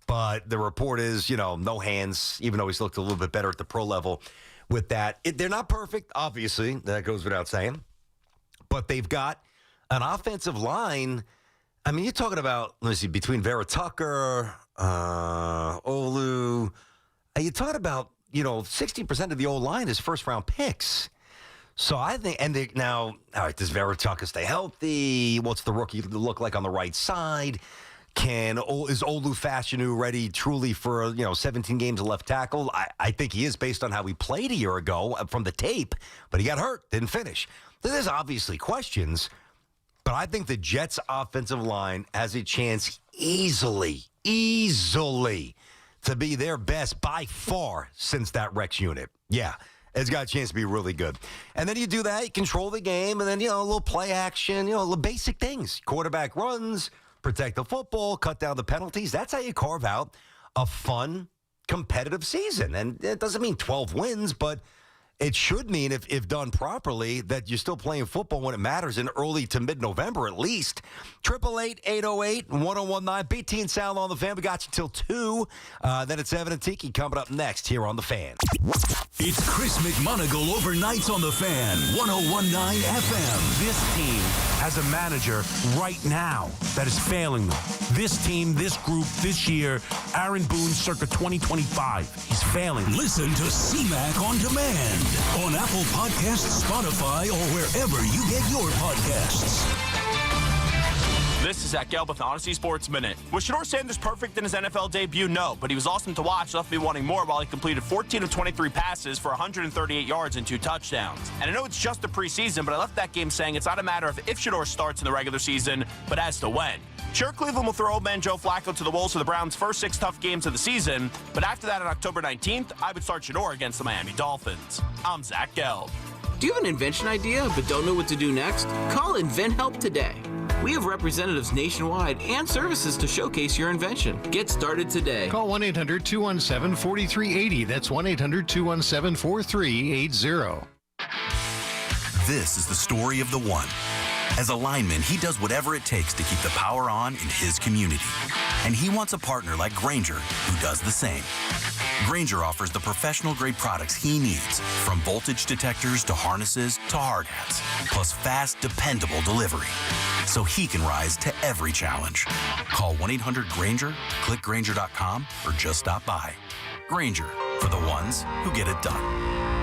But the report is, no hands, even though he's looked a little bit better at the pro level with that. They're not perfect, obviously. That goes without saying. But they've got an offensive line. I mean, you're talking about, let me see, between Vera Tucker, Olu. You're talking about, 60% of the old line is first-round picks. So I think, now, all right, does Vera Tucker stay healthy? What's the rookie look like on the right side? Is Olu Fashanu ready truly for 17 games of left tackle? I think he is based on how he played a year ago from the tape, but he got hurt, didn't finish. There's obviously questions, but I think the Jets' offensive line has a chance easily to be their best by far since that Rex unit. Yeah. It's got a chance to be really good. And then you do that, you control the game, and then, a little play action, little basic things. Quarterback runs, protect the football, cut down the penalties. That's how you carve out a fun, competitive season. And it doesn't mean 12 wins, but it should mean, if done properly, that you're still playing football when it matters in early to mid-November at least. 888-808-1019. BT and Sal on the Fan. We got you till 2. Then it's Evan and Tiki coming up next here on the Fan. It's Chris McMonagle overnights on the Fan. 1019 FM. This team has a manager right now that is failing them. This team, this group, this year, Aaron Boone circa 2025. He's failing. Listen to CMAC on demand on Apple Podcasts, Spotify, or wherever you get your podcasts. This is Zach Gelb with the Odyssey Sports Minute. Was Shedeur Sanders perfect in his NFL debut? No, but he was awesome to watch, left me wanting more while he completed 14 of 23 passes for 138 yards and 2 touchdowns. And I know it's just the preseason, but I left that game saying it's not a matter of if Shedeur starts in the regular season, but as to when. Sure, Cleveland will throw old man Joe Flacco to the wolves for the Browns' first 6 tough games of the season, but after that on October 19th, I would start Shedeur against the Miami Dolphins. I'm Zach Gelb. Do you have an invention idea but don't know what to do next? Call Invent Help today. We have representatives nationwide and services to showcase your invention. Get started today. Call 1-800-217-4380. That's 1-800-217-4380. This is the story of the one. As a lineman, he does whatever it takes to keep the power on in his community. And he wants a partner like Grainger who does the same. Grainger offers the professional-grade products he needs, from voltage detectors to harnesses to hard hats, plus fast, dependable delivery, so he can rise to every challenge. Call 1-800-GRAINGER, click Grainger.com, or just stop by. Grainger, for the ones who get it done.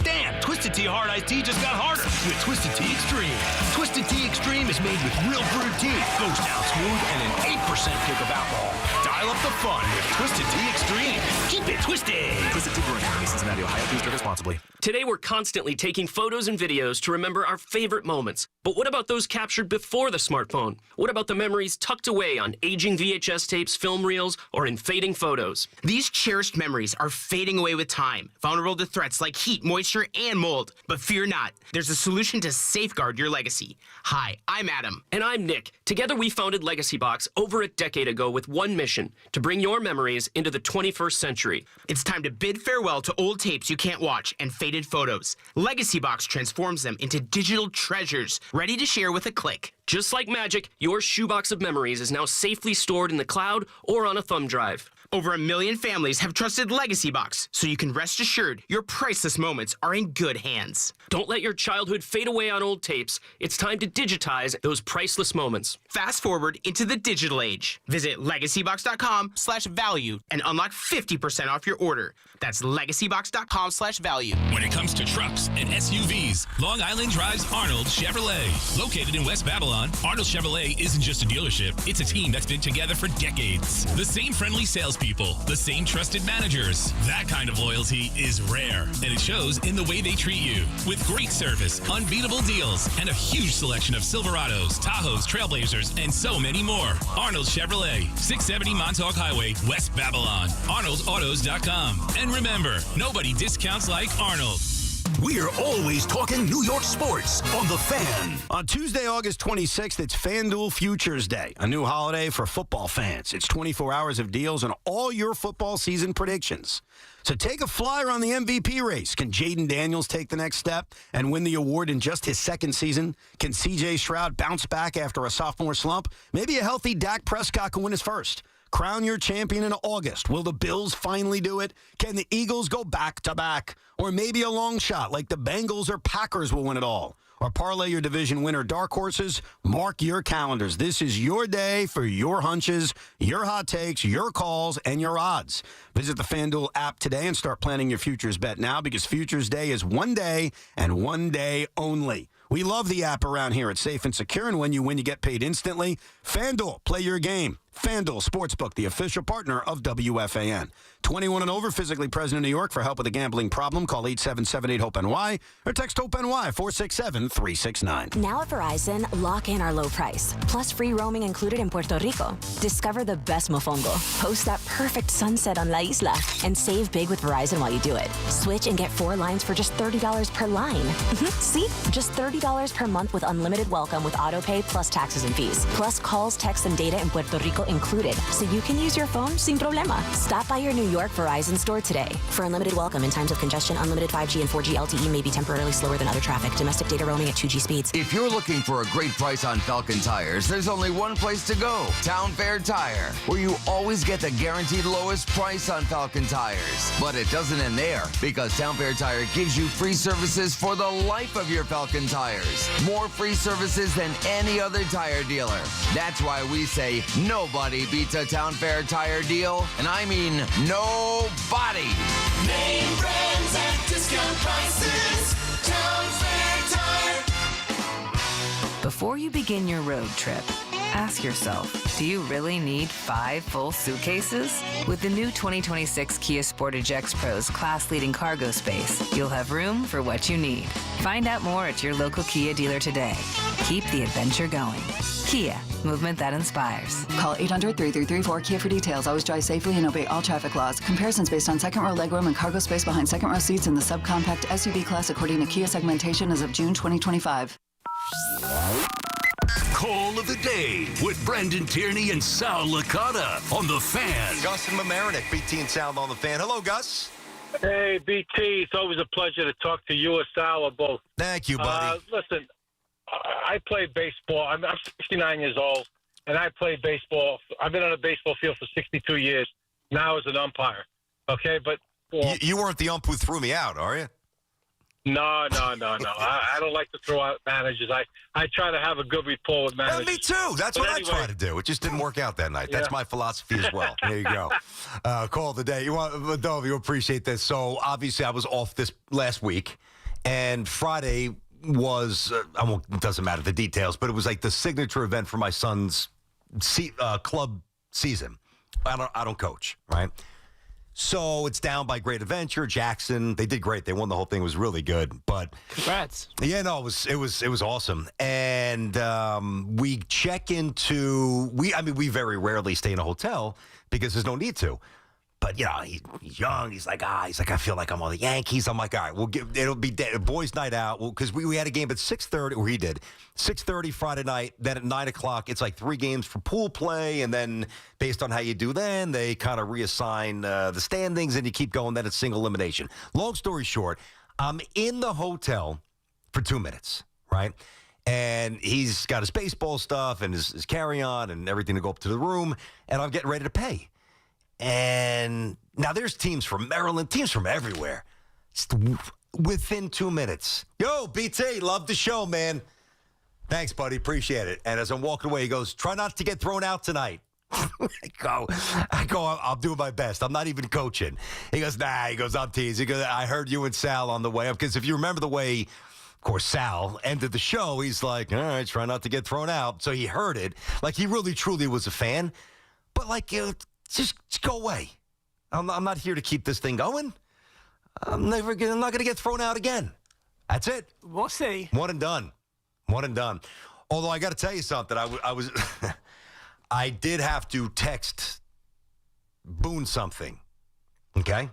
Damn, Twisted Tea Hard Iced Tea just got harder with Twisted Tea Extreme. Twisted Tea Extreme is made with real brewed tea, goes down smooth, and an 8% kick of alcohol. Dial up the fun with Twisted Tea Extreme. Keep it twisted. Twisted Tea Brewing Company, Cincinnati, Ohio. Please drink responsibly. Today, we're constantly taking photos and videos to remember our favorite moments. But what about those captured before the smartphone? What about the memories tucked away on aging VHS tapes, film reels, or in fading photos? These cherished memories are fading away with time, vulnerable to threats like heat, moisture, and mold. But fear not, there's a solution to safeguard your legacy. Hi, I'm Adam. And I'm Nick. Together, we founded Legacy Box over a decade ago with one mission: to bring your memories into the 21st century. It's time to bid farewell to old tapes you can't watch and faded photos. Legacy Box transforms them into digital treasures, ready to share with a click. Just like magic, your shoebox of memories is now safely stored in the cloud or on a thumb drive. Over 1 million families have trusted Legacy Box, so you can rest assured your priceless moments are in good hands. Don't let your childhood fade away on old tapes. It's time to digitize those priceless moments. Fast forward into the digital age. Visit legacybox.com/value and unlock 50% off your order. That's legacybox.com/value. When it comes to trucks and SUVs, Long Island drives Arnold Chevrolet. Located in West Babylon, Arnold Chevrolet isn't just a dealership. It's a team that's been together for decades. The same friendly salespeople, the same trusted managers. That kind of loyalty is rare, and it shows in the way they treat you. With great service, unbeatable deals, and a huge selection of Silverados, Tahoes, Trailblazers, and so many more. Arnold Chevrolet, 670 Montauk Highway, West Babylon. ArnoldAutos.com. And remember, nobody discounts like Arnold. We're always talking New York sports on The Fan. On Tuesday, August 26th, it's FanDuel Futures Day, a new holiday for football fans. It's 24 hours of deals on all your football season predictions. So take a flyer on the MVP race. Can Jaden Daniels take the next step and win the award in just his second season? Can C.J. Stroud bounce back after a sophomore slump? Maybe a healthy Dak Prescott can win his first. Crown your champion in August. Will the Bills finally do it? Can the Eagles go back-to-back? Or maybe a long shot like the Bengals or Packers will win it all? Or parlay your division winner dark horses? Mark your calendars. This is your day for your hunches, your hot takes, your calls, and your odds. Visit the FanDuel app today and start planning your futures bet now, because Futures Day is one day and one day only. We love the app around here. It's safe and secure, and when you win, you get paid instantly. FanDuel, play your game. FanDuel Sportsbook, the official partner of WFAN. 21 and over, physically present in New York. For help with a gambling problem, call 877-8-HOPE-NY or text HOPE-NY 467-369. Now at Verizon, lock in our low price, plus free roaming included in Puerto Rico. Discover the best mofongo, post that perfect sunset on La Isla, and save big with Verizon while you do it. Switch and get 4 lines for just $30 per line. See? Just $30 per month with unlimited welcome with auto pay plus taxes and fees. Plus calls, texts, and data in Puerto Rico included, so you can use your phone sin problema. Stop by your New York Verizon store today. For unlimited welcome in times of congestion, unlimited 5G and 4G LTE may be temporarily slower than other traffic. Domestic data roaming at 2G speeds. If you're looking for a great price on Falcon tires, there's only one place to go. Town Fair Tire, where you always get the guaranteed lowest price on Falcon tires. But it doesn't end there, because Town Fair Tire gives you free services for the life of your Falcon tires. More free services than any other tire dealer. That's why we say nobody beats a Town Fair Tire deal, and I mean nobody. Name brands at discount prices. Town Fair Tire. Before you begin your road trip, ask yourself, do you really need 5 full suitcases? With the new 2026 Kia Sportage X Pro's class-leading cargo space, you'll have room for what you need. Find out more at your local Kia dealer today. Keep the adventure going. Kia, movement that inspires. Call 800-3334-KIA for details. Always drive safely and obey all traffic laws. Comparisons based on second row legroom and cargo space behind second row seats in the subcompact SUV class according to Kia segmentation as of June 2025. Call of the day with Brendan Tierney and Sal Licata on The Fan. Gus and Mamaroneck, BT and Sal on The Fan. Hello, Gus. Hey, BT. It's always a pleasure to talk to you or Sal or both. Thank you, buddy. Listen, I play baseball. I'm 69 years old, and I play baseball. I've been on a baseball field for 62 years, now as an umpire. Okay, but... You weren't the ump who threw me out, are you? No. I don't like to throw out managers. I try to have a good rapport with managers. Me too. That's what I try to do. It just didn't work out that night. That's my philosophy as well. There you go. Call of the day. You appreciate this. So, obviously, I was off this last week, and Friday was, it doesn't matter the details, but it was like the signature event for my son's club season. I don't coach, right? So it's down by Great Adventure, Jackson. They did great. They won the whole thing. It was really good. But congrats. Yeah, no, it was awesome. And we check into we very rarely stay in a hotel because there's no need to. But he's young. He's like I feel like I'm on the Yankees. I'm like, all right, it'll be boys' night out because we had a game at 6:30, or he did 6:30 Friday night. Then at 9:00, it's like 3 games for pool play, and then based on how you do, then they kind of reassign the standings, and you keep going. Then it's single elimination. Long story short, I'm in the hotel for 2 minutes, right? And he's got his baseball stuff and his carry-on and everything to go up to the room, and I'm getting ready to pay. And now there's teams from Maryland, teams from everywhere. Just within 2 minutes. Yo, BT, love the show, man. Thanks, buddy. Appreciate it. And as I'm walking away, he goes, try not to get thrown out tonight. I go, I'll do my best. I'm not even coaching. He goes, nah. He goes, I'm teasing. He goes, I heard you and Sal on the way up. Because if you remember the way, of course, Sal ended the show, he's like, all right, try not to get thrown out. So he heard it. Like, he really, truly was a fan. But, like, just go away. I'm not here to keep this thing going. I'm not going to get thrown out again. That's it. We'll see. One and done. Although I got to tell you something. I was I did have to text Boone something. Okay?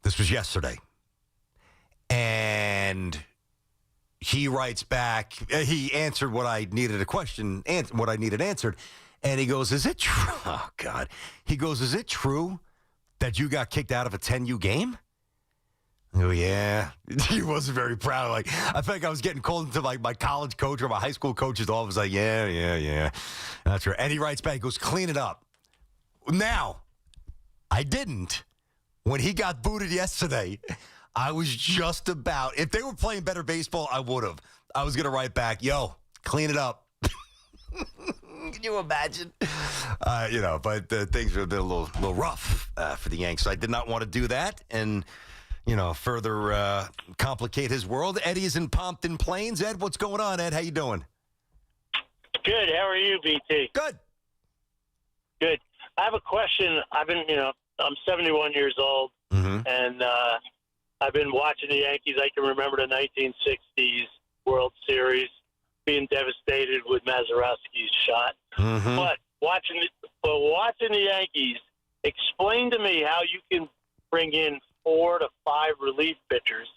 This was yesterday. And he writes back. He answered what I needed what I needed answered. And he goes, is it true? Oh, God. He goes, is it true that you got kicked out of a 10U game? Oh, yeah. He wasn't very proud. Like, I think I was getting called into, like, my college coach or my high school coach's office. Like, yeah. That's right. And he writes back, he goes, clean it up. Now, I didn't. When he got booted yesterday, I was just about, if they were playing better baseball, I would have. I was going to write back, yo, clean it up. Can you imagine? But things have been a little rough for the Yanks. So I did not want to do that and, further complicate his world. Eddie is in Pompton Plains. Ed, what's going on, Ed? How you doing? Good. How are you, BT? Good. Good. I have a question. I'm 71 years old, and I've been watching the Yankees. I can remember the 1960s World Series, being devastated with Mazeroski's shot. But watching the Yankees, explain to me how you can bring in 4 to 5 relief pitchers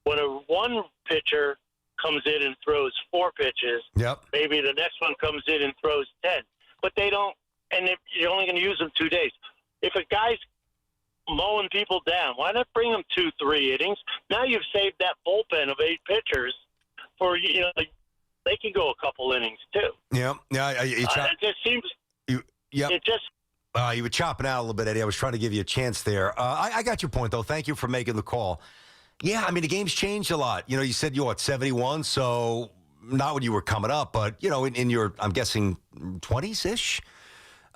when one pitcher comes in and throws 4 pitches. Yep. Maybe the next one comes in and throws 10, but they don't. And if you're only going to use them 2 days. If a guy's mowing people down, why not bring them 2-3 innings? Now you've saved that bullpen of 8 pitchers for they can go a couple innings too. Yeah. It just seems. It just. You were chopping out a little bit, Eddie. I was trying to give you a chance there. I got your point, though. Thank you for making the call. Yeah, I mean, the game's changed a lot. You said you're 71, so not when you were coming up, but, in your, I'm guessing, 20s-ish.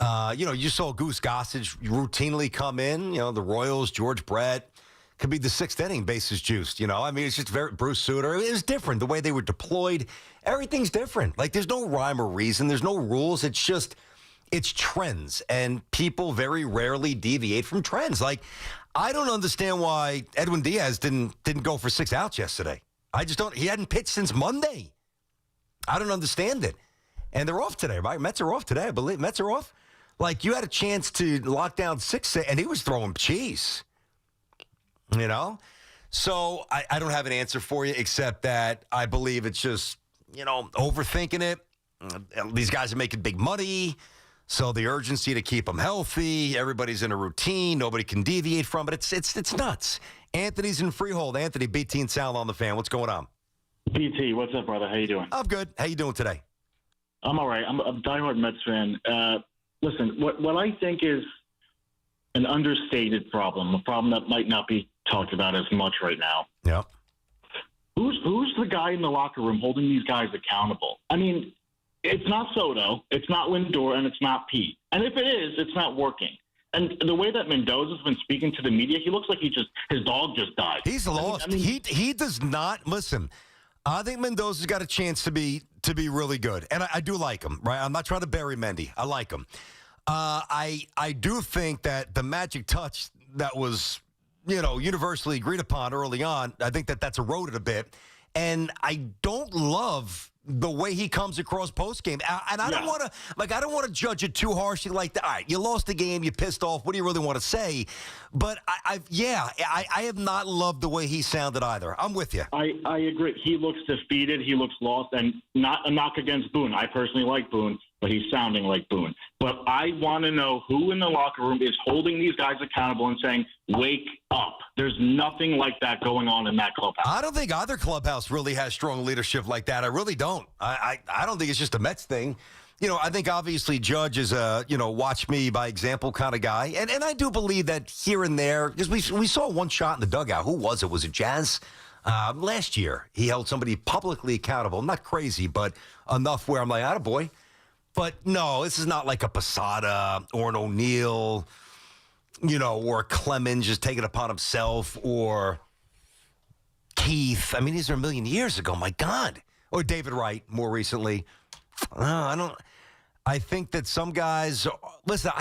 You saw Goose Gossage routinely come in. The Royals, George Brett. Could be the 6th inning, bases juiced. I mean, it's just Bruce Sutter. It was different. The way they were deployed, everything's different. Like, there's no rhyme or reason. There's no rules. It's just, it's trends. And people very rarely deviate from trends. Like, I don't understand why Edwin Diaz didn't go for 6 outs yesterday. I just don't. He hadn't pitched since Monday. I don't understand it. And they're off today, right? Mets are off today, I believe. Mets are off. Like, you had a chance to lock down 6, and he was throwing cheese. So I don't have an answer for you except that I believe it's just, overthinking it. These guys are making big money, so the urgency to keep them healthy. Everybody's in a routine. Nobody can deviate from it. It's nuts. Anthony's in Freehold. Anthony, BT and Sal on the Fan. What's going on? BT, what's up, brother? How you doing? I'm good. How you doing today? I'm all right. I'm a diehard Mets fan. Listen, what I think is an understated problem, a problem that might not be talked about as much right now. Yeah. Who's the guy in the locker room holding these guys accountable? I mean, it's not Soto, it's not Lindor, and it's not Pete. And if it is, it's not working. And the way that Mendoza's been speaking to the media, he looks like his dog just died. He's lost. He does not listen. I think Mendoza's got a chance to be really good, and I do like him. Right, I'm not trying to bury Mendy. I like him. I do think that the magic touch that was, universally agreed upon early on, I think that's eroded a bit. And I don't love the way he comes across postgame. And I don't want to judge it too harshly like that. All right, you lost the game, you pissed off. What do you really want to say? But I have not loved the way he sounded either. I'm with you. I agree. He looks defeated. He looks lost. And not a knock against Boone. I personally like Boone, but he's sounding like Boone. But I want to know who in the locker room is holding these guys accountable and saying, wake up. There's nothing like that going on in that clubhouse. I don't think either clubhouse really has strong leadership like that. I really don't. I don't think it's just a Mets thing. I think obviously Judge is a, watch me by example kind of guy. And I do believe that here and there, because we saw one shot in the dugout. Who was it? Was it Jazz? Last year, he held somebody publicly accountable. Not crazy, but enough where I'm like, attaboy. But no, this is not like a Posada or an O'Neill, or a Clemens just taking it upon himself, or Keith. I mean, these are a million years ago. My God. Or David Wright more recently. I think that some guys, listen,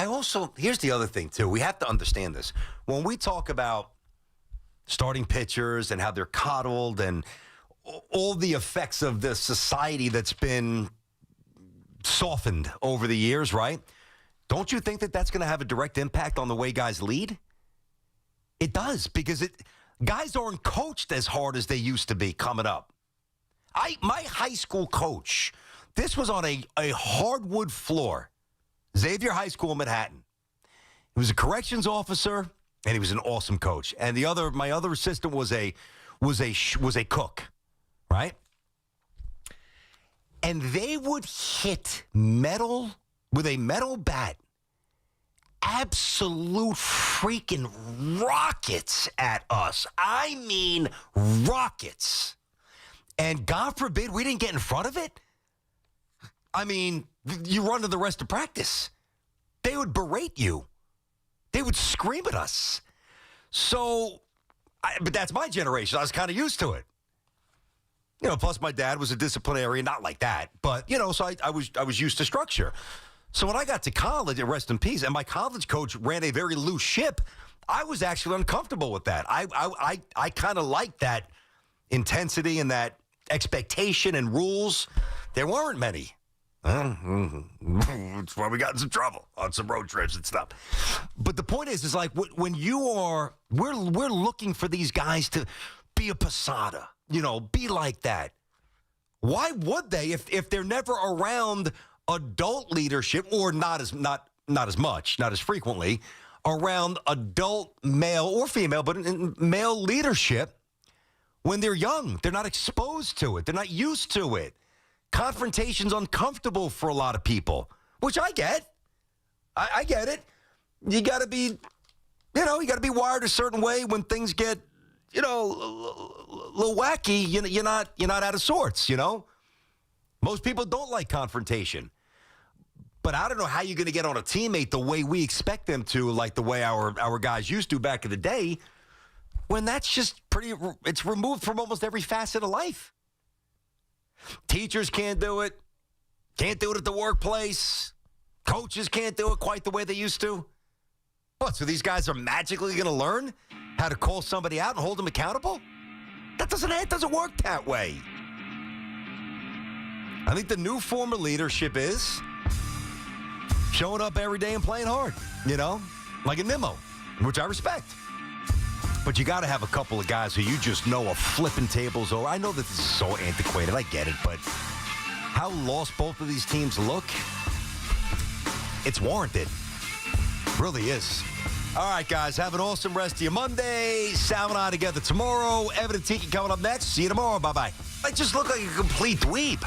here's the other thing too. We have to understand this. When we talk about starting pitchers and how they're coddled and all the effects of the society that's been softened over the years, right? Don't you think that that's going to have a direct impact on the way guys lead? It does, because guys aren't coached as hard as they used to be coming up. My high school coach, this was on a hardwood floor, Xavier High School in Manhattan. He was a corrections officer. And he was an awesome coach. And my other assistant was a cook, right? And they would hit metal with a metal bat, absolute freaking rockets at us. I mean rockets. And God forbid we didn't get in front of it. I mean, you run to the rest of practice. They would berate you. They would scream at us. But that's my generation. I was kind of used to it. Plus my dad was a disciplinarian, not like that. But, so I was used to structure. So when I got to college, rest in peace, and my college coach ran a very loose ship, I was actually uncomfortable with that. I kind of liked that intensity and that expectation and rules. There weren't many. That's why we got in some trouble on some road trips and stuff. But the point is like when we're looking for these guys to be a Posada, be like that. Why would they if they're never around adult leadership, or not as much, not as frequently, around adult male or female, but in male leadership when they're young? They're not exposed to it. They're not used to it. Confrontation's uncomfortable for a lot of people, which I get. I get it. You got to be, you got to be wired a certain way. When things get, a little wacky, you're not out of sorts. Most people don't like confrontation. But I don't know how you're going to get on a teammate the way we expect them to, like the way our guys used to back in the day, when that's just it's removed from almost every facet of life. Teachers can't do it. Can't do it at the workplace. Coaches can't do it quite the way they used to. What, so these guys are magically going to learn how to call somebody out and hold them accountable? It doesn't work that way. I think the new form of leadership is showing up every day and playing hard, like a Nimmo, which I respect. But you got to have a couple of guys who you just know are flipping tables over. I know that this is so antiquated. I get it. But how lost both of these teams look, it's warranted. It really is. All right, guys. Have an awesome rest of your Monday. Sal and I together tomorrow. Evan and Tiki coming up next. See you tomorrow. Bye-bye. I just look like a complete dweeb.